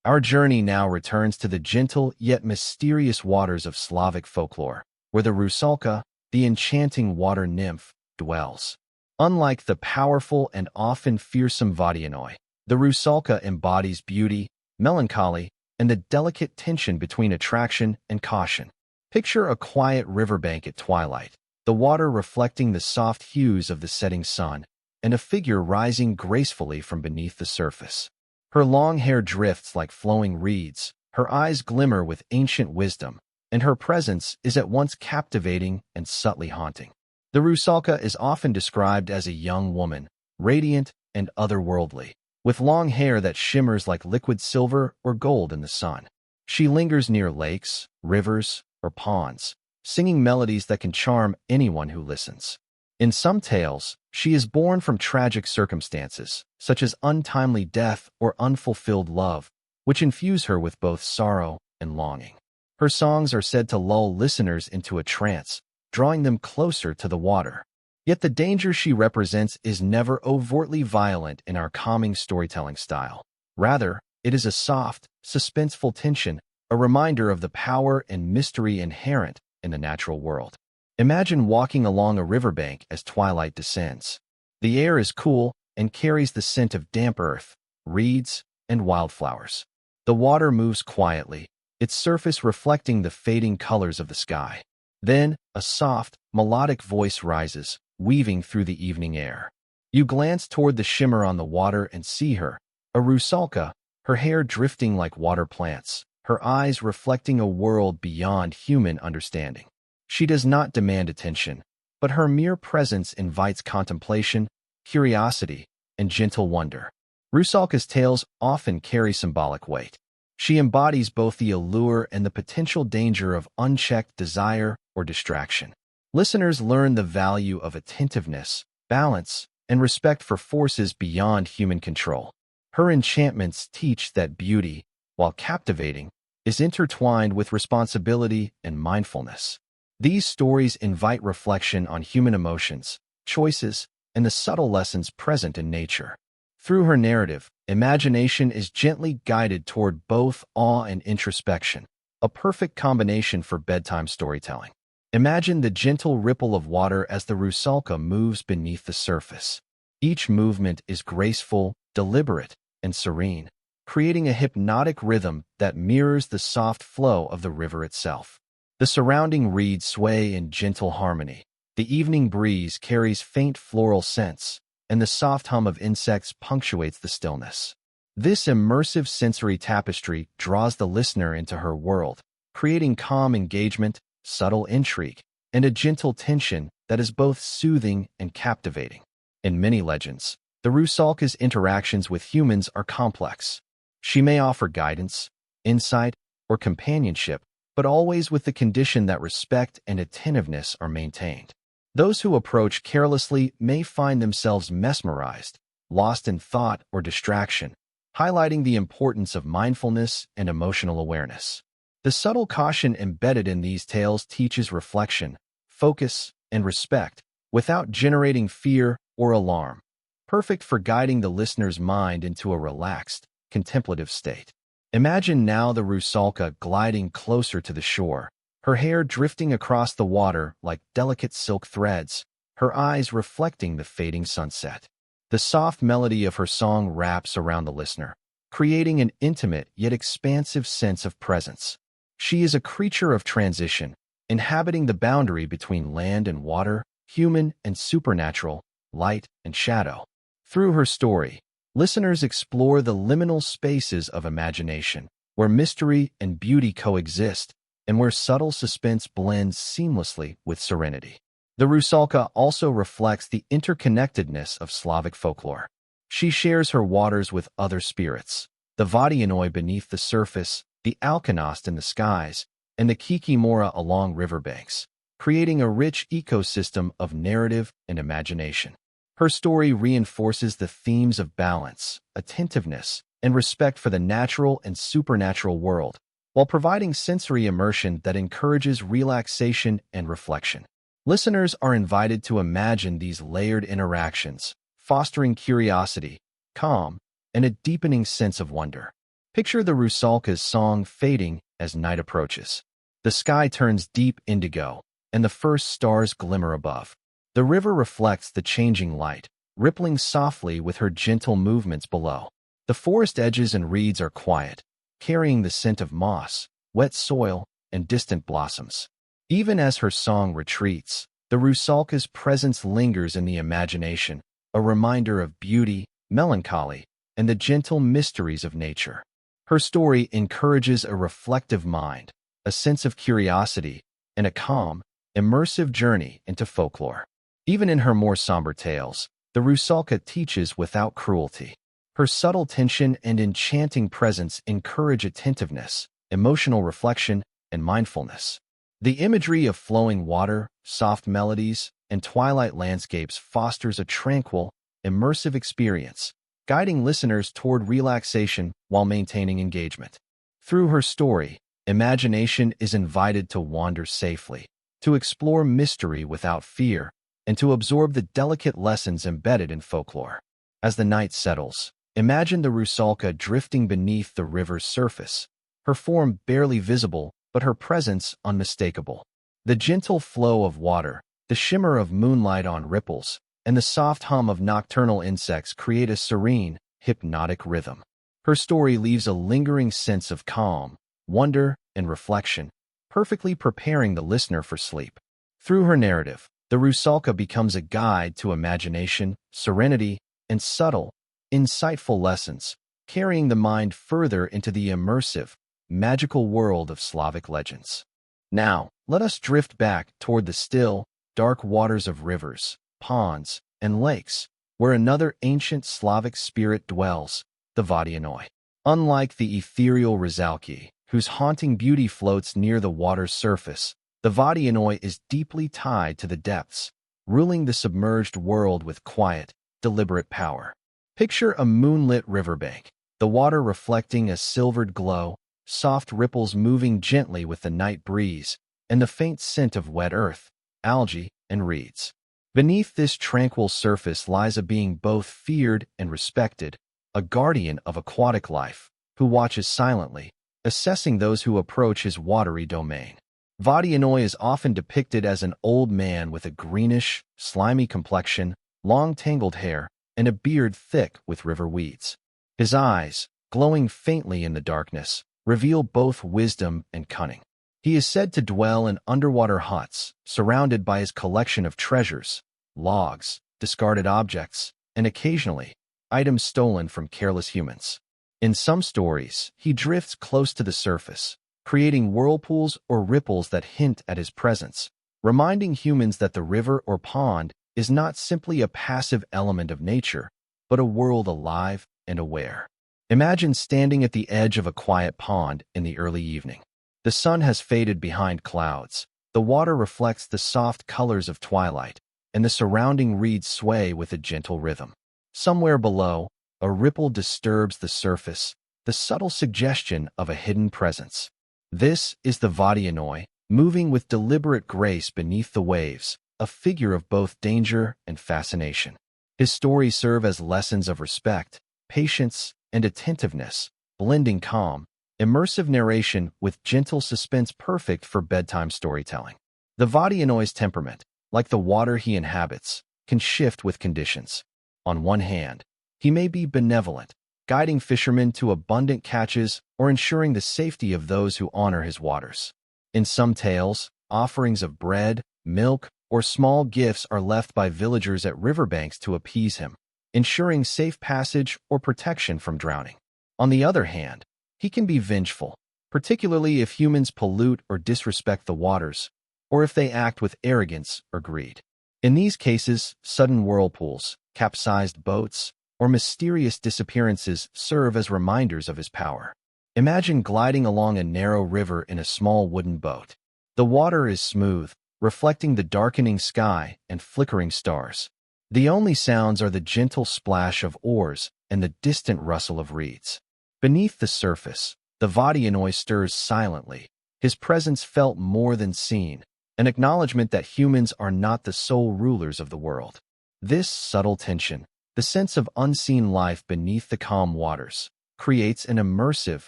Our journey now returns to the gentle yet mysterious waters of Slavic folklore, where the rusalka, the enchanting water nymph, dwells. Unlike the powerful and often fearsome Vodianoi, the rusalka embodies beauty, melancholy, and the delicate tension between attraction and caution. Picture a quiet riverbank at twilight, the water reflecting the soft hues of the setting sun, and a figure rising gracefully from beneath the surface. Her long hair drifts like flowing reeds, her eyes glimmer with ancient wisdom, and her presence is at once captivating and subtly haunting. The rusalka is often described as a young woman, radiant and otherworldly, with long hair that shimmers like liquid silver or gold in the sun. She lingers near lakes, rivers, or ponds, singing melodies that can charm anyone who listens. In some tales, she is born from tragic circumstances, such as untimely death or unfulfilled love, which infuse her with both sorrow and longing. Her songs are said to lull listeners into a trance, drawing them closer to the water. Yet the danger she represents is never overtly violent in our calming storytelling style. Rather, it is a soft, suspenseful tension, a reminder of the power and mystery inherent in the natural world. Imagine walking along a riverbank as twilight descends. The air is cool and carries the scent of damp earth, reeds, and wildflowers. The water moves quietly, its surface reflecting the fading colors of the sky. Then, a soft, melodic voice rises, weaving through the evening air. You glance toward the shimmer on the water and see her, a rusalka, her hair drifting like water plants, her eyes reflecting a world beyond human understanding. She does not demand attention, but her mere presence invites contemplation, curiosity, and gentle wonder. Rusalka's tales often carry symbolic weight. She embodies both the allure and the potential danger of unchecked desire or distraction. Listeners learn the value of attentiveness, balance, and respect for forces beyond human control. Her enchantments teach that beauty, while captivating, is intertwined with responsibility and mindfulness. These stories invite reflection on human emotions, choices, and the subtle lessons present in nature. Through her narrative, imagination is gently guided toward both awe and introspection, a perfect combination for bedtime storytelling. Imagine the gentle ripple of water as the rusalka moves beneath the surface. Each movement is graceful, deliberate, and serene, creating a hypnotic rhythm that mirrors the soft flow of the river itself. The surrounding reeds sway in gentle harmony. The evening breeze carries faint floral scents, and the soft hum of insects punctuates the stillness. This immersive sensory tapestry draws the listener into her world, creating calm engagement, subtle intrigue, and a gentle tension that is both soothing and captivating. In many legends, the rusalka's interactions with humans are complex. She may offer guidance, insight, or companionship, but always with the condition that respect and attentiveness are maintained. Those who approach carelessly may find themselves mesmerized, lost in thought or distraction, highlighting the importance of mindfulness and emotional awareness. The subtle caution embedded in these tales teaches reflection, focus, and respect, without generating fear or alarm, perfect for guiding the listener's mind into a relaxed, contemplative state. Imagine now the rusalka gliding closer to the shore, her hair drifting across the water like delicate silk threads, her eyes reflecting the fading sunset. The soft melody of her song wraps around the listener, creating an intimate yet expansive sense of presence. She is a creature of transition, inhabiting the boundary between land and water, human and supernatural, light and shadow. Through her story, listeners explore the liminal spaces of imagination, where mystery and beauty coexist, and where subtle suspense blends seamlessly with serenity. The rusalka also reflects the interconnectedness of Slavic folklore. She shares her waters with other spirits, the vodianoi beneath the surface, the alkanost in the skies, and the kikimora along riverbanks, creating a rich ecosystem of narrative and imagination. Her story reinforces the themes of balance, attentiveness, and respect for the natural and supernatural world, while providing sensory immersion that encourages relaxation and reflection. Listeners are invited to imagine these layered interactions, fostering curiosity, calm, and a deepening sense of wonder. Picture the rusalka's song fading as night approaches. The sky turns deep indigo, and the first stars glimmer above. The river reflects the changing light, rippling softly with her gentle movements below. The forest edges and reeds are quiet, carrying the scent of moss, wet soil, and distant blossoms. Even as her song retreats, the rusalka's presence lingers in the imagination, a reminder of beauty, melancholy, and the gentle mysteries of nature. Her story encourages a reflective mind, a sense of curiosity, and a calm, immersive journey into folklore. Even in her more somber tales, the rusalka teaches without cruelty. Her subtle tension and enchanting presence encourage attentiveness, emotional reflection, and mindfulness. The imagery of flowing water, soft melodies, and twilight landscapes fosters a tranquil, immersive experience, guiding listeners toward relaxation while maintaining engagement. Through her story, imagination is invited to wander safely, to explore mystery without fear, and to absorb the delicate lessons embedded in folklore. As the night settles, imagine the rusalka drifting beneath the river's surface, her form barely visible but her presence unmistakable. The gentle flow of water, the shimmer of moonlight on ripples, and the soft hum of nocturnal insects create a serene, hypnotic rhythm. Her story leaves a lingering sense of calm, wonder, and reflection, perfectly preparing the listener for sleep. Through her narrative, the rusalka becomes a guide to imagination, serenity, and subtle, insightful lessons, carrying the mind further into the immersive, magical world of Slavic legends. Now, let us drift back toward the still, dark waters of rivers, ponds, and lakes, where another ancient Slavic spirit dwells, the Vodianoi. Unlike the ethereal Rizalki, whose haunting beauty floats near the water's surface, the Vodianoi is deeply tied to the depths, ruling the submerged world with quiet, deliberate power. Picture a moonlit riverbank, the water reflecting a silvered glow, soft ripples moving gently with the night breeze, and the faint scent of wet earth, algae, and reeds. Beneath this tranquil surface lies a being both feared and respected, a guardian of aquatic life, who watches silently, assessing those who approach his watery domain. Vodianoi is often depicted as an old man with a greenish, slimy complexion, long tangled hair, and a beard thick with river weeds. His eyes, glowing faintly in the darkness, reveal both wisdom and cunning. He is said to dwell in underwater huts, surrounded by his collection of treasures, logs, discarded objects, and occasionally, items stolen from careless humans. In some stories, he drifts close to the surface, creating whirlpools or ripples that hint at his presence, reminding humans that the river or pond is not simply a passive element of nature, but a world alive and aware. Imagine standing at the edge of a quiet pond in the early evening. The sun has faded behind clouds, the water reflects the soft colors of twilight, and the surrounding reeds sway with a gentle rhythm. Somewhere below, a ripple disturbs the surface, the subtle suggestion of a hidden presence. This is the Vodianoi, moving with deliberate grace beneath the waves, a figure of both danger and fascination. His stories serve as lessons of respect, patience, and attentiveness, blending calm, immersive narration with gentle suspense perfect for bedtime storytelling. The Vodianoi's temperament, like the water he inhabits, can shift with conditions. On one hand, he may be benevolent, guiding fishermen to abundant catches or ensuring the safety of those who honor his waters. In some tales, offerings of bread, milk, or small gifts are left by villagers at riverbanks to appease him, ensuring safe passage or protection from drowning. On the other hand, he can be vengeful, particularly if humans pollute or disrespect the waters, or if they act with arrogance or greed. In these cases, sudden whirlpools, capsized boats, or mysterious disappearances serve as reminders of his power. Imagine gliding along a narrow river in a small wooden boat. The water is smooth, reflecting the darkening sky and flickering stars. The only sounds are the gentle splash of oars and the distant rustle of reeds. Beneath the surface, the Vodianoi stirs silently, his presence felt more than seen, an acknowledgement that humans are not the sole rulers of the world. This subtle tension, the sense of unseen life beneath the calm waters, creates an immersive,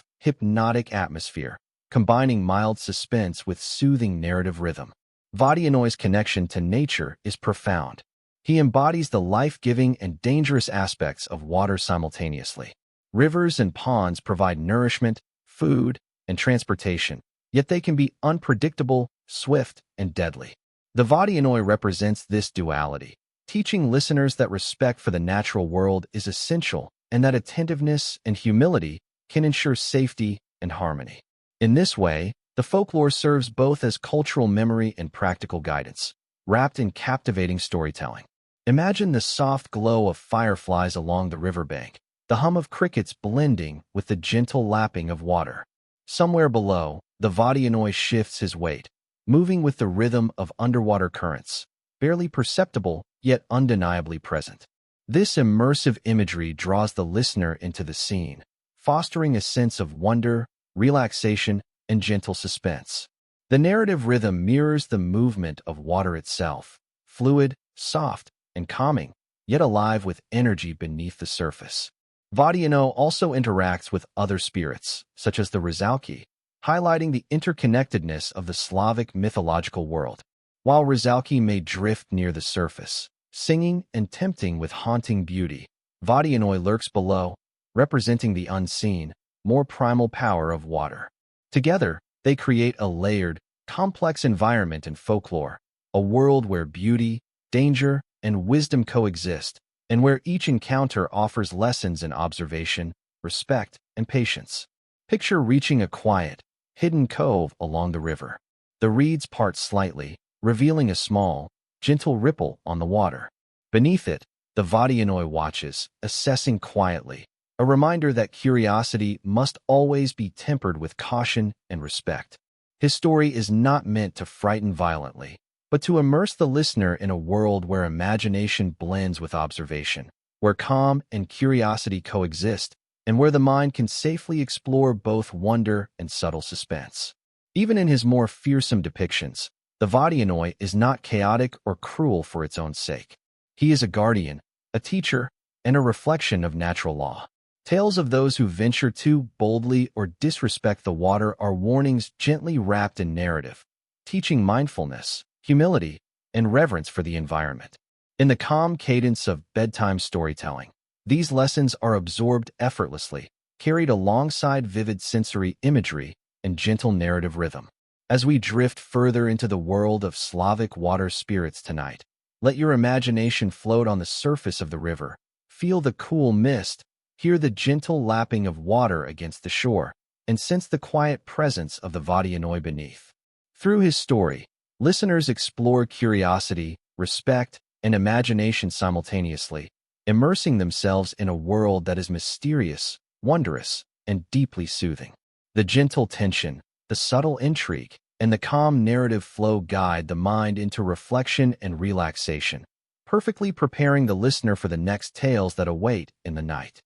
hypnotic atmosphere, combining mild suspense with soothing narrative rhythm. Vodianoi's connection to nature is profound. He embodies the life-giving and dangerous aspects of water simultaneously. Rivers and ponds provide nourishment, food, and transportation, yet they can be unpredictable, swift, and deadly. The Vodianoi represents this duality, teaching listeners that respect for the natural world is essential and that attentiveness and humility can ensure safety and harmony. In this way, the folklore serves both as cultural memory and practical guidance, wrapped in captivating storytelling. Imagine the soft glow of fireflies along the riverbank, the hum of crickets blending with the gentle lapping of water. Somewhere below, the Vadianoi shifts his weight, moving with the rhythm of underwater currents, barely perceptible yet undeniably present. This immersive imagery draws the listener into the scene, fostering a sense of wonder, relaxation, and gentle suspense. The narrative rhythm mirrors the movement of water itself, fluid, soft, and calming, yet alive with energy beneath the surface. Vadiano also interacts with other spirits, such as the Rizalki, highlighting the interconnectedness of the Slavic mythological world. While Rizalki may drift near the surface, singing and tempting with haunting beauty, Vadianoi lurks below, representing the unseen, more primal power of water. Together, they create a layered, complex environment in folklore, a world where beauty, danger, and wisdom coexist, and where each encounter offers lessons in observation, respect, and patience. Picture reaching a quiet, hidden cove along the river. The reeds part slightly, revealing a small, gentle ripple on the water. Beneath it, the Vadianoi watches, assessing quietly, a reminder that curiosity must always be tempered with caution and respect. His story is not meant to frighten violently, but to immerse the listener in a world where imagination blends with observation, where calm and curiosity coexist, and where the mind can safely explore both wonder and subtle suspense. Even in his more fearsome depictions, the Vadianoi is not chaotic or cruel for its own sake. He is a guardian, a teacher, and a reflection of natural law. Tales of those who venture too boldly or disrespect the water are warnings gently wrapped in narrative, teaching mindfulness, humility, and reverence for the environment. In the calm cadence of bedtime storytelling, these lessons are absorbed effortlessly, carried alongside vivid sensory imagery and gentle narrative rhythm. As we drift further into the world of Slavic water spirits tonight, let your imagination float on the surface of the river, feel the cool mist, hear the gentle lapping of water against the shore, and sense the quiet presence of the Vadianoi beneath. Through his story, listeners explore curiosity, respect, and imagination simultaneously, immersing themselves in a world that is mysterious, wondrous, and deeply soothing. The gentle tension, the subtle intrigue, and the calm narrative flow guide the mind into reflection and relaxation, perfectly preparing the listener for the next tales that await in the night.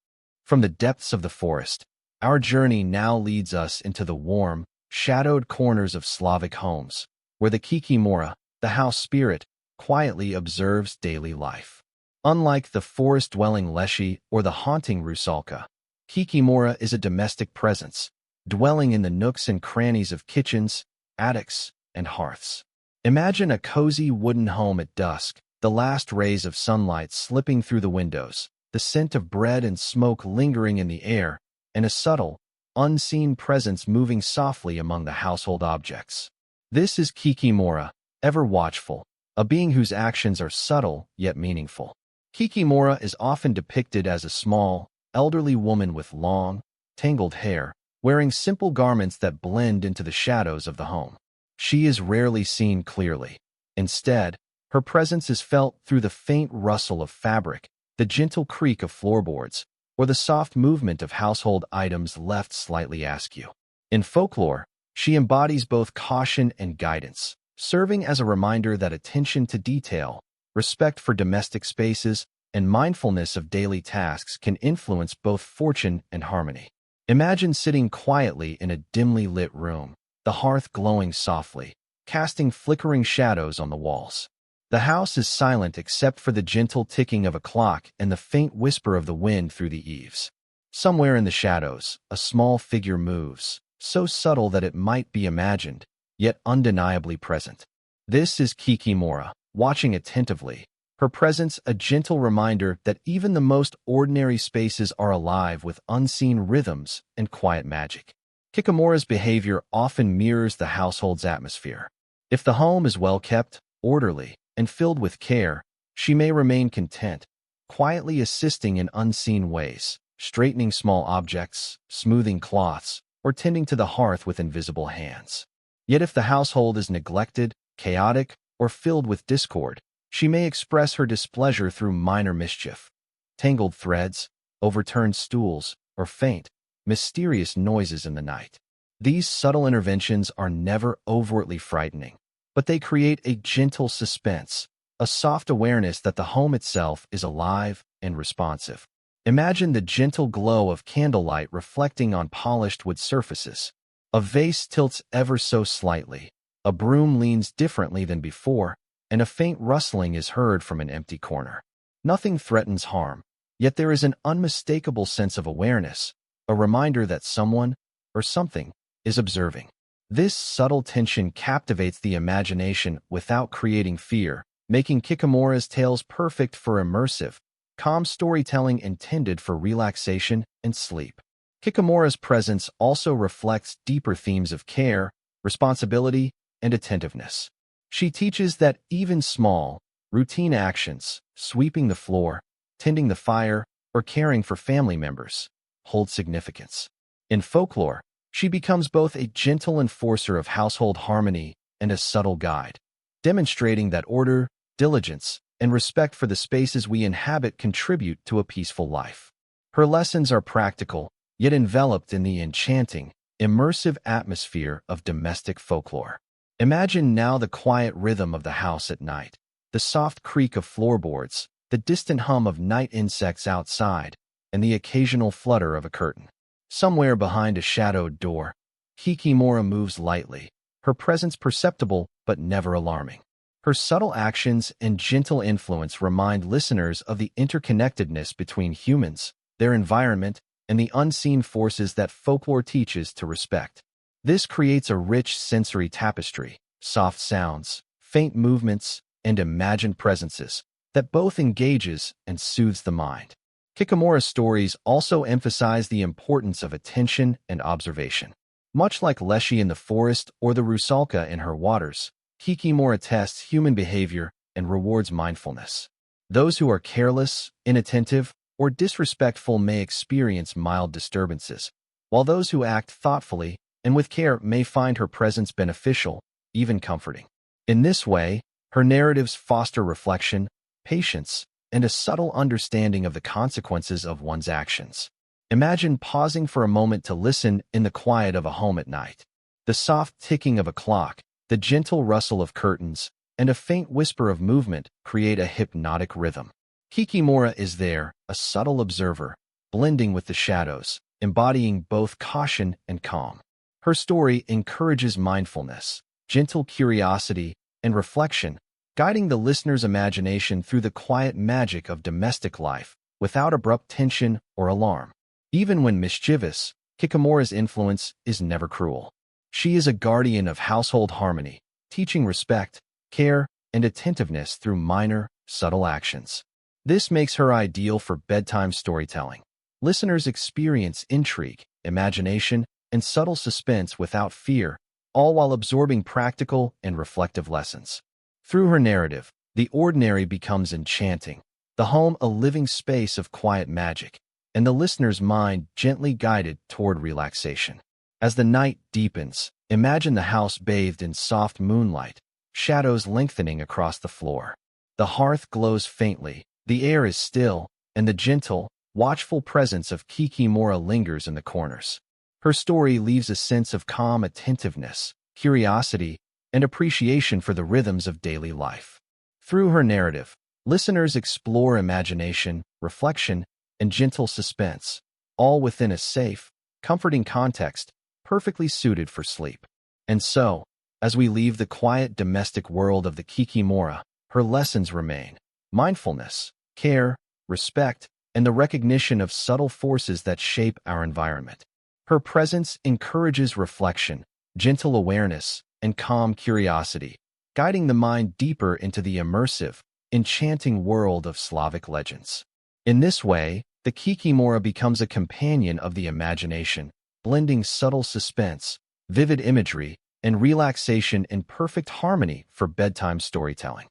From the depths of the forest, our journey now leads us into the warm, shadowed corners of Slavic homes, where the Kikimora, the house spirit, quietly observes daily life. Unlike the forest-dwelling Leshy or the haunting Rusalka, Kikimora is a domestic presence, dwelling in the nooks and crannies of kitchens, attics, and hearths. Imagine a cozy wooden home at dusk, the last rays of sunlight slipping through the windows, the scent of bread and smoke lingering in the air, and a subtle, unseen presence moving softly among the household objects. This is Kikimora, ever watchful, a being whose actions are subtle yet meaningful. Kikimora is often depicted as a small, elderly woman with long, tangled hair, wearing simple garments that blend into the shadows of the home. She is rarely seen clearly. Instead, her presence is felt through the faint rustle of fabric, the gentle creak of floorboards, or the soft movement of household items left slightly askew. In folklore, she embodies both caution and guidance, serving as a reminder that attention to detail, respect for domestic spaces, and mindfulness of daily tasks can influence both fortune and harmony. Imagine sitting quietly in a dimly lit room, the hearth glowing softly, casting flickering shadows on the walls. The house is silent except for the gentle ticking of a clock and the faint whisper of the wind through the eaves. Somewhere in the shadows, a small figure moves, so subtle that it might be imagined, yet undeniably present. This is Kikimora, watching attentively, her presence a gentle reminder that even the most ordinary spaces are alive with unseen rhythms and quiet magic. Kikimora's behavior often mirrors the household's atmosphere. If the home is well kept, orderly, and filled with care, she may remain content, quietly assisting in unseen ways, straightening small objects, smoothing cloths, or tending to the hearth with invisible hands. Yet if the household is neglected, chaotic, or filled with discord, she may express her displeasure through minor mischief. Tangled threads, overturned stools, or faint, mysterious noises in the night. These subtle interventions are never overtly frightening, but they create a gentle suspense, a soft awareness that the home itself is alive and responsive. Imagine the gentle glow of candlelight reflecting on polished wood surfaces. A vase tilts ever so slightly, a broom leans differently than before, and a faint rustling is heard from an empty corner. Nothing threatens harm, yet there is an unmistakable sense of awareness, a reminder that someone, or something, is observing. This subtle tension captivates the imagination without creating fear, making Kikamura's tales perfect for immersive, calm storytelling intended for relaxation and sleep. Kikamura's presence also reflects deeper themes of care, responsibility, and attentiveness. She teaches that even small, routine actions, sweeping the floor, tending the fire, or caring for family members, hold significance. In folklore, she becomes both a gentle enforcer of household harmony and a subtle guide, demonstrating that order, diligence, and respect for the spaces we inhabit contribute to a peaceful life. Her lessons are practical, yet enveloped in the enchanting, immersive atmosphere of domestic folklore. Imagine now the quiet rhythm of the house at night, the soft creak of floorboards, the distant hum of night insects outside, and the occasional flutter of a curtain. Somewhere behind a shadowed door, Kikimora moves lightly, her presence perceptible but never alarming. Her subtle actions and gentle influence remind listeners of the interconnectedness between humans, their environment, and the unseen forces that folklore teaches to respect. This creates a rich sensory tapestry, soft sounds, faint movements, and imagined presences that both engages and soothes the mind. Kikamura's stories also emphasize the importance of attention and observation. Much like Leshy in the forest or the Rusalka in her waters, Kikimora tests human behavior and rewards mindfulness. Those who are careless, inattentive, or disrespectful may experience mild disturbances, while those who act thoughtfully and with care may find her presence beneficial, even comforting. In this way, her narratives foster reflection, patience, and a subtle understanding of the consequences of one's actions. Imagine pausing for a moment to listen in the quiet of a home at night. The soft ticking of a clock, the gentle rustle of curtains, and a faint whisper of movement create a hypnotic rhythm. Kikimora is there, a subtle observer, blending with the shadows, embodying both caution and calm. Her story encourages mindfulness, gentle curiosity, and reflection, guiding the listener's imagination through the quiet magic of domestic life without abrupt tension or alarm. Even when mischievous, Kikimora's influence is never cruel. She is a guardian of household harmony, teaching respect, care, and attentiveness through minor, subtle actions. This makes her ideal for bedtime storytelling. Listeners experience intrigue, imagination, and subtle suspense without fear, all while absorbing practical and reflective lessons. Through her narrative, the ordinary becomes enchanting, the home a living space of quiet magic, and the listener's mind gently guided toward relaxation. As the night deepens, imagine the house bathed in soft moonlight, shadows lengthening across the floor. The hearth glows faintly, the air is still, and the gentle, watchful presence of Kikimora lingers in the corners. Her story leaves a sense of calm attentiveness, curiosity, and appreciation for the rhythms of daily life. Through her narrative, listeners explore imagination, reflection, and gentle suspense, all within a safe, comforting context perfectly suited for sleep. And so, as we leave the quiet domestic world of the Kikimora, her lessons remain: mindfulness, care, respect, and the recognition of subtle forces that shape our environment. Her presence encourages reflection, gentle awareness, and calm curiosity, guiding the mind deeper into the immersive, enchanting world of Slavic legends. In this way, the Kikimora becomes a companion of the imagination, blending subtle suspense, vivid imagery, and relaxation in perfect harmony for bedtime storytelling.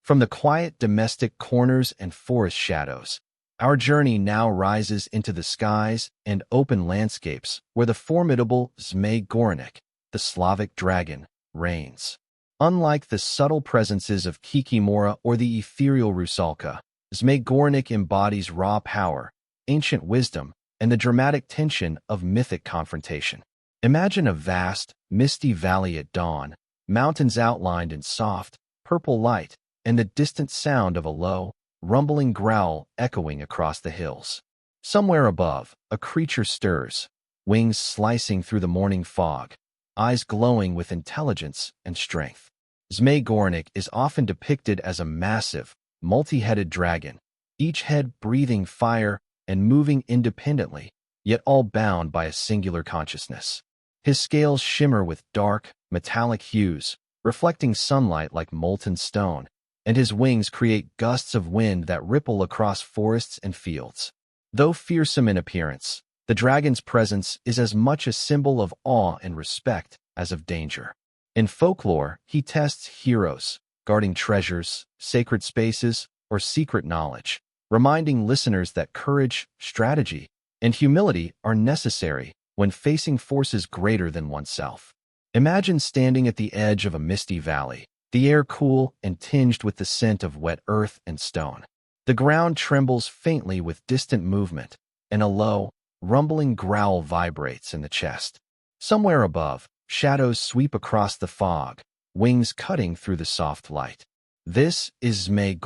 From the quiet domestic corners and forest shadows, our journey now rises into the skies and open landscapes where the formidable Zmej Goranik, the Slavic dragon, reigns. Unlike the subtle presences of Kikimora or the ethereal Rusalka, Zmej Goranik embodies raw power, ancient wisdom, and the dramatic tension of mythic confrontation. Imagine a vast, misty valley at dawn, mountains outlined in soft, purple light, and the distant sound of a low, rumbling growl echoing across the hills. Somewhere above, a creature stirs, wings slicing through the morning fog, eyes glowing with intelligence and strength. Zmei is often depicted as a massive, multi-headed dragon, each head breathing fire and moving independently, yet all bound by a singular consciousness. His scales shimmer with dark, metallic hues, reflecting sunlight like molten stone, and his wings create gusts of wind that ripple across forests and fields. Though fearsome in appearance, the dragon's presence is as much a symbol of awe and respect as of danger. In folklore, he tests heroes, guarding treasures, sacred spaces, or secret knowledge, reminding listeners that courage, strategy, and humility are necessary when facing forces greater than oneself. Imagine standing at the edge of a misty valley, the air cool and tinged with the scent of wet earth and stone. The ground trembles faintly with distant movement, and a low, rumbling growl vibrates in the chest. Somewhere above, shadows sweep across the fog, wings cutting through the soft light. This is Zmei,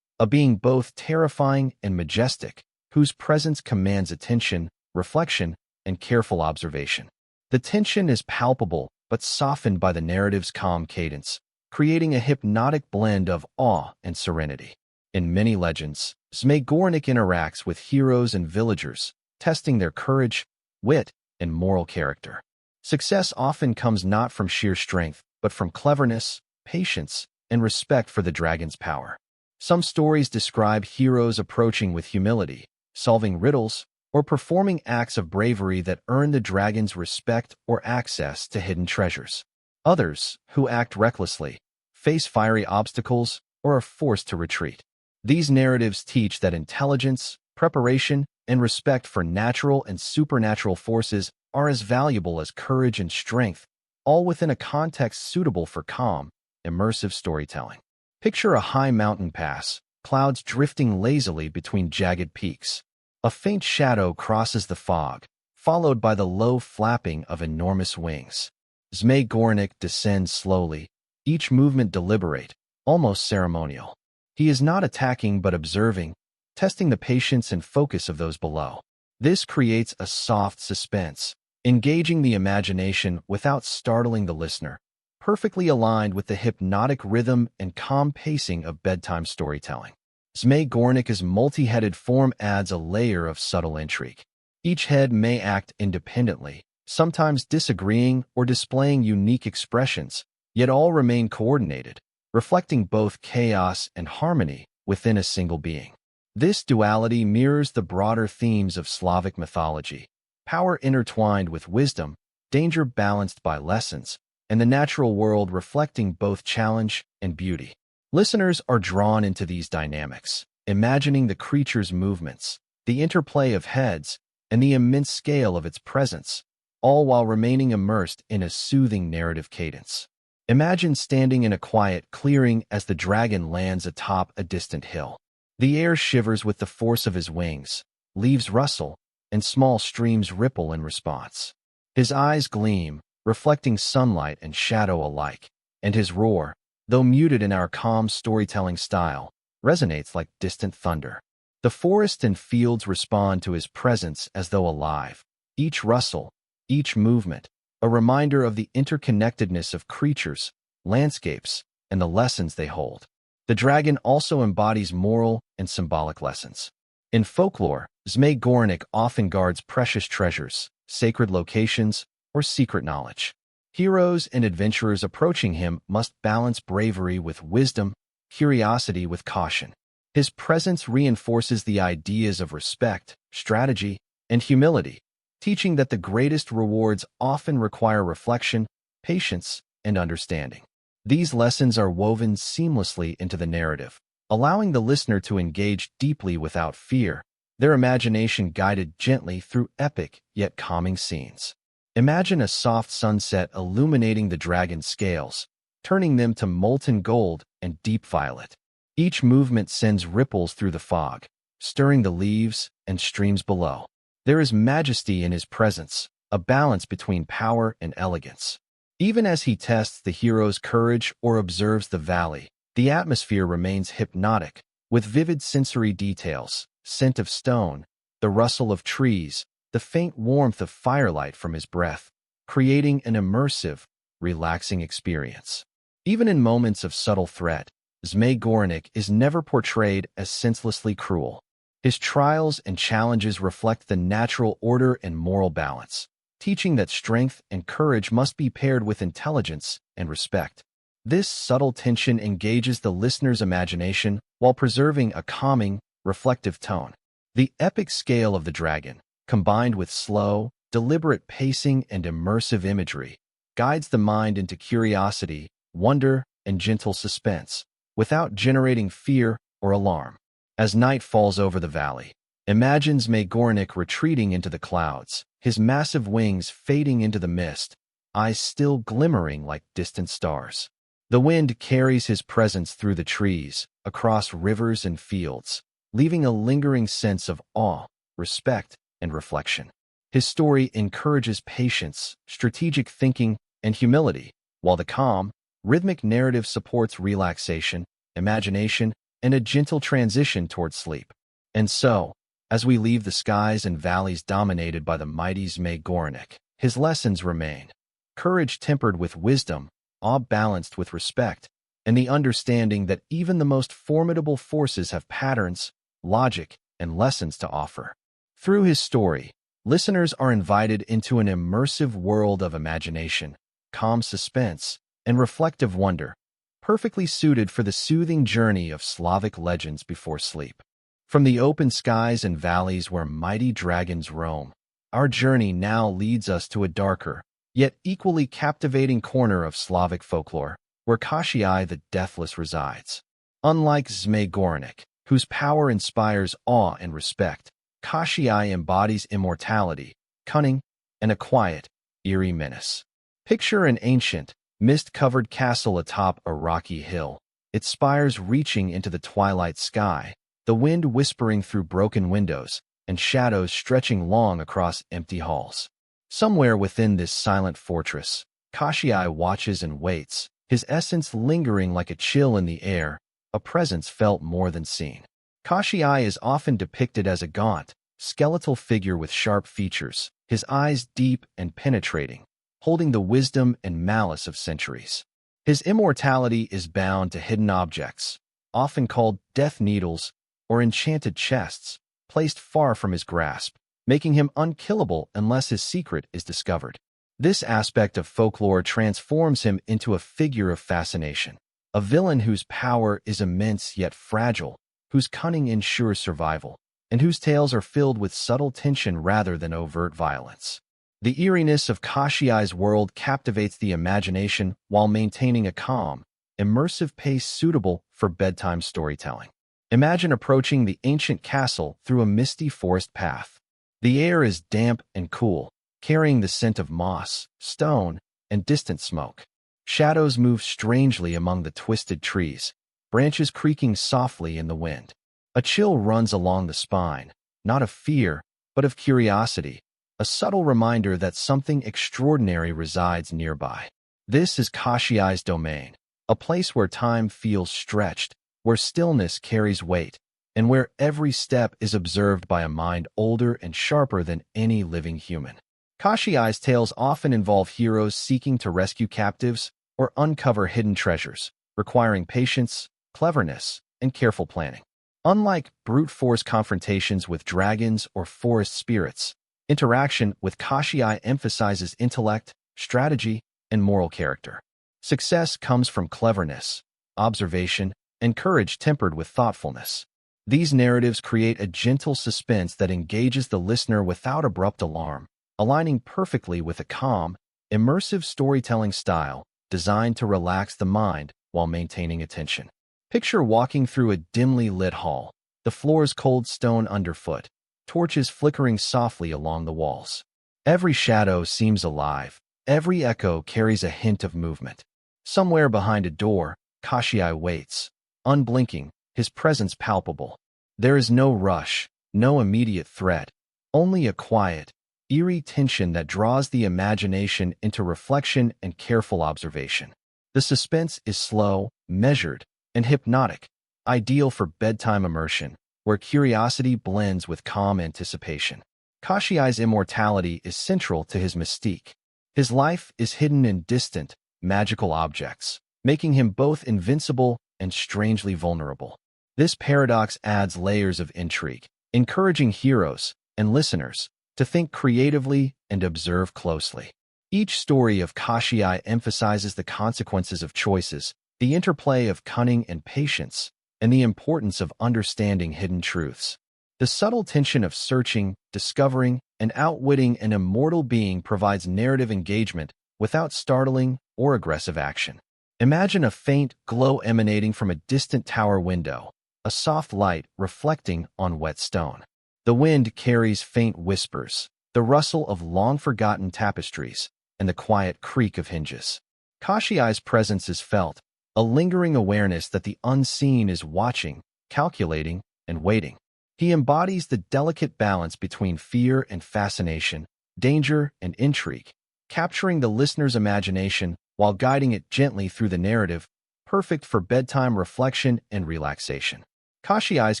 a being both terrifying and majestic, whose presence commands attention, reflection, and careful observation. The tension is palpable but softened by the narrative's calm cadence, creating a hypnotic blend of awe and serenity. In many legends, Zmei interacts with heroes and villagers, testing their courage, wit, and moral character. Success often comes not from sheer strength, but from cleverness, patience, and respect for the dragon's power. Some stories describe heroes approaching with humility, solving riddles, or performing acts of bravery that earn the dragon's respect or access to hidden treasures. Others, who act recklessly, face fiery obstacles or are forced to retreat. These narratives teach that intelligence, preparation, and respect for natural and supernatural forces are as valuable as courage and strength, all within a context suitable for calm, immersive storytelling. Picture a high mountain pass, clouds drifting lazily between jagged peaks. A faint shadow crosses the fog, followed by the low flapping of enormous wings. Zmei descends slowly, each movement deliberate, almost ceremonial. He is not attacking but observing, testing the patience and focus of those below. This creates a soft suspense, engaging the imagination without startling the listener, perfectly aligned with the hypnotic rhythm and calm pacing of bedtime storytelling. Zmei multi-headed form adds a layer of subtle intrigue. Each head may act independently, sometimes disagreeing or displaying unique expressions, yet all remain coordinated, reflecting both chaos and harmony within a single being. This duality mirrors the broader themes of Slavic mythology: power intertwined with wisdom, danger balanced by lessons, and the natural world reflecting both challenge and beauty. Listeners are drawn into these dynamics, imagining the creature's movements, the interplay of heads, and the immense scale of its presence, all while remaining immersed in a soothing narrative cadence. Imagine standing in a quiet clearing as the dragon lands atop a distant hill. The air shivers with the force of his wings, leaves rustle, and small streams ripple in response. His eyes gleam, reflecting sunlight and shadow alike, and his roar, though muted in our calm storytelling style, resonates like distant thunder. The forest and fields respond to his presence as though alive, each rustle, each movement, a reminder of the interconnectedness of creatures, landscapes, and the lessons they hold. The dragon also embodies moral and symbolic lessons. In folklore, Zmei often guards precious treasures, sacred locations, or secret knowledge. Heroes and adventurers approaching him must balance bravery with wisdom, curiosity with caution. His presence reinforces the ideas of respect, strategy, and humility, teaching that the greatest rewards often require reflection, patience, and understanding. These lessons are woven seamlessly into the narrative, allowing the listener to engage deeply without fear, their imagination guided gently through epic yet calming scenes. Imagine a soft sunset illuminating the dragon's scales, turning them to molten gold and deep violet. Each movement sends ripples through the fog, stirring the leaves and streams below. There is majesty in his presence, a balance between power and elegance. Even as he tests the hero's courage or observes the valley, the atmosphere remains hypnotic, with vivid sensory details, scent of stone, the rustle of trees, the faint warmth of firelight from his breath, creating an immersive, relaxing experience. Even in moments of subtle threat, Zmai is never portrayed as senselessly cruel. His trials and challenges reflect the natural order and moral balance, teaching that strength and courage must be paired with intelligence and respect. This subtle tension engages the listener's imagination while preserving a calming, reflective tone. The epic scale of the dragon, combined with slow, deliberate pacing and immersive imagery, guides the mind into curiosity, wonder, and gentle suspense, without generating fear or alarm. As night falls over the valley, imagine Zmai retreating into the clouds, his massive wings fading into the mist, eyes still glimmering like distant stars. The wind carries his presence through the trees, across rivers and fields, leaving a lingering sense of awe, respect, and reflection. His story encourages patience, strategic thinking, and humility, while the calm, rhythmic narrative supports relaxation, imagination, and a gentle transition toward sleep. And so, as we leave the skies and valleys dominated by the mighty Zmai, his lessons remain. Courage tempered with wisdom, awe balanced with respect, and the understanding that even the most formidable forces have patterns, logic, and lessons to offer. Through his story, listeners are invited into an immersive world of imagination, calm suspense, and reflective wonder, perfectly suited for the soothing journey of Slavic legends before sleep. From the open skies and valleys where mighty dragons roam, our journey now leads us to a darker, yet equally captivating corner of Slavic folklore, where Kashii the Deathless resides. Unlike Zmai, whose power inspires awe and respect, Kashii embodies immortality, cunning, and a quiet, eerie menace. Picture an ancient, mist-covered castle atop a rocky hill, its spires reaching into the twilight sky, the wind whispering through broken windows, and shadows stretching long across empty halls. Somewhere within this silent fortress, Kashii watches and waits, his essence lingering like a chill in the air, a presence felt more than seen. Kashii is often depicted as a gaunt, skeletal figure with sharp features, his eyes deep and penetrating, holding the wisdom and malice of centuries. His immortality is bound to hidden objects, often called death needles or enchanted chests, placed far from his grasp, making him unkillable unless his secret is discovered. This aspect of folklore transforms him into a figure of fascination, a villain whose power is immense yet fragile, whose cunning ensures survival, and whose tales are filled with subtle tension rather than overt violence. The eeriness of Kashii's world captivates the imagination while maintaining a calm, immersive pace suitable for bedtime storytelling. Imagine approaching the ancient castle through a misty forest path. The air is damp and cool, carrying the scent of moss, stone, and distant smoke. Shadows move strangely among the twisted trees, branches creaking softly in the wind. A chill runs along the spine, not of fear, but of curiosity, a subtle reminder that something extraordinary resides nearby. This is Kashii's domain, a place where time feels stretched, where stillness carries weight, and where every step is observed by a mind older and sharper than any living human. Kashii's tales often involve heroes seeking to rescue captives or uncover hidden treasures, requiring patience, cleverness, and careful planning. Unlike brute force confrontations with dragons or forest spirits, interaction with Kashii emphasizes intellect, strategy, and moral character. Success comes from cleverness, observation, and courage tempered with thoughtfulness. These narratives create a gentle suspense that engages the listener without abrupt alarm, aligning perfectly with a calm, immersive storytelling style designed to relax the mind while maintaining attention. Picture walking through a dimly lit hall, the floor's cold stone underfoot, torches flickering softly along the walls. Every shadow seems alive, every echo carries a hint of movement. Somewhere behind a door, Kashii waits, unblinking, his presence palpable. There is no rush, no immediate threat, only a quiet, eerie tension that draws the imagination into reflection and careful observation. The suspense is slow, measured, and hypnotic, ideal for bedtime immersion, where curiosity blends with calm anticipation. Kashiai's immortality is central to his mystique. His life is hidden in distant, magical objects, making him both invincible and strangely vulnerable. This paradox adds layers of intrigue, encouraging heroes and listeners to think creatively and observe closely. Each story of Kashiai emphasizes the consequences of choices, the interplay of cunning and patience, and the importance of understanding hidden truths. The subtle tension of searching, discovering, and outwitting an immortal being provides narrative engagement without startling or aggressive action. Imagine a faint glow emanating from a distant tower window, a soft light reflecting on wet stone. The wind carries faint whispers, the rustle of long-forgotten tapestries, and the quiet creak of hinges. Kashiai's presence is felt, a lingering awareness that the unseen is watching, calculating, and waiting. He embodies the delicate balance between fear and fascination, danger and intrigue, capturing the listener's imagination while guiding it gently through the narrative, perfect for bedtime reflection and relaxation. Kashiai's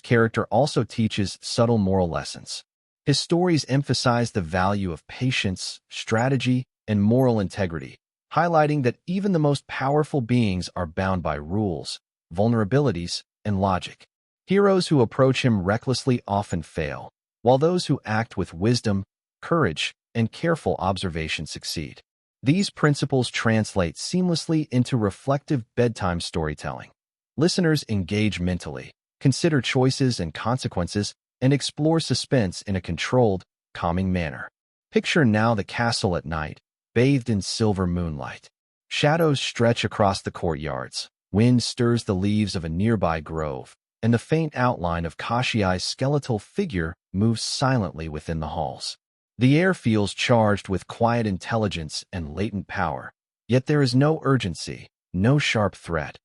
character also teaches subtle moral lessons. His stories emphasize the value of patience, strategy, and moral integrity, highlighting that even the most powerful beings are bound by rules, vulnerabilities, and logic. Heroes who approach him recklessly often fail, while those who act with wisdom, courage, and careful observation succeed. These principles translate seamlessly into reflective bedtime storytelling. Listeners engage mentally, consider choices and consequences, and explore suspense in a controlled, calming manner. Picture now the castle at night, bathed in silver moonlight. Shadows stretch across the courtyards, wind stirs the leaves of a nearby grove, and the faint outline of Kashiai's skeletal figure moves silently within the halls. The air feels charged with quiet intelligence and latent power, yet there is no urgency, no sharp threat,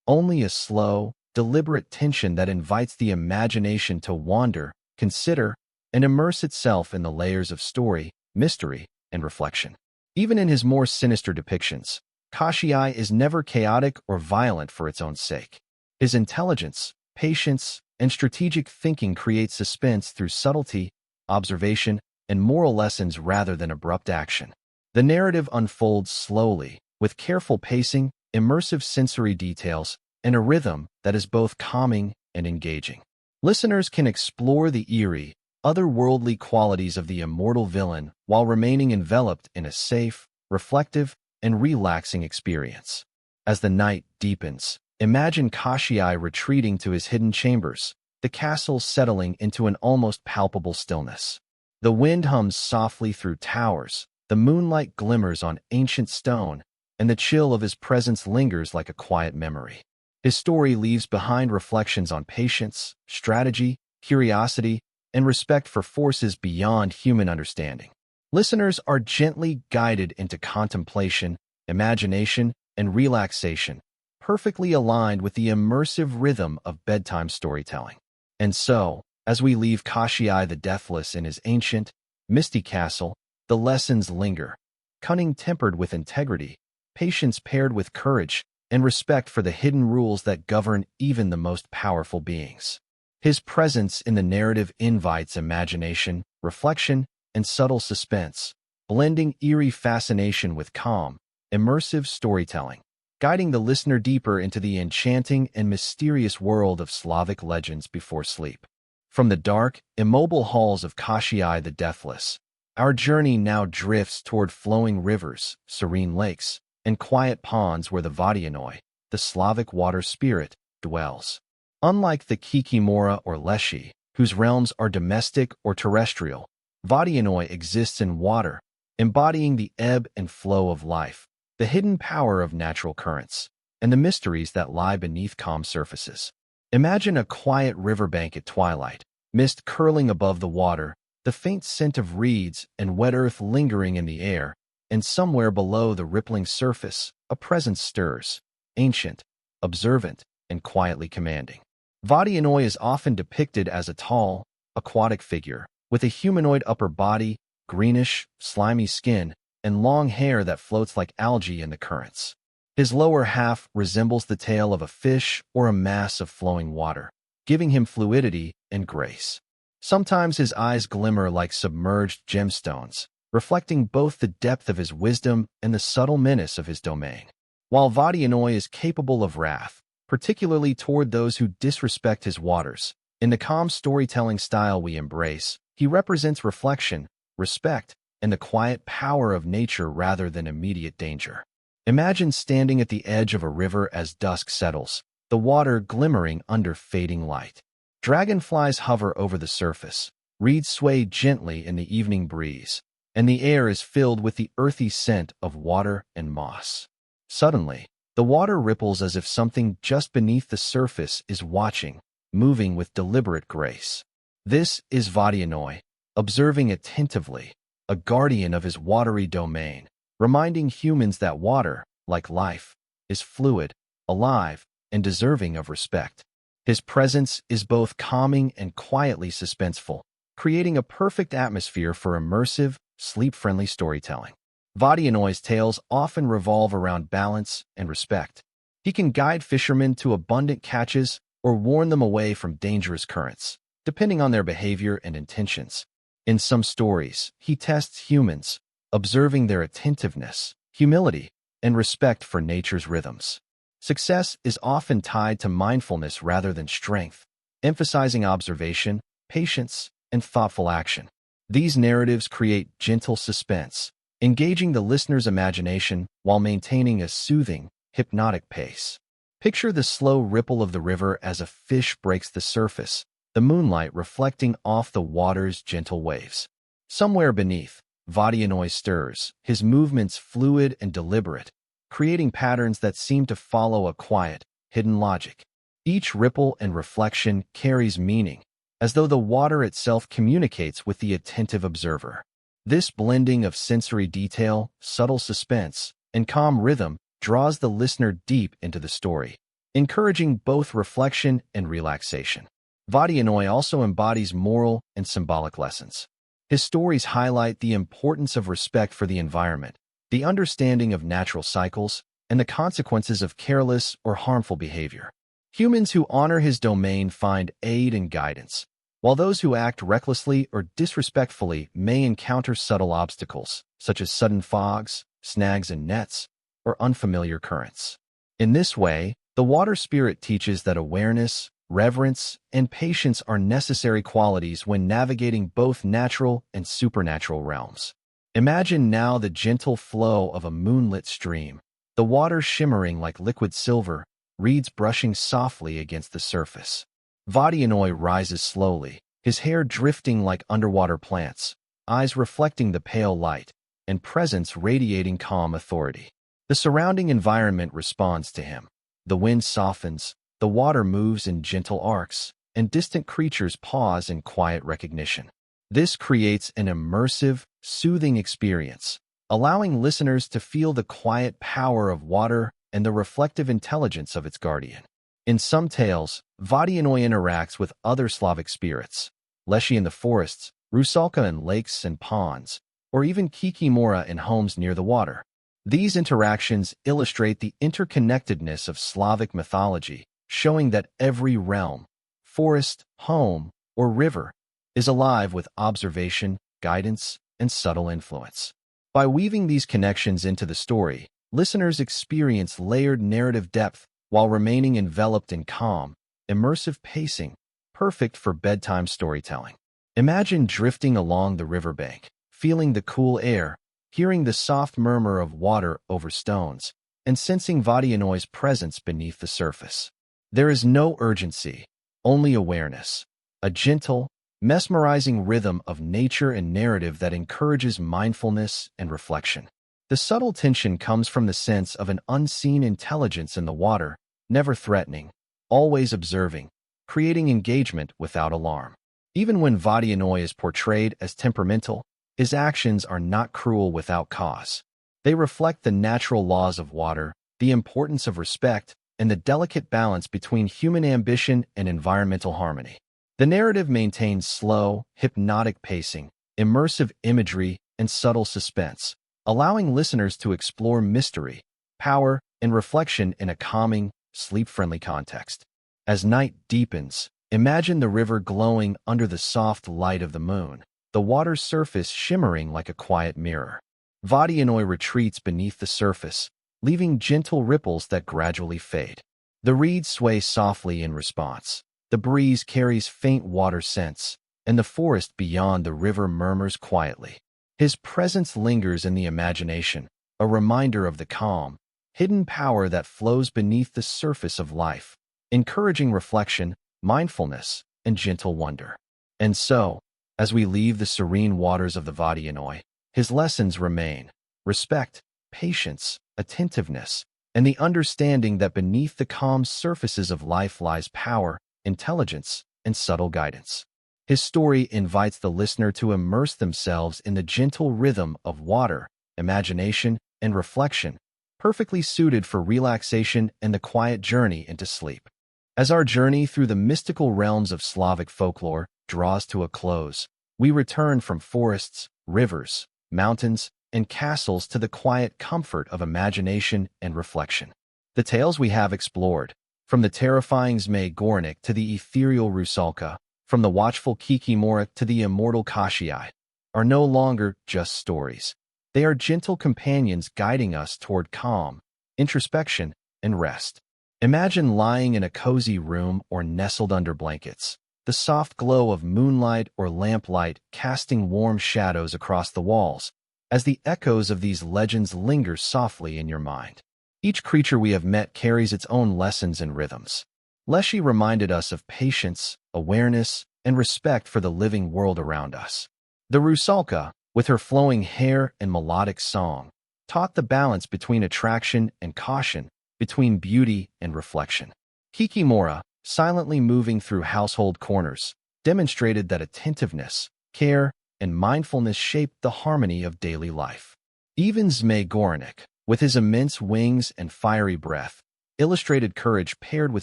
only a slow, deliberate tension that invites the imagination to wander, consider, and immerse itself in the layers of story, mystery, and reflection. Even in his more sinister depictions, Kashiai is never chaotic or violent for its own sake. His intelligence, patience, and strategic thinking create suspense through subtlety, observation, and moral lessons rather than abrupt action. The narrative unfolds slowly, with careful pacing, immersive sensory details, and a rhythm that is both calming and engaging. Listeners can explore the eerie, otherworldly qualities of the immortal villain while remaining enveloped in a safe, reflective, and relaxing experience. As the night deepens, imagine Kashiai retreating to his hidden chambers, the castle settling into an almost palpable stillness. The wind hums softly through towers, the moonlight glimmers on ancient stone, and the chill of his presence lingers like a quiet memory. His story leaves behind reflections on patience, strategy, curiosity, and respect for forces beyond human understanding. Listeners are gently guided into contemplation, imagination, and relaxation, perfectly aligned with the immersive rhythm of bedtime storytelling. And so, as we leave Kashiai the Deathless in his ancient, misty castle, the lessons linger, cunning tempered with integrity, patience paired with courage, and respect for the hidden rules that govern even the most powerful beings. His presence in the narrative invites imagination, reflection, and subtle suspense, blending eerie fascination with calm, immersive storytelling, guiding the listener deeper into the enchanting and mysterious world of Slavic legends before sleep. From the dark, immobile halls of Kashiai the Deathless, our journey now drifts toward flowing rivers, serene lakes, and quiet ponds where the Vadianoi, the Slavic water spirit, dwells. Unlike the Kikimora or Leshy, whose realms are domestic or terrestrial, Vadianoi exists in water, embodying the ebb and flow of life, the hidden power of natural currents, and the mysteries that lie beneath calm surfaces. Imagine a quiet riverbank at twilight, mist curling above the water, the faint scent of reeds and wet earth lingering in the air, and somewhere below the rippling surface, a presence stirs, ancient, observant, and quietly commanding. Vadianoi is often depicted as a tall, aquatic figure, with a humanoid upper body, greenish, slimy skin, and long hair that floats like algae in the currents. His lower half resembles the tail of a fish or a mass of flowing water, giving him fluidity and grace. Sometimes his eyes glimmer like submerged gemstones, reflecting both the depth of his wisdom and the subtle menace of his domain. While Vadianoi is capable of wrath, particularly toward those who disrespect his waters, in the calm storytelling style we embrace, he represents reflection, respect, and the quiet power of nature rather than immediate danger. Imagine standing at the edge of a river as dusk settles, the water glimmering under fading light. Dragonflies hover over the surface, reeds sway gently in the evening breeze, and the air is filled with the earthy scent of water and moss. Suddenly, the water ripples as if something just beneath the surface is watching, moving with deliberate grace. This is Vadianoi, observing attentively, a guardian of his watery domain, reminding humans that water, like life, is fluid, alive, and deserving of respect. His presence is both calming and quietly suspenseful, creating a perfect atmosphere for immersive, sleep-friendly storytelling. Vadianoi's tales often revolve around balance and respect. He can guide fishermen to abundant catches or warn them away from dangerous currents, depending on their behavior and intentions. In some stories, he tests humans, observing their attentiveness, humility, and respect for nature's rhythms. Success is often tied to mindfulness rather than strength, emphasizing observation, patience, and thoughtful action. These narratives create gentle suspense, engaging the listener's imagination while maintaining a soothing, hypnotic pace. Picture the slow ripple of the river as a fish breaks the surface, the moonlight reflecting off the water's gentle waves. Somewhere beneath, Vadianoi stirs, his movements fluid and deliberate, creating patterns that seem to follow a quiet, hidden logic. Each ripple and reflection carries meaning, as though the water itself communicates with the attentive observer. This blending of sensory detail, subtle suspense, and calm rhythm draws the listener deep into the story, encouraging both reflection and relaxation. Vadianoi also embodies moral and symbolic lessons. His stories highlight the importance of respect for the environment, the understanding of natural cycles, and the consequences of careless or harmful behavior. Humans who honor his domain find aid and guidance, while those who act recklessly or disrespectfully may encounter subtle obstacles, such as sudden fogs, snags and nets, or unfamiliar currents. In this way, the water spirit teaches that awareness, reverence, and patience are necessary qualities when navigating both natural and supernatural realms. Imagine now the gentle flow of a moonlit stream, the water shimmering like liquid silver, reeds brushing softly against the surface. Vadianoi rises slowly, his hair drifting like underwater plants, eyes reflecting the pale light, and presence radiating calm authority. The surrounding environment responds to him. The wind softens, the water moves in gentle arcs, and distant creatures pause in quiet recognition. This creates an immersive, soothing experience, allowing listeners to feel the quiet power of water and the reflective intelligence of its guardian. In some tales, Vadianoi interacts with other Slavic spirits, Leshy in the forests, Rusalka in lakes and ponds, or even Kikimora in homes near the water. These interactions illustrate the interconnectedness of Slavic mythology, showing that every realm, forest, home, or river is alive with observation, guidance, and subtle influence. By weaving these connections into the story, listeners experience layered narrative depth while remaining enveloped in calm, immersive pacing, perfect for bedtime storytelling. Imagine drifting along the riverbank, feeling the cool air, hearing the soft murmur of water over stones, and sensing Vadianoi's presence beneath the surface. There is no urgency, only awareness, a gentle, mesmerizing rhythm of nature and narrative that encourages mindfulness and reflection. The subtle tension comes from the sense of an unseen intelligence in the water, never threatening, always observing, creating engagement without alarm. Even when Vadianoi is portrayed as temperamental, his actions are not cruel without cause. They reflect the natural laws of water, the importance of respect, and the delicate balance between human ambition and environmental harmony. The narrative maintains slow, hypnotic pacing, immersive imagery, and subtle suspense, allowing listeners to explore mystery, power, and reflection in a calming, sleep-friendly context. As night deepens, imagine the river glowing under the soft light of the moon, the water's surface shimmering like a quiet mirror. Vodyanoi retreats beneath the surface, leaving gentle ripples that gradually fade. The reeds sway softly in response. The breeze carries faint water scents, and the forest beyond the river murmurs quietly. His presence lingers in the imagination, a reminder of the calm, hidden power that flows beneath the surface of life, encouraging reflection, mindfulness, and gentle wonder. And so, as we leave the serene waters of the Vodyanoi, his lessons remain: respect, patience, attentiveness, and the understanding that beneath the calm surfaces of life lies power, intelligence, and subtle guidance. His story invites the listener to immerse themselves in the gentle rhythm of water, imagination, and reflection, perfectly suited for relaxation and the quiet journey into sleep. As our journey through the mystical realms of Slavic folklore draws to a close, we return from forests, rivers, mountains, and castles to the quiet comfort of imagination and reflection. The tales we have explored, from the terrifying Zmei Gornik to the ethereal Rusalka, from the watchful Kikimora to the immortal Kashiai, are no longer just stories. They are gentle companions guiding us toward calm, introspection, and rest. Imagine lying in a cozy room or nestled under blankets, the soft glow of moonlight or lamplight casting warm shadows across the walls, as the echoes of these legends linger softly in your mind. Each creature we have met carries its own lessons and rhythms. Leshy reminded us of patience, awareness, and respect for the living world around us. The Rusalka, with her flowing hair and melodic song, taught the balance between attraction and caution, between beauty and reflection. Kikimora, silently moving through household corners, demonstrated that attentiveness, care, and mindfulness shaped the harmony of daily life. Even Zmei Gornik, with his immense wings and fiery breath, illustrated courage paired with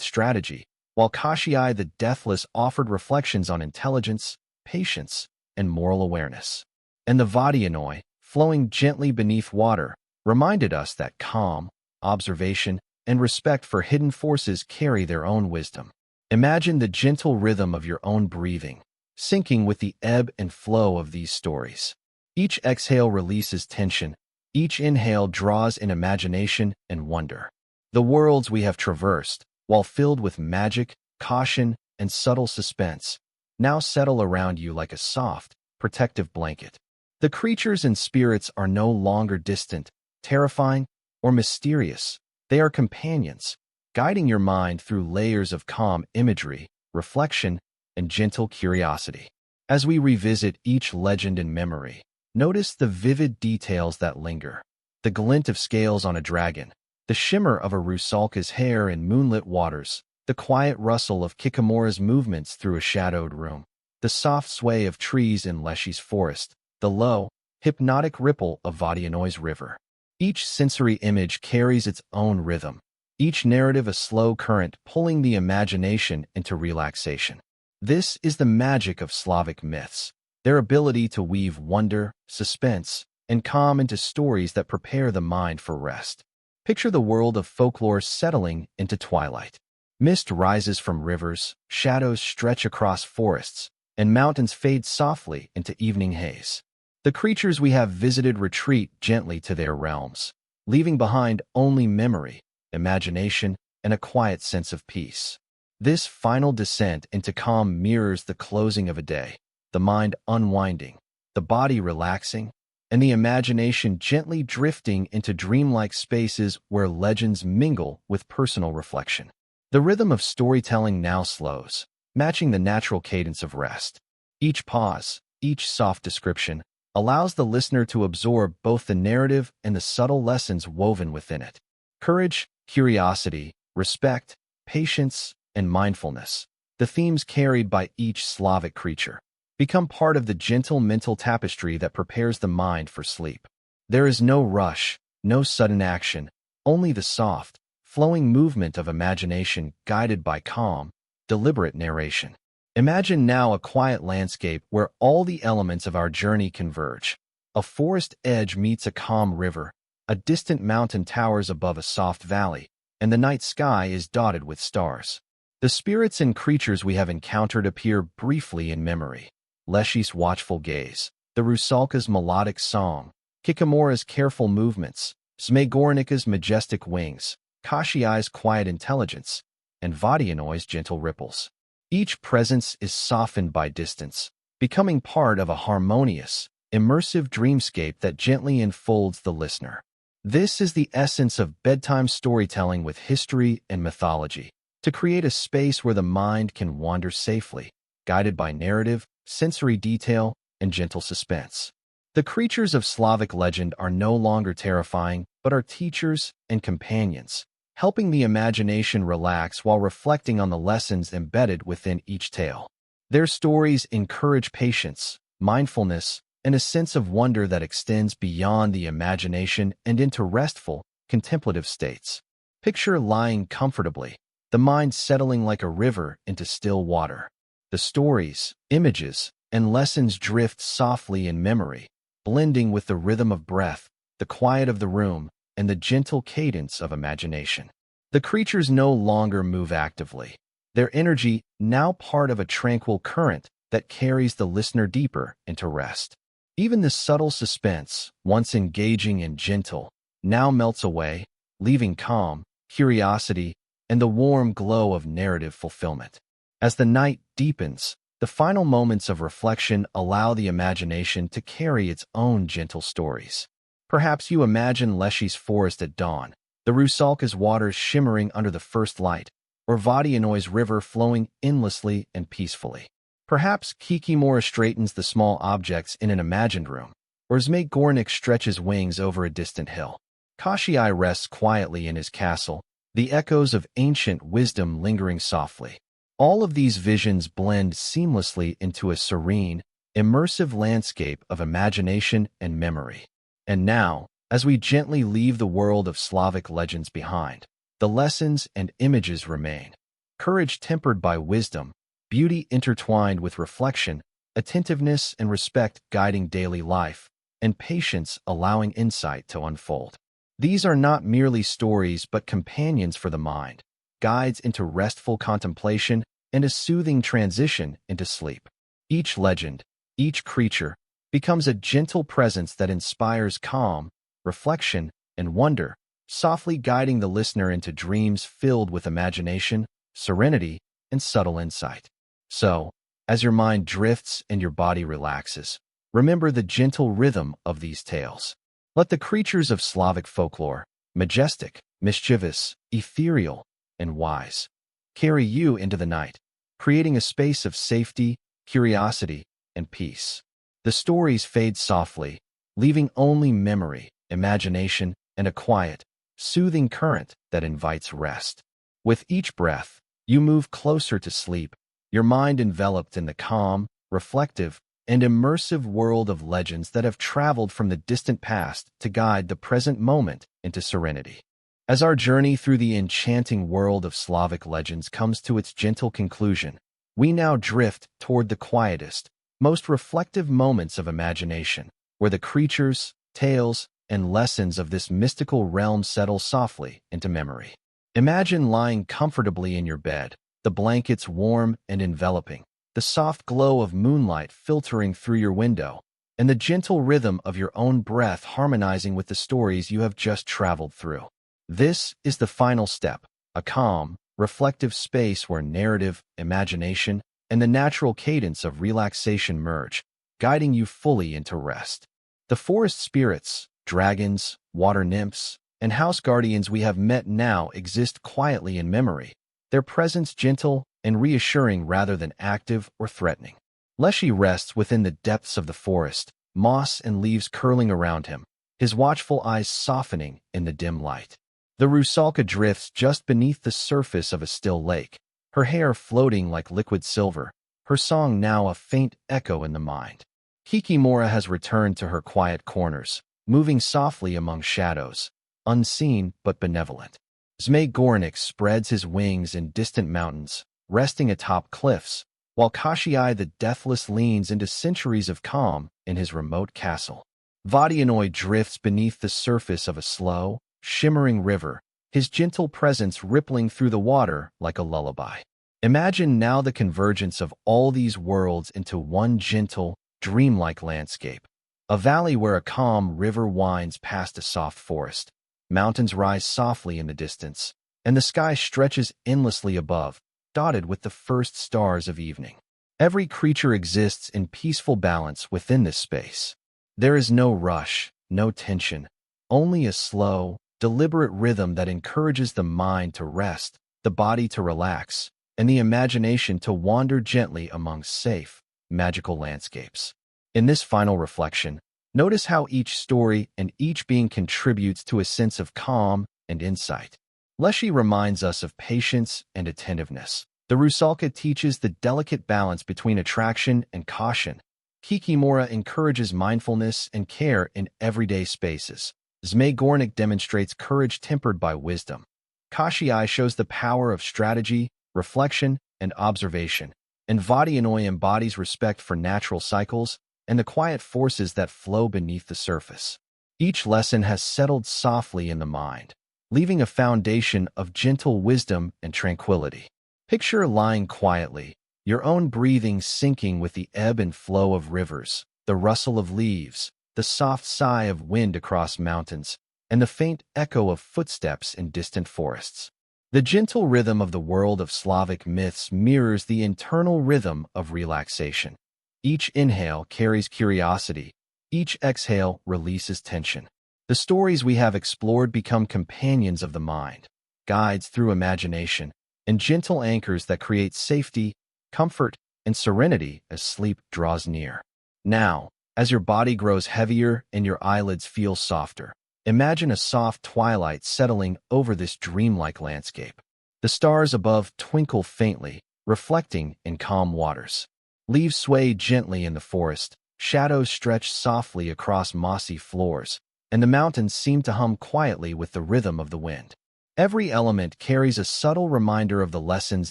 strategy, while Kashiai the Deathless offered reflections on intelligence, patience, and moral awareness. And the Vodyanoi, flowing gently beneath water, reminded us that calm, observation, and respect for hidden forces carry their own wisdom. Imagine the gentle rhythm of your own breathing, syncing with the ebb and flow of these stories. Each exhale releases tension, each inhale draws in imagination and wonder. The worlds we have traversed, while filled with magic, caution, and subtle suspense, now settle around you like a soft, protective blanket. The creatures and spirits are no longer distant, terrifying, or mysterious. They are companions, guiding your mind through layers of calm imagery, reflection, and gentle curiosity. As we revisit each legend in memory, notice the vivid details that linger: the glint of scales on a dragon, the shimmer of a Rusalka's hair in moonlit waters, the quiet rustle of Kikimora's movements through a shadowed room, the soft sway of trees in Leshy's forest, the low, hypnotic ripple of Vodyanoj's river. Each sensory image carries its own rhythm, each narrative a slow current pulling the imagination into relaxation. This is the magic of Slavic myths, their ability to weave wonder, suspense, and calm into stories that prepare the mind for rest. Picture the world of folklore settling into twilight. Mist rises from rivers, shadows stretch across forests, and mountains fade softly into evening haze. The creatures we have visited retreat gently to their realms, leaving behind only memory, imagination, and a quiet sense of peace. This final descent into calm mirrors the closing of a day, the mind unwinding, the body relaxing, and the imagination gently drifting into dreamlike spaces where legends mingle with personal reflection. The rhythm of storytelling now slows, matching the natural cadence of rest. Each pause, each soft description, allows the listener to absorb both the narrative and the subtle lessons woven within it. Courage, curiosity, respect, patience, and mindfulness, the themes carried by each Slavic creature, become part of the gentle mental tapestry that prepares the mind for sleep. There is no rush, no sudden action, only the soft, flowing movement of imagination guided by calm, deliberate narration. Imagine now a quiet landscape where all the elements of our journey converge. A forest edge meets a calm river, a distant mountain towers above a soft valley, and the night sky is dotted with stars. The spirits and creatures we have encountered appear briefly in memory. Leshy's watchful gaze, the Rusalka's melodic song, Kikimora's careful movements, Smegornika's majestic wings, Kashiai's quiet intelligence, and Vadianoi's gentle ripples. Each presence is softened by distance, becoming part of a harmonious, immersive dreamscape that gently enfolds the listener. This is the essence of bedtime storytelling with history and mythology, to create a space where the mind can wander safely, guided by narrative, sensory detail, and gentle suspense. The creatures of Slavic legend are no longer terrifying, but are teachers and companions, helping the imagination relax while reflecting on the lessons embedded within each tale. Their stories encourage patience, mindfulness, and a sense of wonder that extends beyond the imagination and into restful, contemplative states. Picture lying comfortably, the mind settling like a river into still water. The stories, images, and lessons drift softly in memory, blending with the rhythm of breath, the quiet of the room, and the gentle cadence of imagination. The creatures no longer move actively, their energy now part of a tranquil current that carries the listener deeper into rest. Even the subtle suspense, once engaging and gentle, now melts away, leaving calm, curiosity, and the warm glow of narrative fulfillment. As the night deepens, the final moments of reflection allow the imagination to carry its own gentle stories. Perhaps you imagine Leshy's forest at dawn, the Rusalka's waters shimmering under the first light, or Vadianoi's river flowing endlessly and peacefully. Perhaps Kikimora straightens the small objects in an imagined room, or Zmegornik stretches wings over a distant hill. Kashiai rests quietly in his castle, the echoes of ancient wisdom lingering softly. All of these visions blend seamlessly into a serene, immersive landscape of imagination and memory. And now, as we gently leave the world of Slavic legends behind, the lessons and images remain. Courage tempered by wisdom, beauty intertwined with reflection, attentiveness and respect guiding daily life, and patience allowing insight to unfold. These are not merely stories but companions for the mind, guides into restful contemplation and a soothing transition into sleep. Each legend, each creature, becomes a gentle presence that inspires calm, reflection, and wonder, softly guiding the listener into dreams filled with imagination, serenity, and subtle insight. So, as your mind drifts and your body relaxes, remember the gentle rhythm of these tales. Let the creatures of Slavic folklore, majestic, mischievous, ethereal, and wise, carry you into the night, creating a space of safety, curiosity, and peace. The stories fade softly, leaving only memory, imagination, and a quiet, soothing current that invites rest. With each breath, you move closer to sleep, your mind enveloped in the calm, reflective, and immersive world of legends that have traveled from the distant past to guide the present moment into serenity. As our journey through the enchanting world of Slavic legends comes to its gentle conclusion, we now drift toward the quietest, most reflective moments of imagination, where the creatures, tales, and lessons of this mystical realm settle softly into memory. Imagine lying comfortably in your bed, the blankets warm and enveloping, the soft glow of moonlight filtering through your window, and the gentle rhythm of your own breath harmonizing with the stories you have just traveled through. This is the final step, a calm, reflective space where narrative, imagination, and the natural cadence of relaxation merge, guiding you fully into rest. The forest spirits, dragons, water nymphs, and house guardians we have met now exist quietly in memory, their presence gentle and reassuring rather than active or threatening. Leshy rests within the depths of the forest, moss and leaves curling around him, his watchful eyes softening in the dim light. The Rusalka drifts just beneath the surface of a still lake, her hair floating like liquid silver, her song now a faint echo in the mind. Kikimora has returned to her quiet corners, moving softly among shadows, unseen but benevolent. Zmai spreads his wings in distant mountains, resting atop cliffs, while Kashii the Deathless leans into centuries of calm in his remote castle. Vadianoi drifts beneath the surface of a slow, shimmering river, his gentle presence rippling through the water like a lullaby. Imagine now the convergence of all these worlds into one gentle, dreamlike landscape. A valley where a calm river winds past a soft forest. Mountains rise softly in the distance, and the sky stretches endlessly above, dotted with the first stars of evening. Every creature exists in peaceful balance within this space. There is no rush, no tension, only a slow, deliberate rhythm that encourages the mind to rest, the body to relax, and the imagination to wander gently among safe, magical landscapes. In this final reflection, notice how each story and each being contributes to a sense of calm and insight. Leshy reminds us of patience and attentiveness. The Rusalka teaches the delicate balance between attraction and caution. Kikimora encourages mindfulness and care in everyday spaces. Zmai demonstrates courage tempered by wisdom. Kashii shows the power of strategy, reflection, and observation. And Vadianoi embodies respect for natural cycles and the quiet forces that flow beneath the surface. Each lesson has settled softly in the mind, leaving a foundation of gentle wisdom and tranquility. Picture lying quietly, your own breathing syncing with the ebb and flow of rivers, the rustle of leaves, the soft sigh of wind across mountains, and the faint echo of footsteps in distant forests. The gentle rhythm of the world of Slavic myths mirrors the internal rhythm of relaxation. Each inhale carries curiosity, each exhale releases tension. The stories we have explored become companions of the mind, guides through imagination, and gentle anchors that create safety, comfort, and serenity as sleep draws near. Now, as your body grows heavier and your eyelids feel softer, imagine a soft twilight settling over this dreamlike landscape. The stars above twinkle faintly, reflecting in calm waters. Leaves sway gently in the forest, shadows stretch softly across mossy floors, and the mountains seem to hum quietly with the rhythm of the wind. Every element carries a subtle reminder of the lessons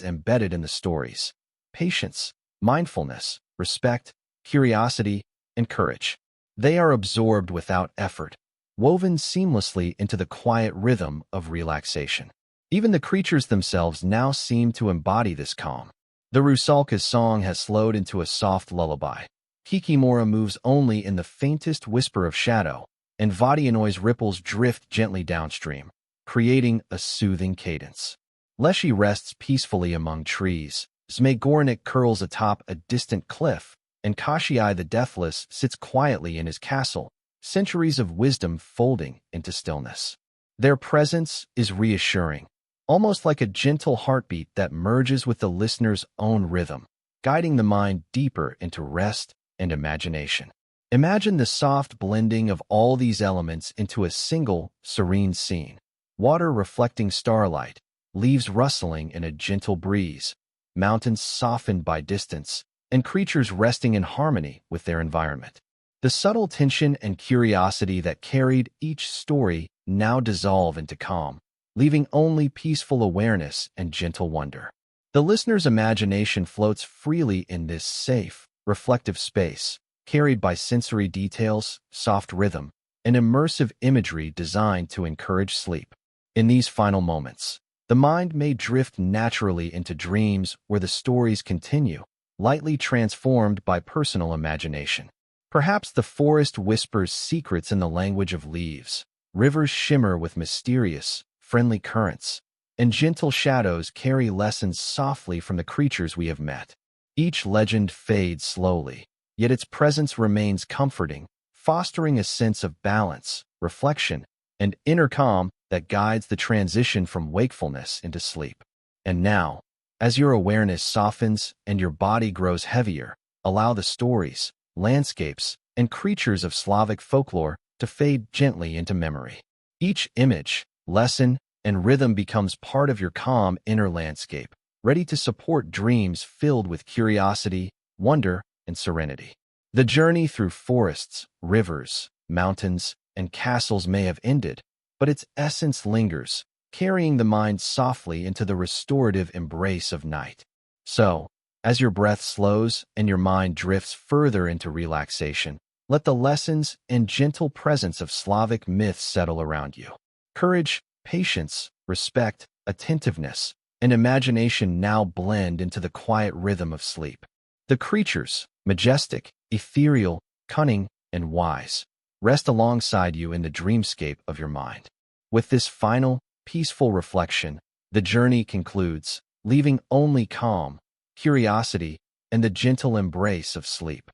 embedded in the stories: patience, mindfulness, respect, curiosity, and courage. They are absorbed without effort, woven seamlessly into the quiet rhythm of relaxation. Even the creatures themselves now seem to embody this calm. The Rusalka's song has slowed into a soft lullaby. Kikimora moves only in the faintest whisper of shadow, and Vadianoi's ripples drift gently downstream, creating a soothing cadence. Leshy rests peacefully among trees, Zmai curls atop a distant cliff, and Kashii the Deathless sits quietly in his castle, centuries of wisdom folding into stillness. Their presence is reassuring, almost like a gentle heartbeat that merges with the listener's own rhythm, guiding the mind deeper into rest and imagination. Imagine the soft blending of all these elements into a single, serene scene. Water reflecting starlight, leaves rustling in a gentle breeze, mountains softened by distance, and creatures resting in harmony with their environment. The subtle tension and curiosity that carried each story now dissolve into calm, leaving only peaceful awareness and gentle wonder. The listener's imagination floats freely in this safe, reflective space, carried by sensory details, soft rhythm, and immersive imagery designed to encourage sleep. In these final moments, the mind may drift naturally into dreams where the stories continue, lightly transformed by personal imagination. Perhaps the forest whispers secrets in the language of leaves, rivers shimmer with mysterious, friendly currents, and gentle shadows carry lessons softly from the creatures we have met. Each legend fades slowly, yet its presence remains comforting, fostering a sense of balance, reflection, and inner calm that guides the transition from wakefulness into sleep. And now, as your awareness softens and your body grows heavier, allow the stories, landscapes, and creatures of Slavic folklore to fade gently into memory. Each image, lesson, and rhythm becomes part of your calm inner landscape, ready to support dreams filled with curiosity, wonder, and serenity. The journey through forests, rivers, mountains, and castles may have ended, but its essence lingers, carrying the mind softly into the restorative embrace of night. So, as your breath slows and your mind drifts further into relaxation, let the lessons and gentle presence of Slavic myths settle around you. Courage, patience, respect, attentiveness, and imagination now blend into the quiet rhythm of sleep. The creatures, majestic, ethereal, cunning, and wise, rest alongside you in the dreamscape of your mind. With this final, peaceful reflection, the journey concludes, leaving only calm, curiosity, and the gentle embrace of sleep.